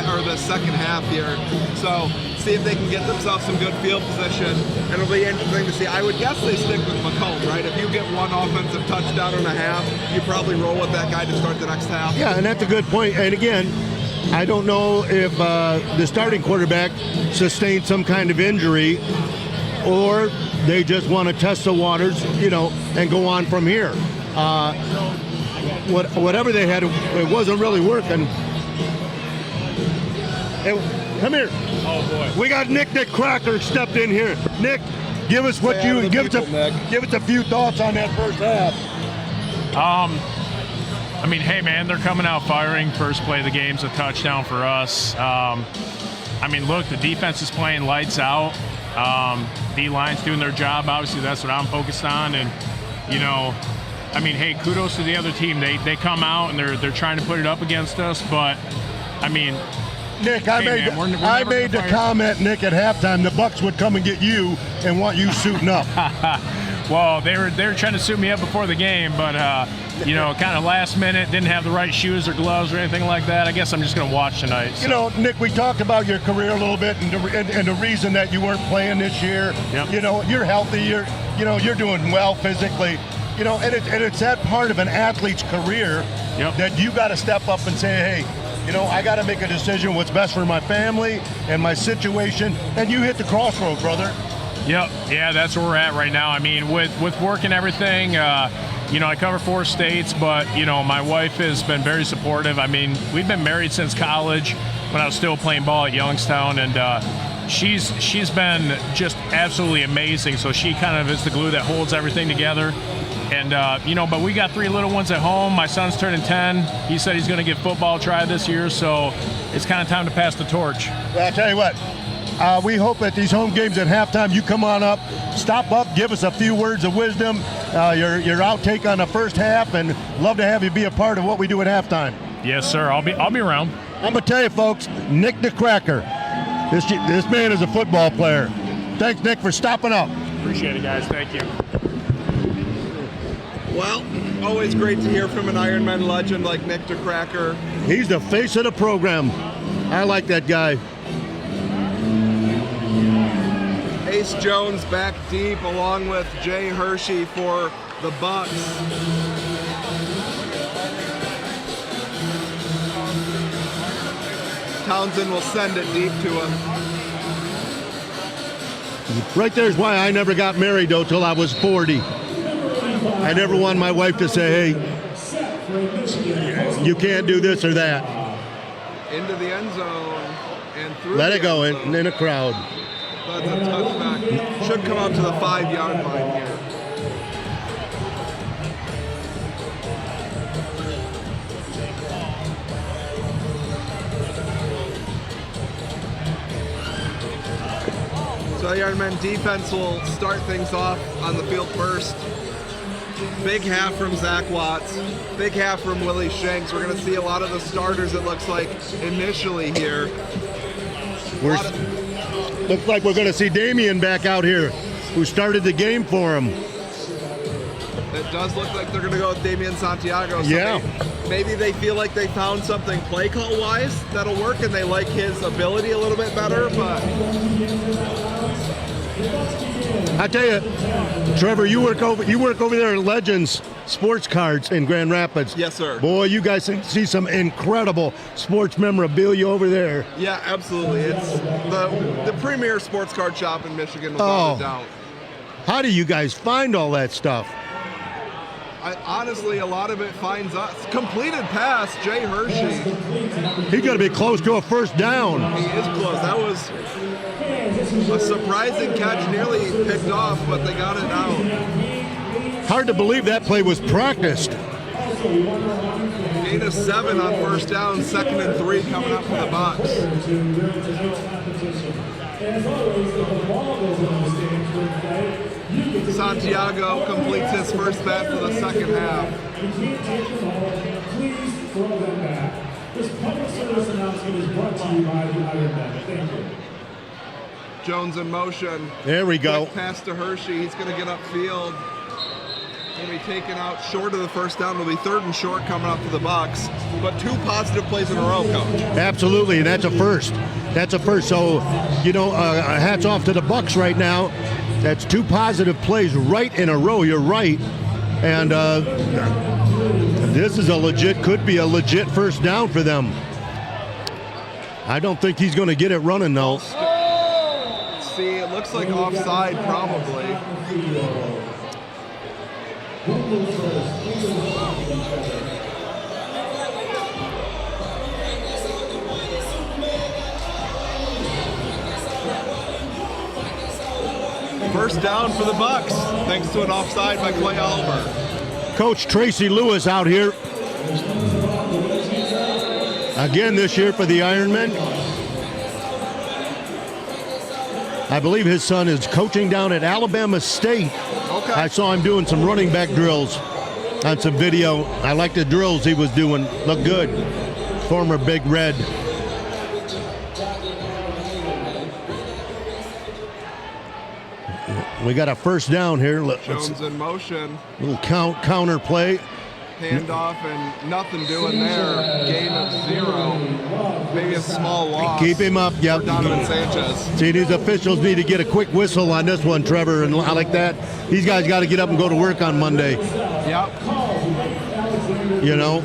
Speaker 7: or the second half here. So see if they can get themselves some good field position. And it'll be interesting to see. I would guess they stick with McComb, right? If you get one offensive touchdown and a half, you probably roll with that guy to start the next half.
Speaker 8: Yeah, and that's a good point. And again, I don't know if the starting quarterback sustained some kind of injury or they just want to test the waters, you know, and go on from here. Whatever they had, it wasn't really working. Come here.
Speaker 13: Oh boy.
Speaker 8: We got Nick Cracker stepped in here. Nick, give us what you give us a few thoughts on that first half.
Speaker 13: I mean, hey man, they're coming out firing. First play of the game's a touchdown for us. I mean, look, the defense is playing lights out. D-line's doing their job. Obviously, that's what I'm focused on. And you know, I mean, hey, kudos to the other team. They come out and they're trying to put it up against us. But I mean,
Speaker 8: Nick, I made the comment, Nick, at halftime, the Bucks would come and get you and want you suiting up.
Speaker 13: Well, they were trying to suit me up before the game, but kind of last minute, didn't have the right shoes or gloves or anything like that. I guess I'm just going to watch tonight. So.
Speaker 8: You know, Nick, we talked about your career a little bit and the reason that you weren't playing this year.
Speaker 13: Yep.
Speaker 8: You know, you're healthy. You're doing well physically. You know, and it's that part of an athlete's career that you got to step up and say, hey, you know, I got to make a decision what's best for my family and my situation. And you hit the crossroads, brother.
Speaker 13: Yep. Yeah, that's where we're at right now. I mean, with work and everything, I cover 4 states, but, my wife has been very supportive. I mean, we've been married since college when I was still playing ball at Youngstown, and she's been just absolutely amazing. So she kind of is the glue that holds everything together. And, but we got 3 little ones at home. My son's turning 10. He said he's going to get football try this year, so it's kind of time to pass the torch.
Speaker 8: Well, I'll tell you what. We hope at these home games at halftime you come on up, stop up, give us a few words of wisdom, your outtake on the first half, and love to have you be a part of what we do at halftime.
Speaker 13: Yes, sir. I'll be around.
Speaker 8: I'm gonna tell you, folks, Nick the Cracker. This man is a football player. Thanks, Nick, for stopping up.
Speaker 13: Appreciate it, guys. Thank you.
Speaker 7: Well, always great to hear from an Ironman legend like Nick the Cracker.
Speaker 8: He's the face of the program. I like that guy.
Speaker 7: Ace Jones back deep along with Jay Hershey for the Bucks. Townsend will send it deep to him.
Speaker 8: Right there's why I never got married, though, till I was 40. I never wanted my wife to say, hey, you can't do this or that.
Speaker 7: Into the end zone and through.
Speaker 8: Let it go in a crowd.
Speaker 7: That's a touchback. Should come up to the 5-yard line here. So the Ironmen defense will start things off on the field first. Big half from Zach Watts. Big half from Willie Shanks. We're going to see a lot of the starters, it looks like, initially here.
Speaker 8: Looks like we're going to see Damian back out here, who started the game for him.
Speaker 7: It does look like they're going to go with Damian Santiago. So
Speaker 8: yeah.
Speaker 7: Maybe they feel like they found something play call wise that'll work, and they like his ability a little bit better. But
Speaker 8: I tell you, Trevor, you work over there at Legends Sports Cards in Grand Rapids.
Speaker 7: Yes, sir.
Speaker 8: Boy, you guys see some incredible sports memorabilia over there.
Speaker 7: Yeah, absolutely. It's the premier sports card shop in Michigan, without a doubt.
Speaker 8: How do you guys find all that stuff?
Speaker 7: Honestly, a lot of it finds us. Completed pass, Jay Hershey.
Speaker 8: He's going to be close to a first down.
Speaker 7: He is close. That was a surprising catch, nearly picked off, but they got it out.
Speaker 8: Hard to believe that play was practiced.
Speaker 7: Gain of 7 on first down, 2nd and 3 coming up for the Bucks. Santiago completes his first bat for the second half.
Speaker 9: Please throw them back. This public service announcement is brought to you by the Ironmen. Thank you.
Speaker 7: Jones in motion.
Speaker 8: There we go.
Speaker 7: Quick pass to Hershey. He's going to get upfield. Going to be taken out short of the first down. It'll be 3rd and short coming up to the Bucks. But 2 positive plays in a row, Coach.
Speaker 8: Absolutely, and that's a first. That's a first. So, hats off to the Bucks right now. That's 2 positive plays right in a row. You're right. And this is could be a legit first down for them. I don't think he's going to get it running, though.
Speaker 7: See, it looks like offside, probably. First down for the Bucks, thanks to an offside by Clay Oliver.
Speaker 8: Coach Tracy Lewis out here again this year for the Ironmen. I believe his son is coaching down at Alabama State.
Speaker 7: Okay.
Speaker 8: I saw him doing some running back drills on some video. I like the drills he was doing. Looked good. Former Big Red. We got a first down here.
Speaker 7: Jones in motion.
Speaker 8: Little counter play.
Speaker 7: Handoff and nothing doing there. Gain of 0. Maybe a small loss.
Speaker 8: Keep him up, yep.
Speaker 7: For Donovan Sanchez.
Speaker 8: See, these officials need to get a quick whistle on this one, Trevor, and I like that. These guys got to get up and go to work on Monday.
Speaker 7: Yep.
Speaker 8: You know?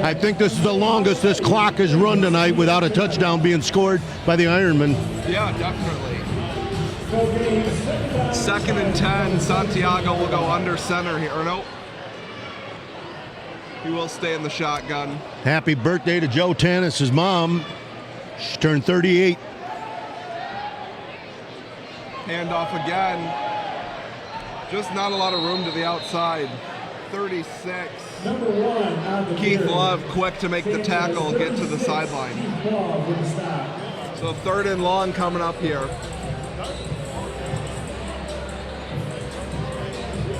Speaker 8: I think this is the longest this clock has run tonight without a touchdown being scored by the Ironmen.
Speaker 7: Yeah, definitely. 2nd and 10. Santiago will go under center here. Or no. He will stay in the shotgun.
Speaker 8: Happy birthday to Joe Tanis, his mom. She turned 38.
Speaker 7: Handoff again. Just not a lot of room to the outside. 36. Keith Love quick to make the tackle, get to the sideline. So 3rd and long coming up here.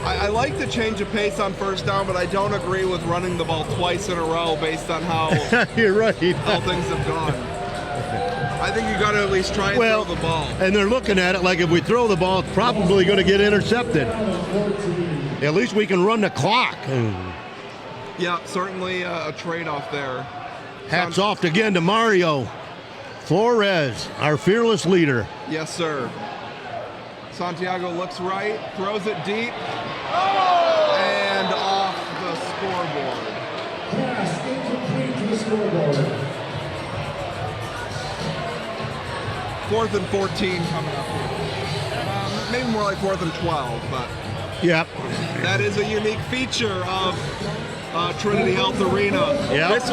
Speaker 7: I like the change of pace on first down, but I don't agree with running the ball twice in a row based on how
Speaker 8: You're right.
Speaker 7: how things have gone. I think you got to at least try and throw the ball.
Speaker 8: And they're looking at it like if we throw the ball, it's probably going to get intercepted. At least we can run the clock.
Speaker 7: Yeah, certainly a trade-off there.
Speaker 8: Hats off again to Mario Flores, our fearless leader.
Speaker 7: Yes, sir. Santiago looks right, throws it deep, and off the scoreboard.
Speaker 9: Pass incomplete to the scoreboard.
Speaker 7: 4th and 14 coming up here. Maybe more like 4th and 12, but
Speaker 8: yep.
Speaker 7: That is a unique feature of Trinity Health Arena.
Speaker 8: Yep.
Speaker 7: This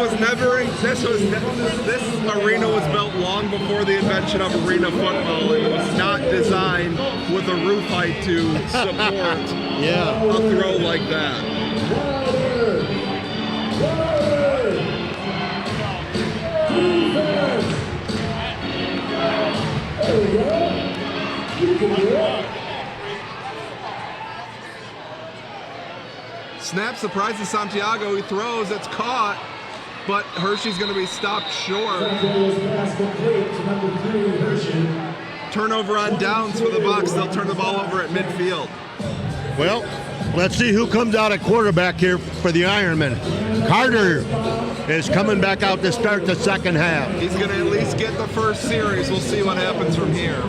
Speaker 7: arena was built long before the invention of arena football, and it was not designed with a roof height to support a throw like that. Snap surprises Santiago. He throws. It's caught, but Hershey's going to be stopped short. Turnover on downs for the Bucks. They'll turn the ball over at midfield.
Speaker 8: Well, let's see who comes out at quarterback here for the Ironmen. Carter is coming back out to start the second half.
Speaker 7: He's going to at least get the first series. We'll see what happens from here.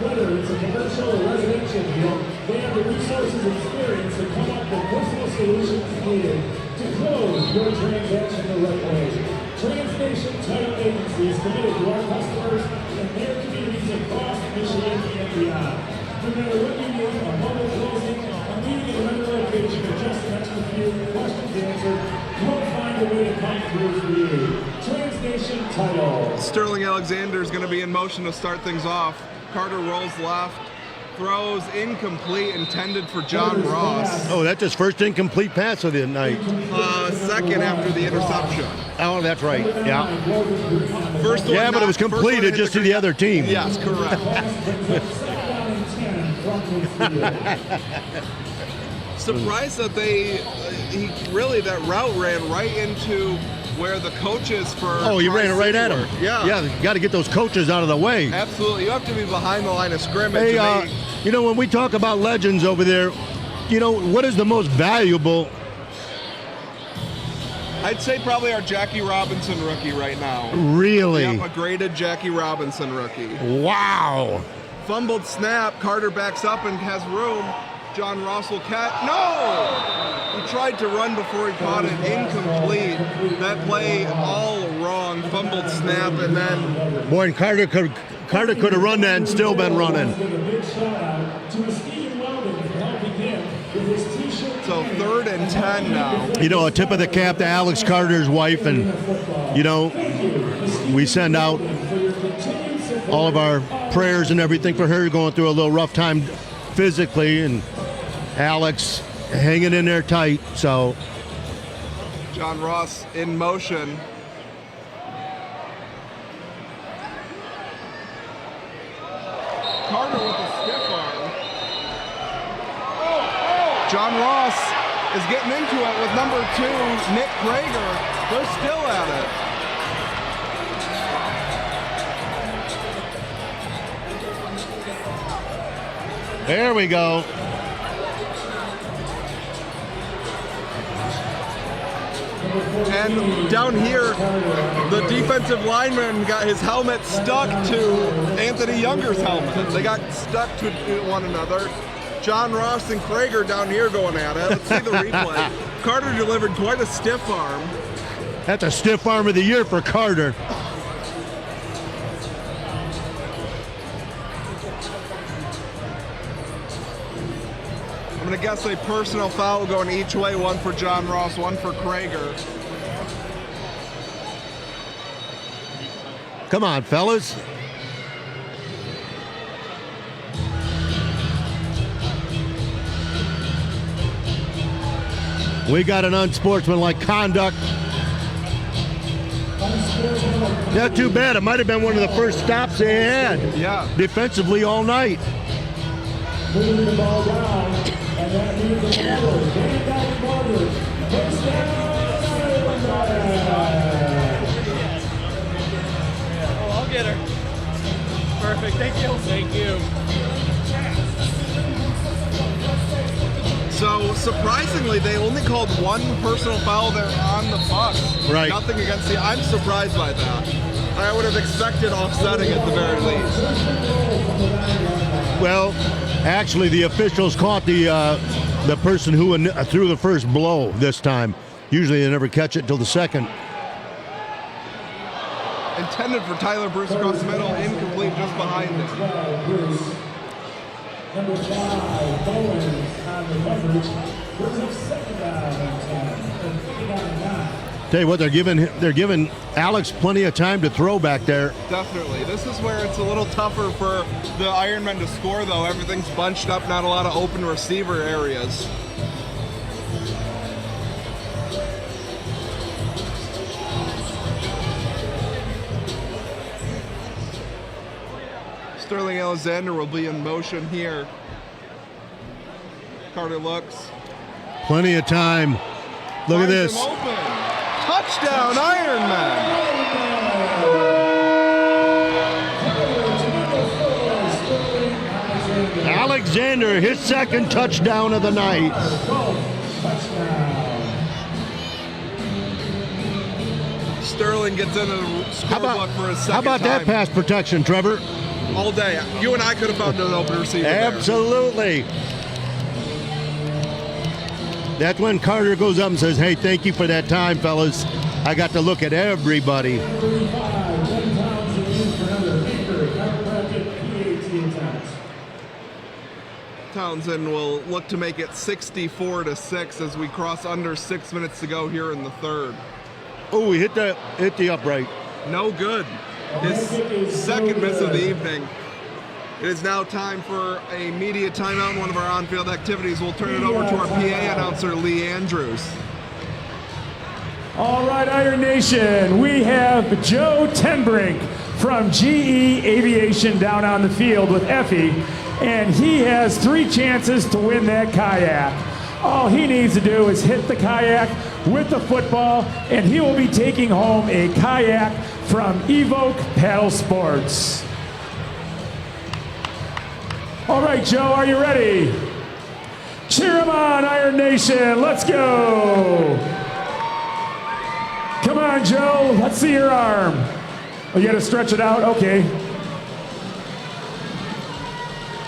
Speaker 9: Whether it's a commercial or residential deal, they have the resources and experience to come up with personal solutions needed to close your transaction the right way. TransNation Title Agency is committed to our customers and their communities across Michigan and beyond. No matter what you need, a mobile closing, a meeting in another location, or just an extra few questions answered, we'll find a way to come through for you. TransNation Title.
Speaker 7: Sterling Alexander is going to be in motion to start things off. Carter rolls left, throws incomplete, intended for John Ross.
Speaker 8: Oh, that's his first incomplete pass of the night.
Speaker 7: Second after the interception.
Speaker 8: Oh, that's right. Yeah.
Speaker 7: First one.
Speaker 8: Yeah, but it was completed just to the other team.
Speaker 7: Yes, correct. Surprised that that route ran right into where the coaches for
Speaker 8: he ran it right at him.
Speaker 7: Yeah,
Speaker 8: you got to get those coaches out of the way.
Speaker 7: Absolutely, you have to be behind the line of scrimmage.
Speaker 8: Hey, when we talk about legends over there, what is the most valuable?
Speaker 7: I'd say probably our Jackie Robinson rookie right now.
Speaker 8: Really?
Speaker 7: Yep, a graded Jackie Robinson rookie.
Speaker 8: Wow.
Speaker 7: Fumbled snap. Carter backs up and has room. John Ross will catch. No! He tried to run before he caught it. Incomplete. That play all wrong. Fumbled snap, and then...
Speaker 8: Boy, and Carter could have run that and still been running.
Speaker 7: So 3rd and 10 now.
Speaker 8: A tip of the cap to Alex Carter's wife, and, we send out all of our prayers and everything for her, going through a little rough time physically, and Alex hanging in there tight. So
Speaker 7: John Ross in motion. Carter with a stiff arm. John Ross is getting into it with number 2, Nick Prager. They're still at it.
Speaker 8: There we go.
Speaker 7: And down here, the defensive lineman got his helmet stuck to Anthony Younger's helmet. They got stuck to one another. John Ross and Krager down here going at it. Let's see the replay. Carter delivered quite a stiff arm.
Speaker 8: That's a stiff arm of the year for Carter.
Speaker 7: I'm going to guess a personal foul going each way, one for John Ross, one for Krager.
Speaker 8: Come on, fellas. We got an unsportsmanlike conduct. Not too bad. It might have been one of the first stops they had.
Speaker 7: Yeah.
Speaker 8: Defensively all night.
Speaker 9: Moving the ball down, and that means the forward. Bring down forward. First down.
Speaker 4: Oh, I'll get her. Perfect. Thank you. Thank you.
Speaker 7: So surprisingly, they only called one personal foul there on the bus.
Speaker 8: Right.
Speaker 7: Nothing against the. I'm surprised by that. I would have expected offsetting at the very least.
Speaker 8: Well, actually, the officials caught the person who threw the first blow this time. Usually, they never catch it till the second.
Speaker 7: Intended for Tyler Bruce across the middle, incomplete just behind him.
Speaker 9: Number 5, Bowens on the coverage. Brings up second down and 9.
Speaker 8: Tell you what, they're giving Alex plenty of time to throw back there.
Speaker 7: Definitely. This is where it's a little tougher for the Ironmen to score, though. Everything's bunched up, not a lot of open receiver areas. Sterling Alexander will be in motion here. Carter looks.
Speaker 8: Plenty of time. Look at this.
Speaker 7: Touchdown, Ironmen!
Speaker 8: Alexander, his second touchdown of the night.
Speaker 7: Sterling gets into the scorebook for his second time.
Speaker 8: How about that pass protection, Trevor?
Speaker 7: All day. You and I could have found an open receiver
Speaker 8: Absolutely.
Speaker 7: there.
Speaker 8: That's when Carter goes up and says, hey, thank you for that time, fellas. I got to look at everybody.
Speaker 7: Townsend will look to make it 64-6 as we cross under 6 minutes to go here in the third.
Speaker 8: Oh, he hit the upright.
Speaker 7: No good. His second miss of the evening. It is now time for a media timeout, one of our on-field activities. We'll turn it over to our PA announcer, Lee Andrews.
Speaker 9: All right, Iron Nation, we have Joe Tenbrink from GE Aviation down on the field with Effie, and he has 3 chances to win that kayak. All he needs to do is hit the kayak with the football, and he will be taking home a kayak from Evoke Paddle Sports. All right, Joe, are you ready? Cheer him on, Iron Nation. Let's go. Come on, Joe. Let's see your arm. Oh, you got to stretch it out? Okay.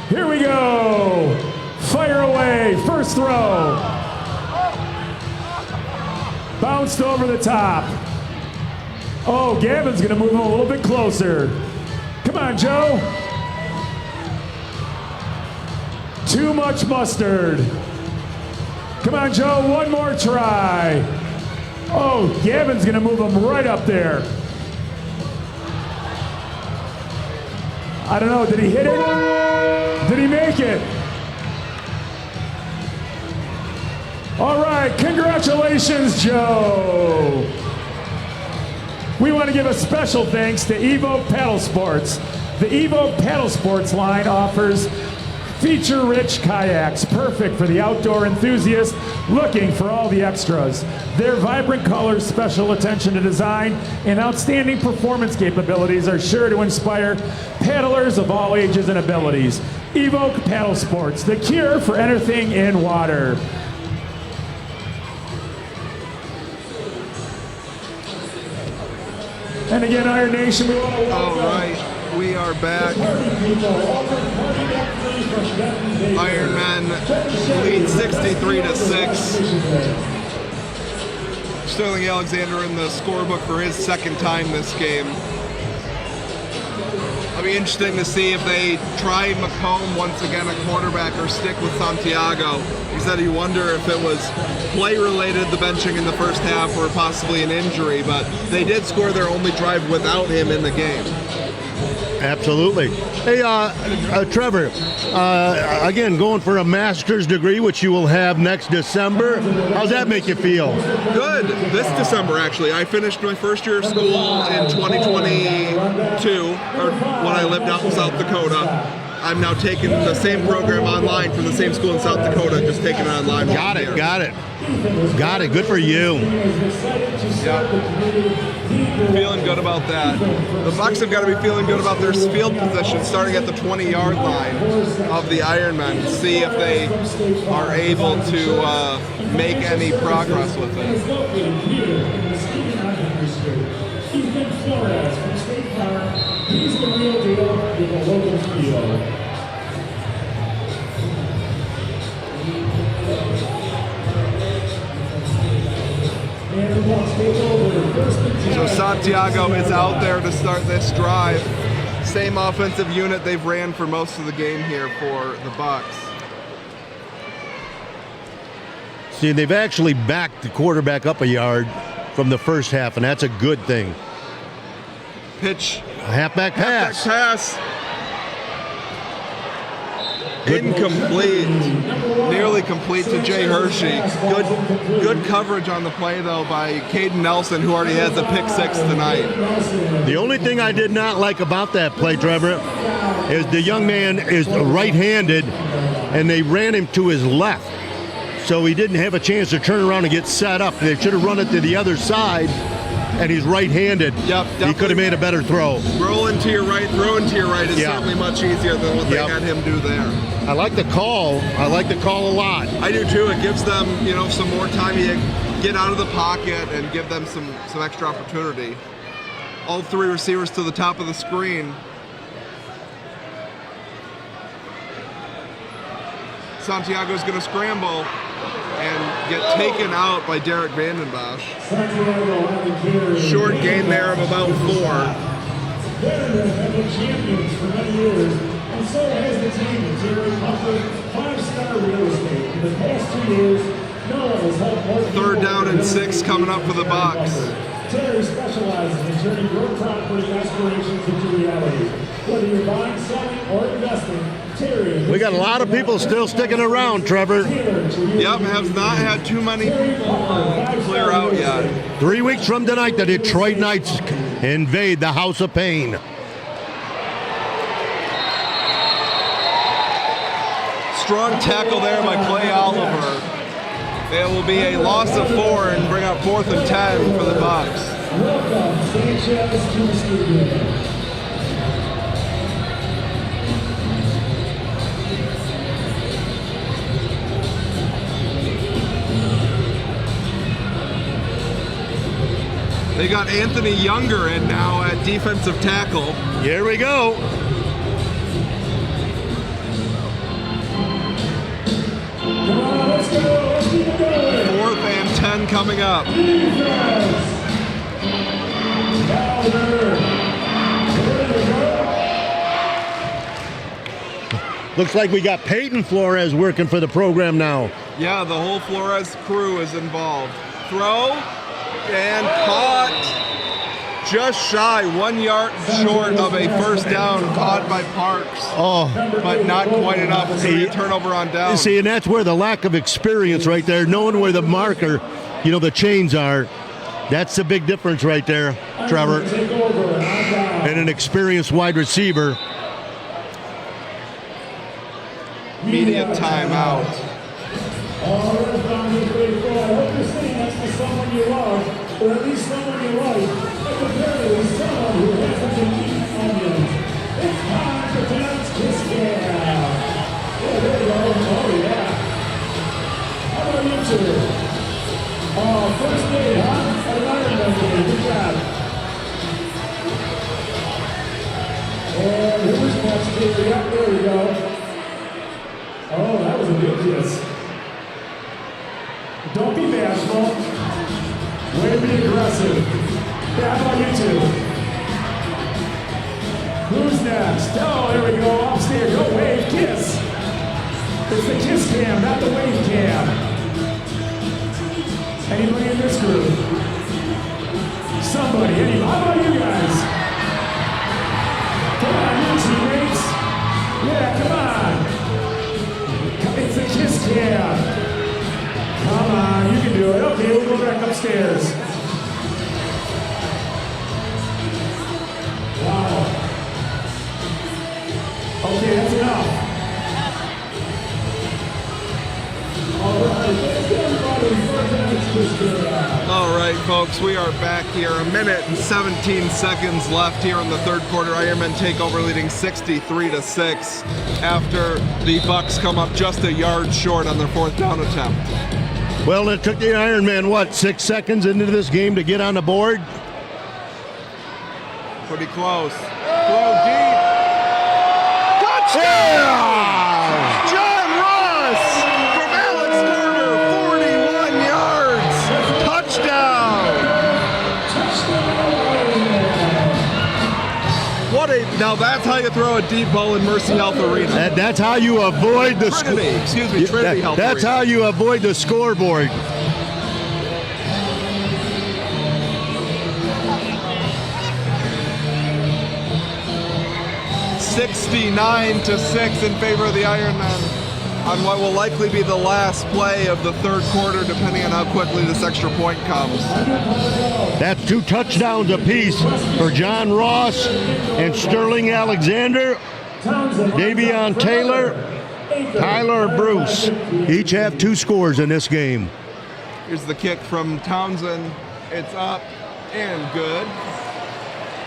Speaker 9: Here we go. Fire away. First throw. Bounced over the top. Oh, Gavin's going to move him a little bit closer. Come on, Joe. Too much mustard. Come on, Joe, one more try. Oh, Gavin's gonna move him right up there. I don't know, did he hit it? Did he make it? All right, congratulations, Joe. We want to give a special thanks to Evoke Paddle Sports. The Evoke Paddle Sports line offers Feature-rich kayaks, perfect for the outdoor enthusiast looking for all the extras. Their vibrant colors, special attention to design, and outstanding performance capabilities are sure to inspire paddlers of all ages and abilities. Evoke Paddle Sports, the cure for anything in water. And again, Iron Nation, we want to welcome.
Speaker 7: All right. We are back. Ironmen lead 63-6. Sterling Alexander in the scorebook for his second time this game. It'll be interesting to see if they try McComb once again at quarterback or stick with Santiago. He said he wondered if it was play-related, the benching in the first half, or possibly an injury, but they did score their only drive without him in the game.
Speaker 8: Absolutely. Hey, Trevor, again, going for a master's degree, which you will have next December. How's that make you feel?
Speaker 7: Good. This December, actually. I finished my first year of school in 2022, or when I lived out in South Dakota. I'm now taking the same program online from the same school in South Dakota, just taking it online.
Speaker 8: Got it. Good for you.
Speaker 7: Yeah. Feeling good about that. The Bucks have got to be feeling good about their field position starting at the 20-yard line of the Ironmen, see if they are able to make any progress with it.
Speaker 9: He's the real deal with a local feel.
Speaker 7: So Santiago is out there to start this drive. Same offensive unit they've ran for most of the game here for the Bucks.
Speaker 8: See, they've actually backed the quarterback up a yard from the first half, and that's a good thing.
Speaker 7: Pitch.
Speaker 8: Halfback pass.
Speaker 7: Incomplete. Nearly complete to Jay Hershey. Good coverage on the play, though, by Caden Nelson, who already has a pick six tonight.
Speaker 8: The only thing I did not like about that play, Trevor, is the young man is right-handed, and they ran him to his left. So he didn't have a chance to turn around and get set up. They should have run it to the other side, and he's right-handed.
Speaker 7: Yep,
Speaker 8: he could have made a better throw.
Speaker 7: Rolling to your right, throwing to your right is certainly much easier than what they had him do there.
Speaker 8: I like the call. I like the call a lot.
Speaker 7: I do too. It gives them, some more time to get out of the pocket and give them some extra opportunity. All three receivers to the top of the screen. Santiago's going to scramble and get taken out by Derek Vandenbosch. Short gain there of about 4.
Speaker 9: Veterans have been champions for many years, and so has the team that Terry offered 5-star real estate. In the past 2 years, no one has helped more.
Speaker 7: 3rd down and 6 coming up for the Bucks.
Speaker 9: Terry specializes in turning your property aspirations into reality. Whether you're buying, selling, or investing, Terry.
Speaker 8: We got a lot of people still sticking around, Trevor.
Speaker 7: Yep, have not had too many clear out yet.
Speaker 8: 3 weeks from tonight, the Detroit Knights invade the House of Pain.
Speaker 7: Strong tackle there by Clay Oliver. It will be a loss of 4 and bring up 4th and 10 for the Bucks.
Speaker 9: Welcome, Sanchez to the studio.
Speaker 7: They got Anthony Younger in now at defensive tackle.
Speaker 8: Here we go.
Speaker 9: Come on, let's go. Let's keep it going.
Speaker 7: 4th and 10 coming up.
Speaker 8: Looks like we got Peyton Flores working for the program now.
Speaker 7: Yeah, the whole Flores crew is involved. Throw and caught. Just shy, 1 yard short of a first down, caught by Parks.
Speaker 8: Oh,
Speaker 7: but not quite enough. It's going to be a turnover on down.
Speaker 8: See, and that's where the lack of experience right there, knowing where the marker, the chains are, that's the big difference right there, Trevor. And an experienced wide receiver.
Speaker 7: immediate timeout.
Speaker 9: All right, Boundary Faithful, I hope you're sitting next to someone you love, or at least someone you like, and apparently someone who hasn't been eating onions. It's time for tonight's Kiss Cam. Yeah, there you go. Oh, yeah. How about you two? First date, huh? At an Ironmen game. Good job. And who's next here? Yeah, there we go. Oh, that was a good kiss. Don't be bashful. Way to be aggressive. Yeah, how about you two? Who's next? Oh, there we go. Upstairs. Go wave, kiss. It's the kiss cam, not the wave cam. Anybody in this group? Somebody. Anybody? How about you guys? Come on, you teammates. Yeah, come on. It's the kiss cam. Come on, you can do it. Okay, we'll go back upstairs. Wow. Okay, that's enough. All
Speaker 7: right, folks, we are back here. 1 minute and 17 seconds left here in the third quarter. Ironmen take over, leading 63-6 after the Bucks come up just a yard short on their 4th down attempt.
Speaker 8: Well, it took the Ironmen, what, 6 seconds into this game to get on the board?
Speaker 7: Pretty close. Throw deep. Touchdown!
Speaker 8: Yeah!
Speaker 7: John Ross from Alex Porter, 41 yards. Touchdown! Now that's how you throw a deep ball in Mercy Health Arena.
Speaker 8: That's how you avoid the
Speaker 7: Trinity Health
Speaker 8: That's
Speaker 7: Arena.
Speaker 8: how you avoid the scoreboard.
Speaker 7: $69-6 in favor of the Ironmen on what will likely be the last play of the third quarter, depending on how quickly this extra point comes.
Speaker 8: That's 2 touchdowns apiece for John Ross and Sterling Alexander. Davion Taylor, Tyler Bruce each have 2 scores in this game.
Speaker 7: Here's the kick from Townsend. It's up and good.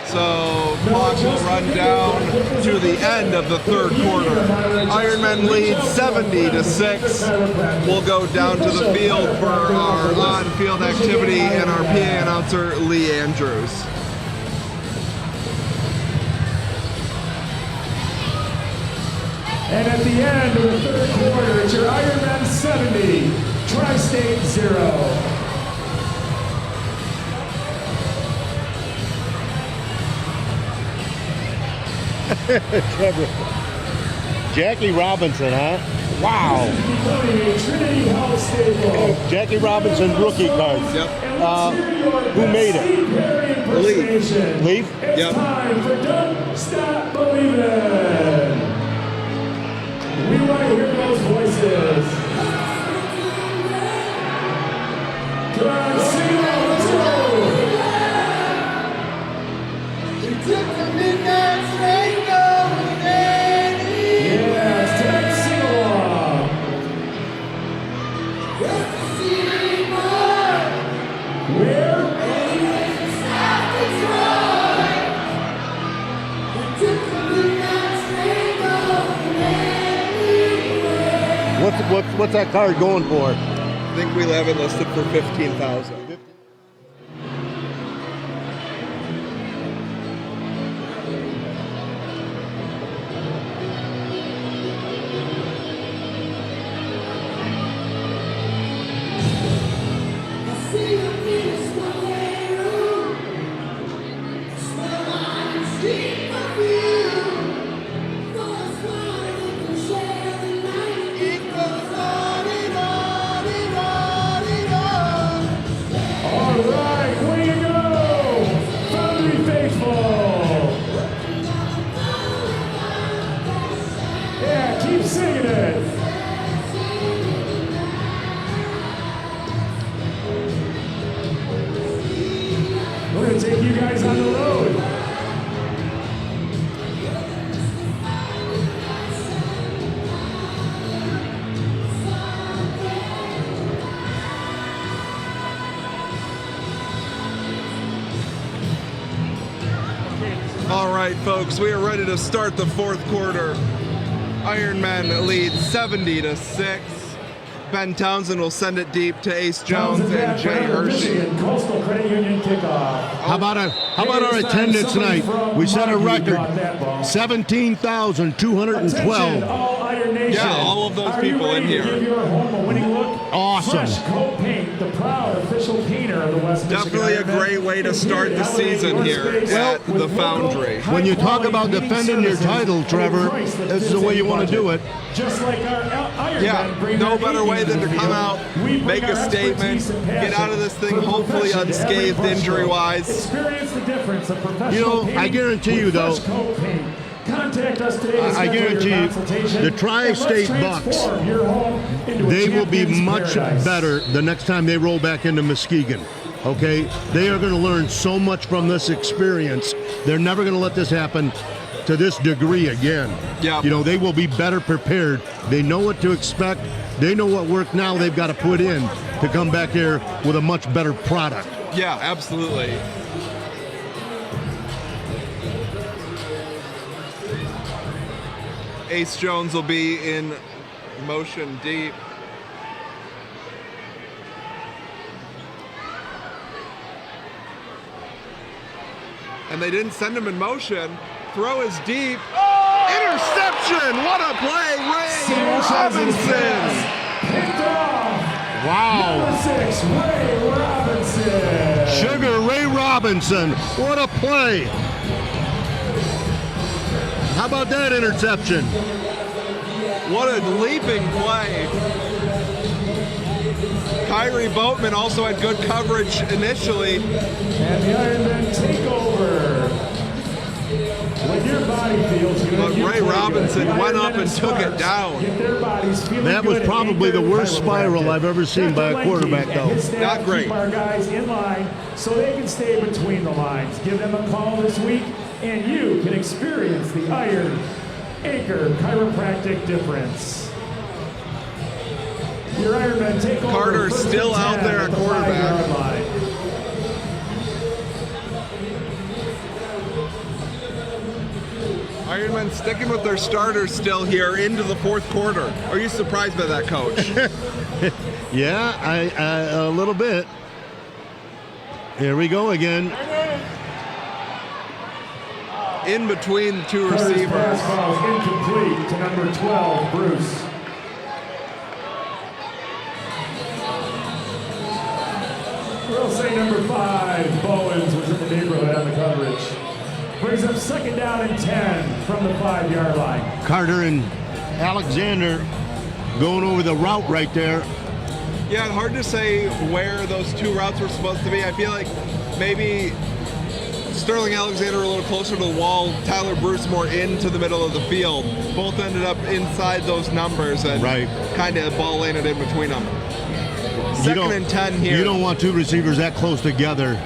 Speaker 7: So clock will run down to the end of the third quarter. Ironmen lead 70-6. We'll go down to the field for our on-field activity and our PA announcer, Lee Andrews.
Speaker 9: And at the end of the third quarter, it's your Ironmen 70, Tri-State 0.
Speaker 8: Trevor. Jackie Robinson, huh? Wow. Jackie Robinson rookie card.
Speaker 7: Yep.
Speaker 8: Who made it?
Speaker 7: Leaf.
Speaker 8: Leaf?
Speaker 7: Yep.
Speaker 9: Time for Don't Stop Believin'. We want to hear those voices. Come on, sing along, let's go. We took the midnight train going Danny. Yes, tonight's sing along. Just to see more. Where? South Detroit. We took the midnight train going
Speaker 8: What's that card going for?
Speaker 7: I think we have it listed for $15,000.
Speaker 9: Take you guys on the road.
Speaker 7: All right, folks, we are ready to start the fourth quarter. Ironmen lead 70-6. Ben Townsend will send it deep to Ace Jones and Jay Hershey.
Speaker 9: Coastal Credit Union kickoff.
Speaker 8: How about our attendance tonight? We set a record, 17,212.
Speaker 9: All Iron Nation.
Speaker 7: Yeah, all of those people in here.
Speaker 9: Give your home a winning look.
Speaker 8: Awesome.
Speaker 9: Fresh Coat Paint, the proud official painter of the West
Speaker 7: Definitely a
Speaker 9: Michigan
Speaker 7: great way to start the season here at the Foundry.
Speaker 8: When you talk about defending your title, Trevor, this is the way you want to do it.
Speaker 9: Just like our Ironmen.
Speaker 7: Yeah, no better way than to come out, make a statement, get out of this thing hopefully unscathed injury-wise.
Speaker 9: Experience the difference of professional
Speaker 8: You know, I
Speaker 9: painting
Speaker 8: guarantee you,
Speaker 9: with
Speaker 8: though,
Speaker 9: Fresh Coat Paint. Contact us today to
Speaker 8: I
Speaker 9: schedule
Speaker 8: guarantee
Speaker 9: your
Speaker 8: you,
Speaker 9: consultation,
Speaker 8: the
Speaker 9: and
Speaker 8: Tri-State
Speaker 9: let's
Speaker 8: Bucks,
Speaker 9: transform your home into a
Speaker 8: they will be
Speaker 9: champion's
Speaker 8: much
Speaker 9: paradise.
Speaker 8: better the next time they roll back into Muskegon. Okay? They are going to learn so much from this experience. They're never going to let this happen to this degree again.
Speaker 7: Yeah.
Speaker 8: You know, they will be better prepared. They know what to expect. They know what work now they've got to put in to come back here with a much better product.
Speaker 7: Yeah, absolutely. Ace Jones will be in motion deep. And they didn't send him in motion. Throw is deep. Interception! What a play! Ray Robinson!
Speaker 9: Picked off.
Speaker 8: Wow.
Speaker 9: Number 6, Ray Robinson.
Speaker 8: Sugar Ray Robinson. What a play. How about that interception?
Speaker 7: What a leaping play. Kyrie Boatman also had good coverage initially.
Speaker 9: And the Ironmen take over. When your body feels good,
Speaker 7: But
Speaker 9: you
Speaker 7: Ray
Speaker 9: play
Speaker 7: Robinson
Speaker 9: good.
Speaker 7: went up and took it
Speaker 9: Sparks
Speaker 7: down.
Speaker 9: get their bodies feeling
Speaker 8: That was
Speaker 9: good.
Speaker 8: probably the worst spiral I've ever seen by a quarterback, though.
Speaker 7: Not great.
Speaker 9: Keep our guys in line so they can stay between the lines. Give them a call this week, and you can experience the Iron Anchor chiropractic difference. Your Ironmen take over.
Speaker 7: Carter
Speaker 9: first
Speaker 7: still
Speaker 9: and 10
Speaker 7: out there at
Speaker 9: the
Speaker 7: quarterback.
Speaker 9: 5-yard line.
Speaker 7: Ironmen sticking with their starters still here into the fourth quarter. Are you surprised by that, Coach?
Speaker 8: Yeah, I a little bit. Here we go again.
Speaker 7: In between the two
Speaker 9: Carter's
Speaker 7: receivers.
Speaker 9: pass ball is incomplete to number 12, Bruce. We'll say number 5, Bowens, was in the neighborhood on the coverage. Brings up second down and 10 from the 5-yard line.
Speaker 8: Carter and Alexander going over the route right there.
Speaker 7: Yeah, hard to say where those two routes were supposed to be. I feel like maybe Sterling Alexander a little closer to the wall, Tyler Bruce more into the middle of the field. Both ended up inside those numbers and kind of ball landed in between them. Second and 10 here.
Speaker 8: You don't want two receivers that close together.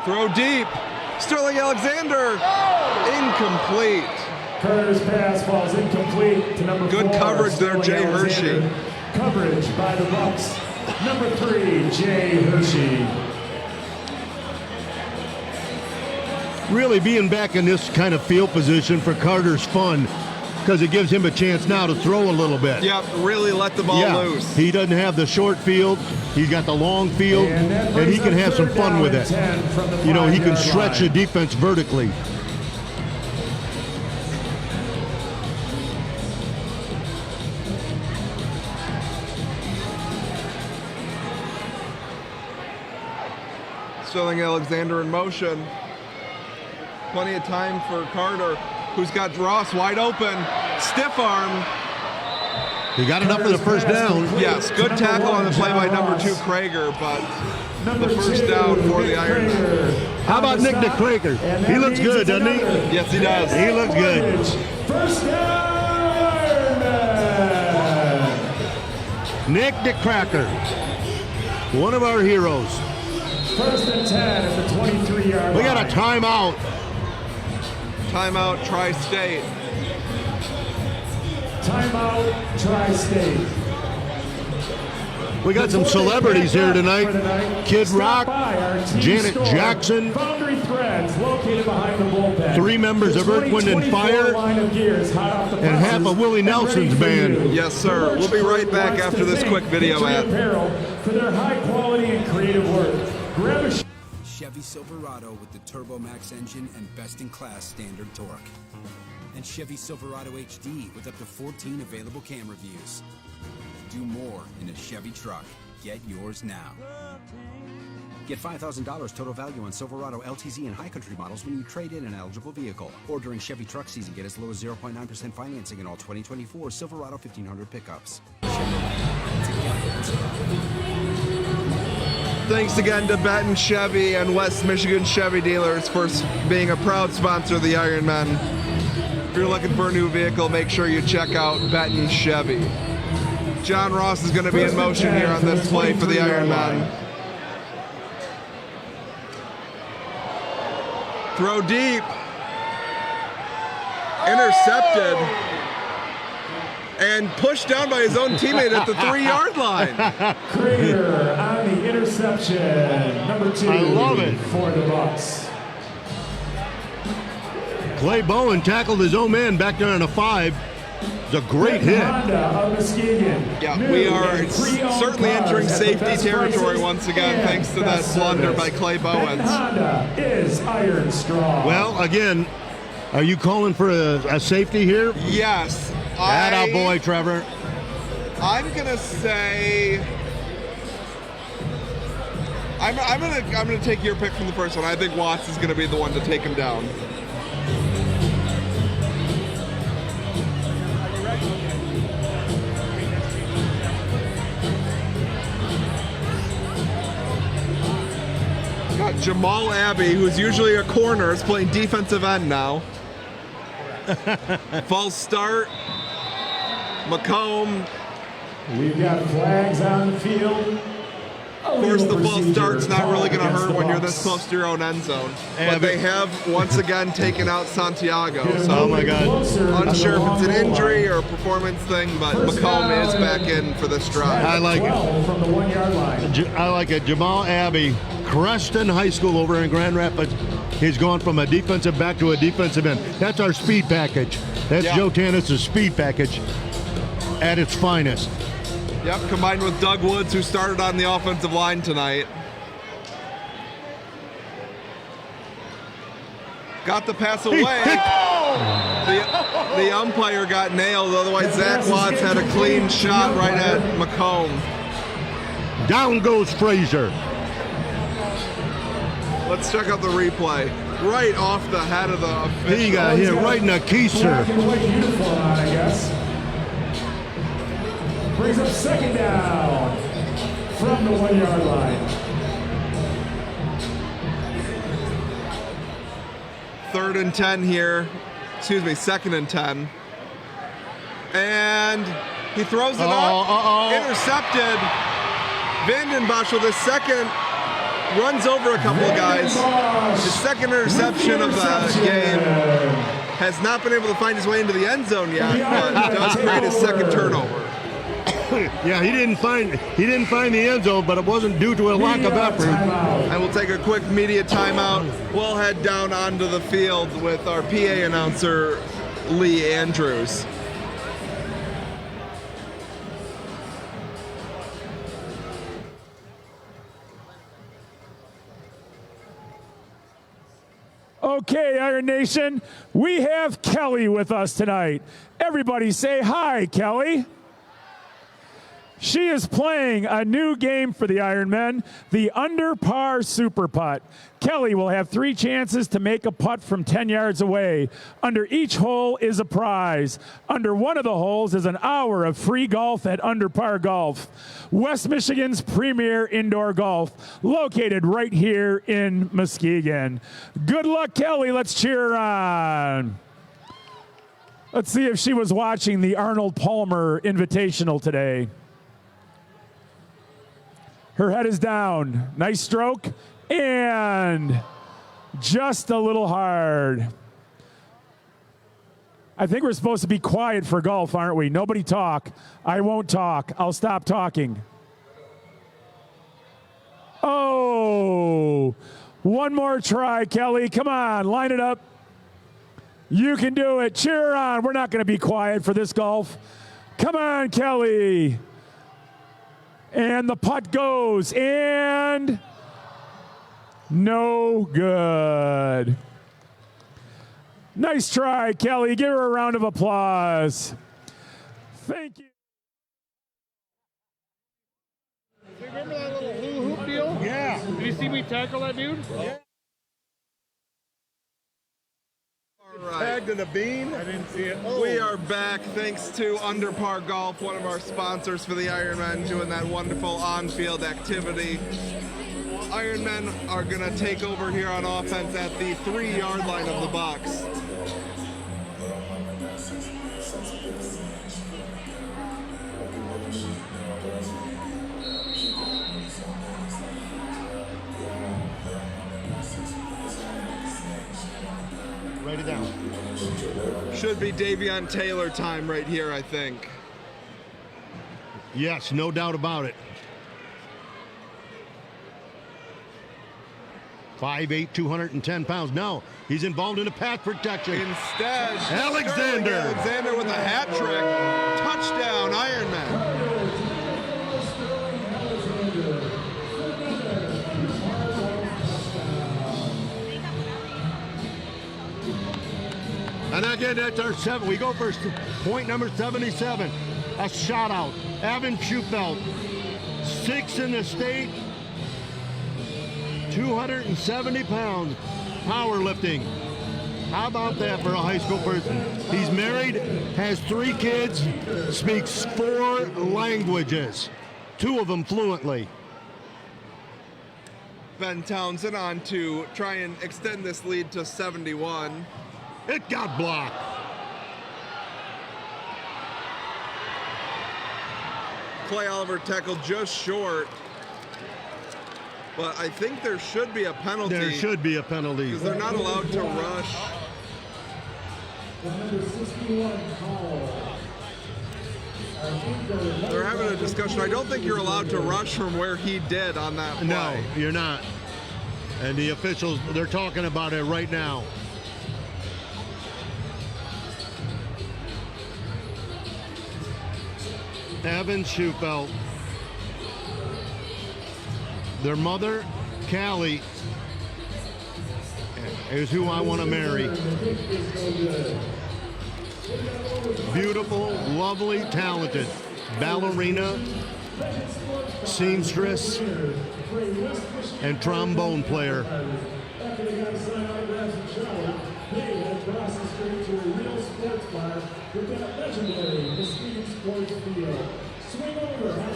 Speaker 7: Throw deep. Sterling Alexander. Incomplete.
Speaker 9: Carter's pass falls incomplete to number 4.
Speaker 7: Good coverage there,
Speaker 9: Sterling
Speaker 7: Jay
Speaker 9: Alexander.
Speaker 7: Hershey.
Speaker 9: Coverage by the Bucks. Number 3, Jay Hershey.
Speaker 8: Really being back in this kind of field position for Carter's fun because it gives him a chance now to throw a little bit.
Speaker 7: Yep, really let the ball loose.
Speaker 8: He doesn't have the short field. He's got the long field, and he can have some fun with it. You know, he can stretch the defense vertically.
Speaker 7: Sterling Alexander in motion. Plenty of time for Carter, who's got Ross wide open. Stiff arm.
Speaker 8: He got it up for the first down.
Speaker 7: Yes, good tackle on the play by number 2, Krager, but the first down for the Ironmen.
Speaker 8: How about Nick DeKrager? He looks good, doesn't he?
Speaker 7: Yes, he does.
Speaker 8: He looks good.
Speaker 9: First down, Ironmen.
Speaker 8: Nick DeKrager, one of our heroes.
Speaker 9: First and 10 at the 23-yard line.
Speaker 8: We got a timeout.
Speaker 7: Timeout, Tri-State.
Speaker 9: Timeout, Tri-State.
Speaker 8: We got some celebrities here tonight. Kid Rock, Janet Jackson,
Speaker 9: Foundry Threads, located behind the bullpen.
Speaker 8: 3 members of Earth, Wind, and Fire, and half of Willie Nelson's band.
Speaker 7: Yes, sir. We'll be right back after this quick video ad.
Speaker 9: For their high quality and creative work. Grab a
Speaker 11: Chevy Silverado with the Turbo Max engine and best-in-class standard torque. And Chevy Silverado HD with up to 14 available camera views. Do more in a Chevy truck. Get yours now. Get $5,000 total value on Silverado LTZ and High Country models when you trade in an eligible vehicle. Or during Chevy truck season, get as low as 0.9% financing in all 2024 Silverado 1500 pickups.
Speaker 7: Thanks again to Benton Chevy and West Michigan Chevy dealers for being a proud sponsor of the Ironmen. If you're looking for a new vehicle, make sure you check out Benton Chevy. John Ross is going to be in motion here on this play for the Ironmen. Throw deep. Intercepted. And pushed down by his own teammate at the 3-yard line.
Speaker 9: Crater on the interception. Number 2.
Speaker 8: I love it.
Speaker 9: For the Bucks.
Speaker 8: Clay Bowen tackled his own man back there on a 5. It's a great hit.
Speaker 7: Yeah, we are certainly entering safety territory once again, thanks to that blunder by Clay Bowens.
Speaker 9: Honda is iron strong.
Speaker 8: Well, again, are you calling for a safety here?
Speaker 7: Yes.
Speaker 8: Atta boy, Trevor.
Speaker 7: I'm gonna say I'm gonna take your pick from the first one. I think Watts is gonna be the one to take him down. Got Jamal Abbey, who's usually a corner, is playing defensive end now. False start. McComb.
Speaker 9: We've got flags on the field.
Speaker 7: Of course, the false start's not really going to hurt when you're this close to your own end zone. But they have once again taken out Santiago. So
Speaker 8: oh my God.
Speaker 7: Unsure if it's an injury or a performance thing, but McComb is back in for this drive.
Speaker 8: I like it.
Speaker 9: From the 1-yard line.
Speaker 8: I like it. Jamal Abbey, Creston High School over in Grand Rapids. He's gone from a defensive back to a defensive end. That's our speed package. That's Joe Tanis' speed package at its finest.
Speaker 7: Yep, combined with Doug Woods, who started on the offensive line tonight. Got the pass away. The umpire got nailed, otherwise Zach Watts had a clean shot right at McComb.
Speaker 8: Down goes Frazier.
Speaker 7: Let's check out the replay. Right off the head of the official.
Speaker 8: He got hit right in the keister.
Speaker 9: Uniform on, I guess. Brings up second down from the 1-yard line.
Speaker 7: Third and 10 here. Excuse me, second and 10. And he throws it up. Intercepted. Vanden Bosch with his second, runs over a couple of guys. His second interception of the game. Has not been able to find his way into the end zone yet, but does create his second turnover.
Speaker 8: Yeah, he didn't find the end zone, but it wasn't due to a lack of effort.
Speaker 7: And we'll take a quick media timeout. We'll head down onto the field with our PA announcer, Lee Andrews.
Speaker 9: Okay, Iron Nation, we have Kelly with us tonight. Everybody say hi, Kelly. She is playing a new game for the Ironmen, the under par super putt. Kelly will have 3 chances to make a putt from 10 yards away. Under each hole is a prize. Under one of the holes is an hour of free golf at Under Par Golf, West Michigan's premier indoor golf, located right here in Muskegon. Good luck, Kelly. Let's cheer her on. Let's see if she was watching the Arnold Palmer Invitational today. Her head is down. Nice stroke. And just a little hard. I think we're supposed to be quiet for golf, aren't we? Nobody talk. I won't talk. I'll stop talking. One more try, Kelly. Come on, line it up. You can do it. Cheer her on. We're not going to be quiet for this golf. Come on, Kelly. And the putt goes, and no good. Nice try, Kelly. Give her a round of applause. Thank you.
Speaker 4: Remember that little hula hoop deal? Yeah. Did you see me tackle that dude? Yeah.
Speaker 7: Tagged in a beam.
Speaker 4: I didn't see it.
Speaker 7: We are back thanks to Under Par Golf, one of our sponsors for the Ironmen, doing that wonderful on-field activity. Ironmen are going to take over here on offense at the 3-yard line of the box.
Speaker 8: Write it down.
Speaker 7: Should be Davion Taylor time right here, I think.
Speaker 8: Yes, no doubt about it. 5'8", 210 pounds. No, he's involved in a pass protection.
Speaker 7: Instead,
Speaker 8: Alexander.
Speaker 7: Alexander with a hat trick. Touchdown, Ironman.
Speaker 8: And again, that's our 7. We go for point number 77. A shot out. Evan Schufelt, 6 in the state, 270 pounds, powerlifting. How about that for a high school person? He's married, has 3 kids, speaks 4 languages, 2 of them fluently.
Speaker 7: Ben Townsend on to try and extend this lead to 71.
Speaker 8: It got blocked.
Speaker 7: Clay Oliver tackled just short. But I think there should be a penalty.
Speaker 8: There should be a penalty.
Speaker 7: Because they're not allowed to rush. They're having a discussion. I don't think you're allowed to rush from where he did on that play.
Speaker 8: No, you're not. And the officials, they're talking about it right now. Evan Schufelt. Their mother, Callie, is who I want to marry. Beautiful, lovely, talented ballerina, seamstress, and trombone player.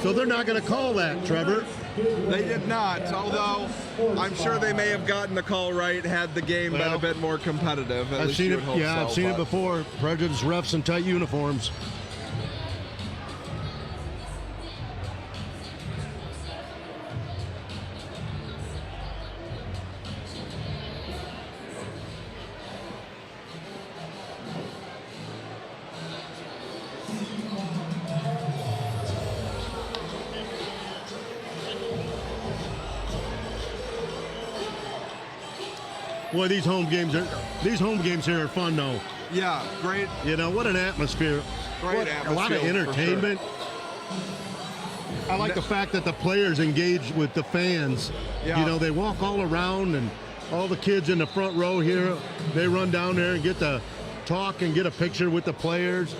Speaker 8: So they're not going to call that, Trevor.
Speaker 7: They did not, although I'm sure they may have gotten the call right had the game been a bit more competitive.
Speaker 8: I've seen it. Yeah, I've seen it before. Prejudiced refs in tight uniforms. Boy, these home games here are fun, though.
Speaker 7: Yeah, great.
Speaker 8: You know, what an atmosphere.
Speaker 7: Great atmosphere.
Speaker 8: A lot of entertainment. Sure. I like the fact that the players engage with the fans. Yeah. You know, they walk all around, and all the kids in the front row here, they run down there and get to talk and get a picture with the players.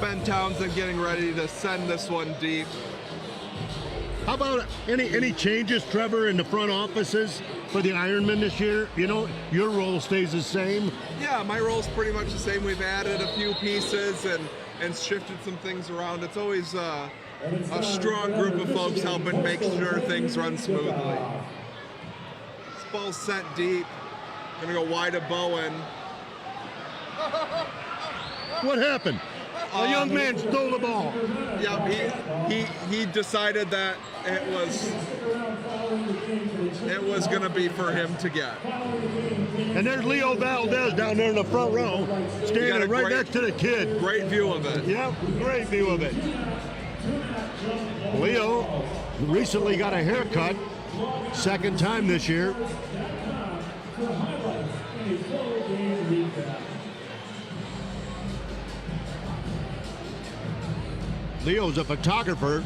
Speaker 7: Ben Townsend getting ready to send this one deep.
Speaker 8: How about any changes, Trevor, in the front offices for the Ironmen this year? You know, your role stays the same.
Speaker 7: Yeah, my role's pretty much the same. We've added a few pieces and shifted some things around. It's always a strong group of folks helping make sure things run smoothly. This ball's sent deep. Gonna go wide of Bowen.
Speaker 8: What happened? A young man stole the ball.
Speaker 7: Yeah, he decided that it was going to be for him to get.
Speaker 8: And there's Leo Valdez down there in the front row, standing right next to the kid.
Speaker 7: Great view of it.
Speaker 8: Yep, great view of it. Leo recently got a haircut, second time this year. Leo's a photographer.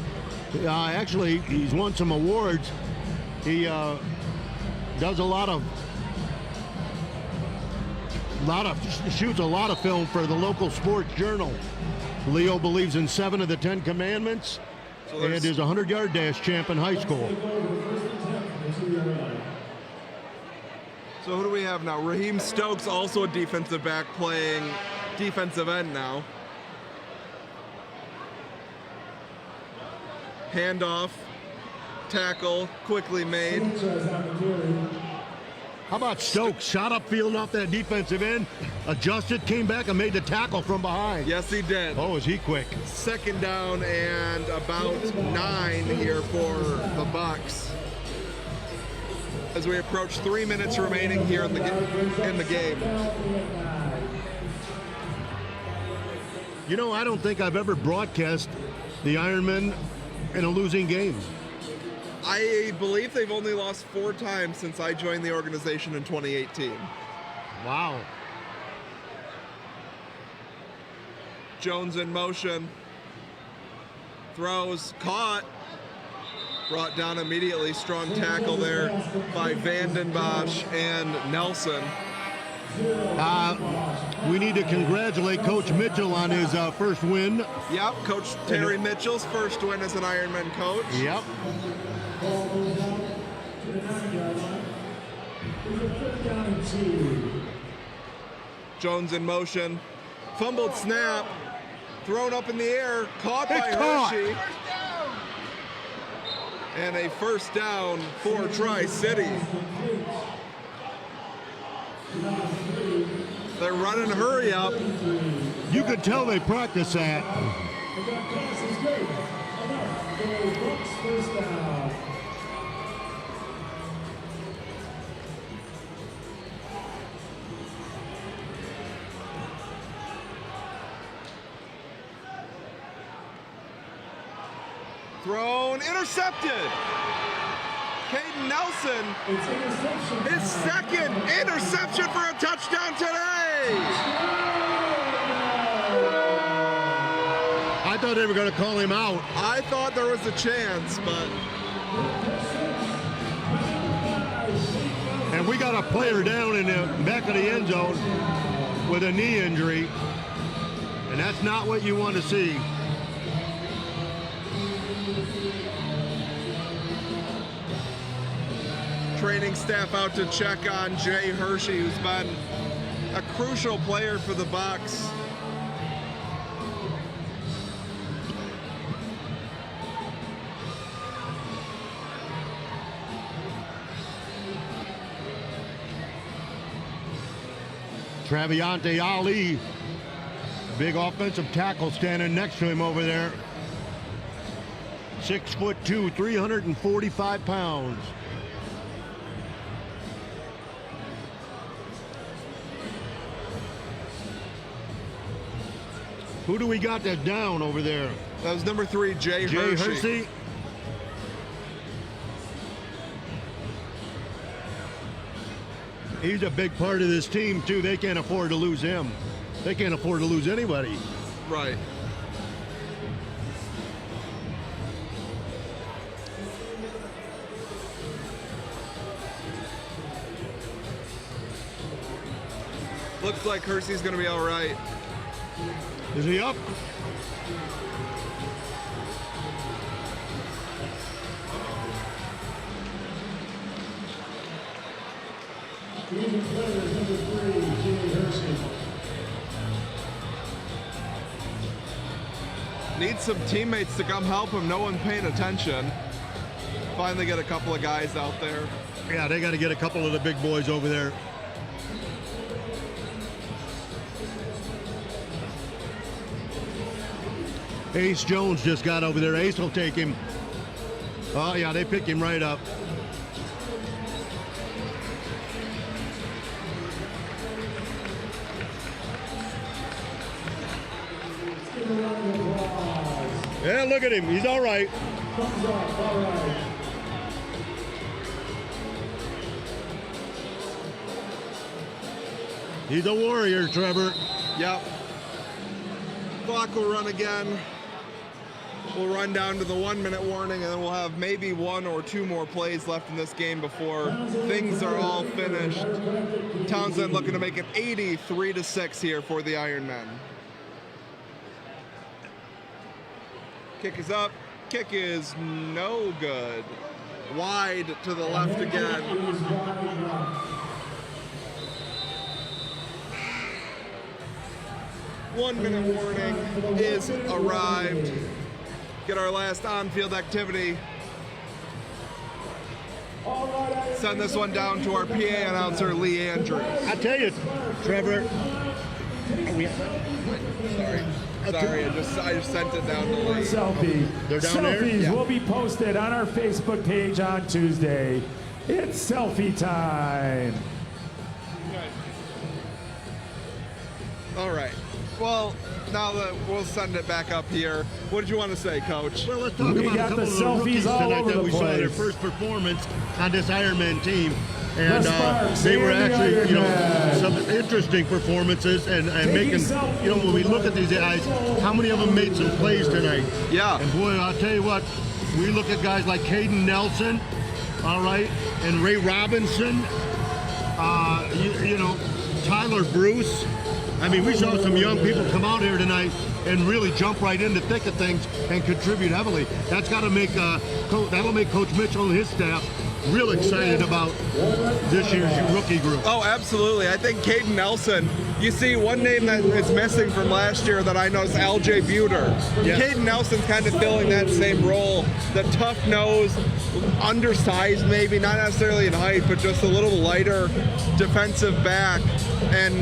Speaker 8: Actually, he's won some awards. He does shoots a lot of film for the local sports journal. Leo believes in 7 of the 10 commandments and is a 100-yard dash champ in high school.
Speaker 7: So who do we have now? Raheem Stokes, also a defensive back, playing defensive end now. Handoff, tackle, quickly made.
Speaker 8: How about Stokes? Shot up field off that defensive end, adjusted, came back and made the tackle from behind.
Speaker 7: Yes, he did.
Speaker 8: Oh, is he quick.
Speaker 7: Second down and about 9 here for the Bucks. As we approach 3 minutes remaining here in the game.
Speaker 8: You know, I don't think I've ever broadcast the Ironmen in a losing game.
Speaker 7: I believe they've only lost 4 times since I joined the organization in 2018.
Speaker 8: Wow.
Speaker 7: Jones in motion. Throws, caught. Brought down immediately. Strong tackle there by Vanden Bosch and Nelson.
Speaker 8: We need to congratulate Coach Mitchell on his first win.
Speaker 7: Yep, Coach Terry Mitchell's first win as an Ironman coach.
Speaker 8: Yep.
Speaker 7: Jones in motion. Fumbled snap. Thrown up in the air. Caught by Hershey. And a first down for Tri-City. They're running hurry up.
Speaker 8: You could tell they practice that.
Speaker 7: Thrown, intercepted. Caden Nelson, his second interception for a touchdown today.
Speaker 8: I thought they were going to call him out.
Speaker 7: I thought there was a chance, but.
Speaker 8: And we got a player down in the back of the end zone with a knee injury, and that's not what you want to see.
Speaker 7: Training staff out to check on Jay Hershey, who's been a crucial player for the Bucks.
Speaker 8: Traviante Ali, big offensive tackle standing next to him over there. 6'2", 345 pounds. Who do we got that down over there?
Speaker 7: That was number 3, Jay Hershey.
Speaker 8: He's a big part of this team, too. They can't afford to lose him. They can't afford to lose anybody.
Speaker 7: Right. Looks like Hershey's going to be all right.
Speaker 8: Is he up?
Speaker 7: Needs some teammates to come help him. No one paying attention. Finally get a couple of guys out there.
Speaker 8: Yeah, they got to get a couple of the big boys over there. Ace Jones just got over there. Ace will take him. Oh, yeah, they pick him right up. Yeah, look at him. He's all right.
Speaker 9: Thumbs up, all right.
Speaker 8: He's a warrior, Trevor.
Speaker 7: Yep. Clock will run again. We'll run down to the 1 minute warning, and then we'll have maybe 1 or 2 more plays left in this game before things are all finished. Townsend looking to make it 83-6 here for the Ironmen. Kick is up. Kick is no good. Wide to the left again. 1 minute warning is arrived. Get our last on-field activity. Send this one down to our PA announcer, Lee Andrews.
Speaker 8: I tell you, Trevor.
Speaker 7: Sorry, I just sent it down to Lee.
Speaker 9: Selfie.
Speaker 8: They're down
Speaker 9: Selfies
Speaker 8: there?
Speaker 9: will be posted on our Facebook page on Tuesday. It's selfie time.
Speaker 7: All right. Well, now that we'll send it back up here. What did you want to say, Coach?
Speaker 8: Well, let's talk
Speaker 9: We
Speaker 8: about a
Speaker 9: got
Speaker 8: couple
Speaker 9: the
Speaker 8: of the rookies
Speaker 9: selfies all
Speaker 8: tonight
Speaker 9: over
Speaker 8: that
Speaker 9: the
Speaker 8: we saw their
Speaker 9: place.
Speaker 8: first performance on this Ironman team. And
Speaker 9: Sparks
Speaker 8: they were
Speaker 9: and the
Speaker 8: actually, you know,
Speaker 9: Ironman.
Speaker 8: some interesting performances and making, you know, when we look at these guys, how many of them made some plays tonight?
Speaker 7: Yeah.
Speaker 8: And boy, I'll tell you what, we look at guys like Caden Nelson, all right, and Ray Robinson, you know, Tyler Bruce. I mean, we saw some young people come out here tonight and really jump right in the thick of things and contribute heavily. That's got to make that'll make Coach Mitchell and his staff real excited about this year's rookie group.
Speaker 7: Oh, absolutely. I think Caden Nelson, you see one name that is missing from last year that I know is LJ Buter.
Speaker 8: Yes.
Speaker 7: Caden Nelson's kind of filling that same role, the tough-nosed, undersized maybe, not necessarily in height, but just a little lighter defensive back, and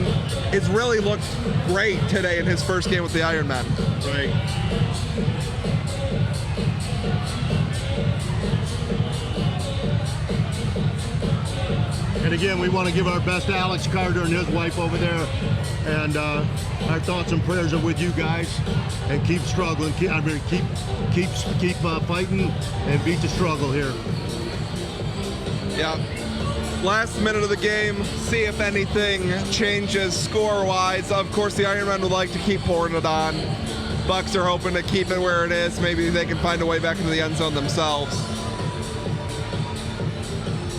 Speaker 7: it's really looked great today in his first game with the Ironmen.
Speaker 8: Right. And again, we want to give our best to Alex Carter and his wife over there. And our thoughts and prayers are with you guys. And keep struggling. Keep fighting and beat the struggle here.
Speaker 7: Yeah. Last minute of the game, see if anything changes score-wise. Of course, the Ironmen would like to keep pouring it on. Bucks are hoping to keep it where it is. Maybe they can find a way back into the end zone themselves.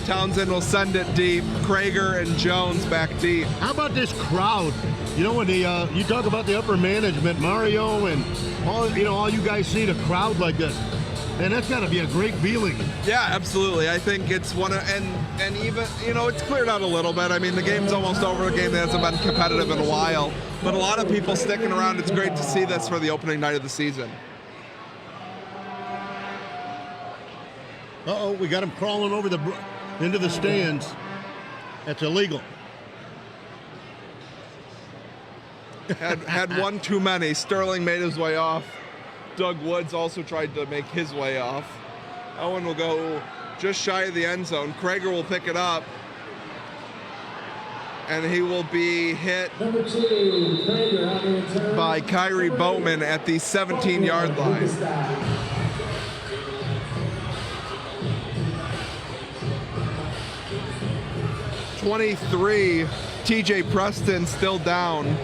Speaker 7: Townsend will send it deep. Krager and Jones back deep.
Speaker 8: How about this crowd? You know, when you talk about the upper management, Mario and all you guys see the crowd like this. And that's got to be a great feeling.
Speaker 7: Yeah, absolutely. I think it's one of, and even, you know, it's cleared out a little bit. I mean, the game's almost over, a game that hasn't been competitive in a while. But a lot of people sticking around. It's great to see this for the opening night of the season.
Speaker 8: Uh-oh, we got him crawling over into the stands. That's illegal.
Speaker 7: Had one too many. Sterling made his way off. Doug Woods also tried to make his way off. Owen will go just shy of the end zone. Krager will pick it up. And he will be hit by Kyrie Bowman at the 17-yard line. .23, TJ Preston still down.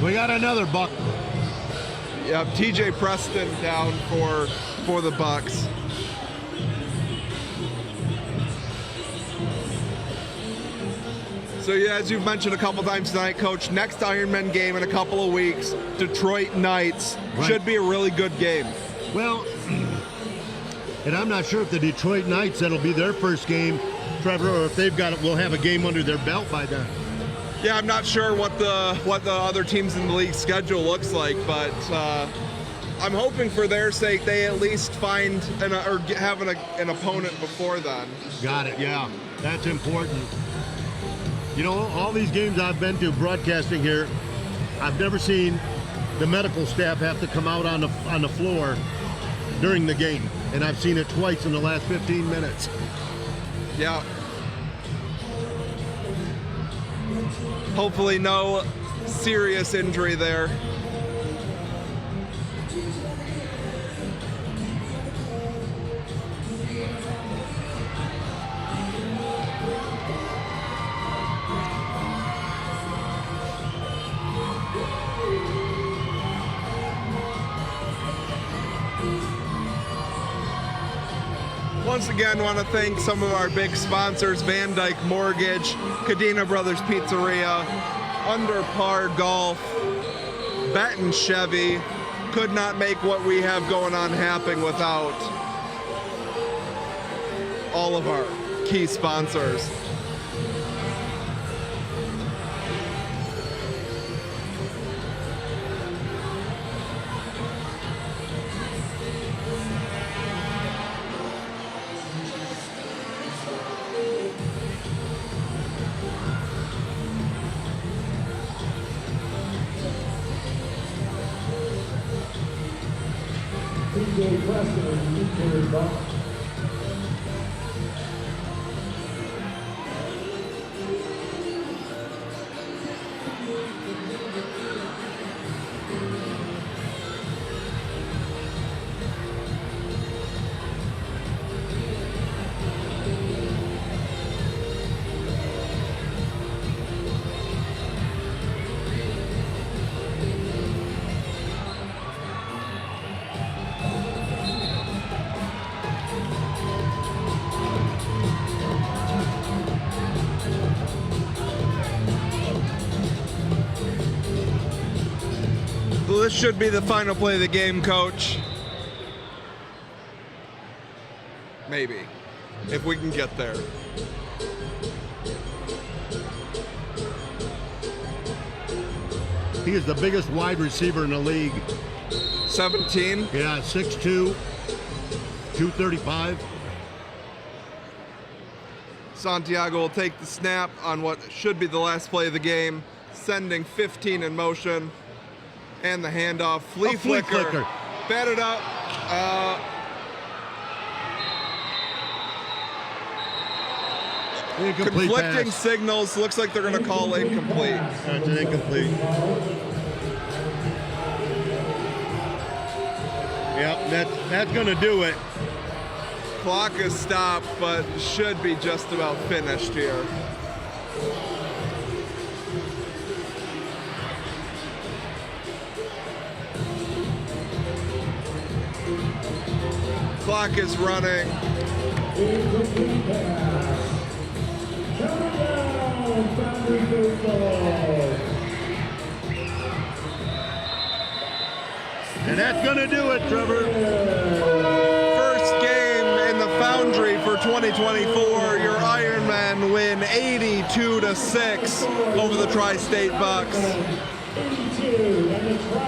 Speaker 8: We got another buck.
Speaker 7: Yep, TJ Preston down for the Bucks. So yeah, as you've mentioned a couple times tonight, Coach, next Ironman game in a couple of weeks, Detroit Knights.
Speaker 8: Right.
Speaker 7: Should be a really good game.
Speaker 8: Well, and I'm not sure if the Detroit Knights, that'll be their first game, Trevor, or if we'll have a game under their belt by then.
Speaker 7: Yeah, I'm not sure what the other teams in the league schedule looks like, but I'm hoping for their sake they at least find have an opponent before then.
Speaker 8: Got it, yeah. That's important. You know, all these games I've been to broadcasting here, I've never seen the medical staff have to come out on the floor during the game, and I've seen it twice in the last 15 minutes.
Speaker 7: Yeah. Hopefully no serious injury there. Once again, want to thank some of our big sponsors, Van Dyke Mortgage, Cadena Brothers Pizzeria, Under Par Golf, Benton Chevy. Could not make what we have going on happen without all of our key sponsors. Well, this should be the final play of the game, Coach. Maybe, if we can get there.
Speaker 8: He is the biggest wide receiver in the league.
Speaker 7: 17?
Speaker 8: Yeah, 6'2", 235.
Speaker 7: Santiago will take the snap on what should be the last play of the game, sending 15 in motion. And the handoff, flea flicker. Batted up.
Speaker 8: Incomplete
Speaker 7: Conflicting
Speaker 8: pass.
Speaker 7: signals. Looks like they're going to call incomplete.
Speaker 8: That's an incomplete. Yep, that's going to do it.
Speaker 7: Clock is stopped, but should be just about finished here. Clock is running.
Speaker 8: And that's going to do it, Trevor.
Speaker 7: First game in the Foundry for 2024. Your Ironmen win 82-6 over the Tri-State Bucks.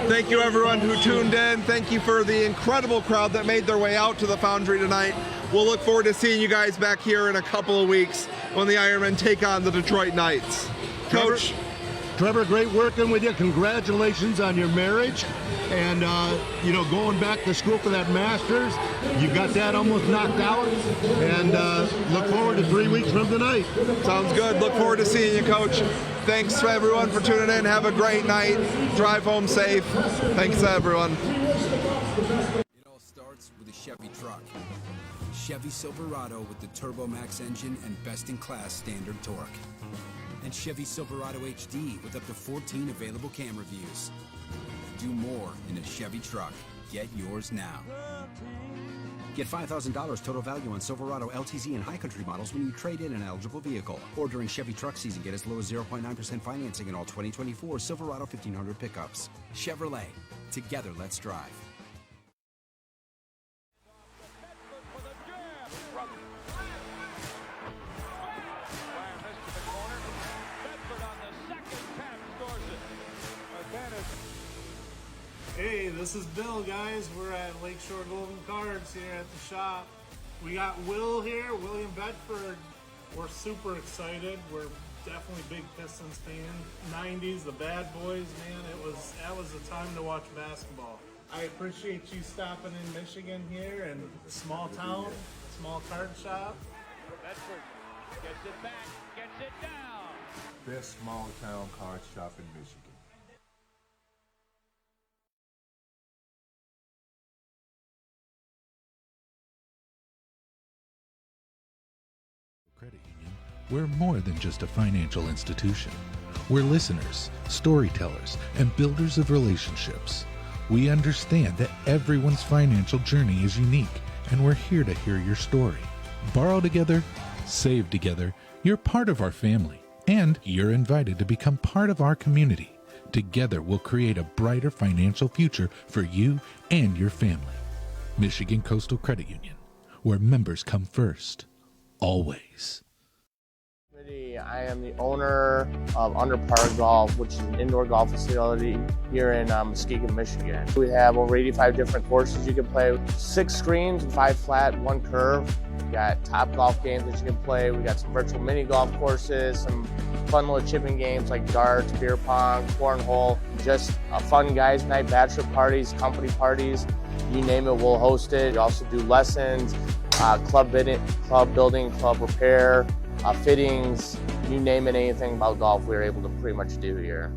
Speaker 7: Thank you everyone who tuned in. Thank you for the incredible crowd that made their way out to the Foundry tonight. We'll look forward to seeing you guys back here in a couple of weeks when the Ironmen take on the Detroit Knights. Coach.
Speaker 8: Trevor, great working with you. Congratulations on your marriage. And, going back to school for that master's, you got that almost knocked out. And look forward to 3 weeks from tonight.
Speaker 7: Sounds good. Look forward to seeing you, Coach. Thanks everyone for tuning in. Have a great night. Drive home safe. Thanks everyone.
Speaker 11: It all starts with a Chevy truck. Chevy Silverado with the Turbo Max engine and best-in-class standard torque. And Chevy Silverado HD with up to 14 available camera views. Do more in a Chevy truck. Get yours now. Get $5,000 total value on Silverado LTZ and High Country models when you trade in an eligible vehicle. Or during Chevy truck season, get as low as 0.9% financing in all 2024 Silverado 1500 pickups. Chevrolet. Together, let's drive.
Speaker 14: Hey, this is Bill, guys. We're at Lakeshore Golden Cards here at the shop. We got Will here, William Bedford. We're super excited. We're definitely big Pistons fan. 90s, the Bad Boys, man. That was the time to watch basketball. I appreciate you stopping in Michigan here and small town, small card shop.
Speaker 4: Bedford gets it back, gets it down.
Speaker 15: best small town card shop in Michigan.
Speaker 2: Credit Union, we're more than just a financial institution. We're listeners, storytellers, and builders of relationships. We understand that everyone's financial journey is unique, and we're here to hear your story. Borrow together, save together. You're part of our family, and you're invited to become part of our community. Together, we'll create a brighter financial future for you and your family. Michigan Coastal Credit Union, where members come first. Always.
Speaker 3: I am the owner of Under Par Golf, which is an indoor golf facility here in Muskegon, Michigan. We have over 85 different courses you can play. 6 screens, 5 flat, 1 curve. We got top golf games that you can play. We got some virtual mini golf courses, some fun little chipping games like darts, beer pong, cornhole. Just a fun guys' night, bachelor parties, company parties. You name it, we'll host it. We also do lessons, club building, club repair, fittings, you name it, anything about golf we're able to pretty much do here.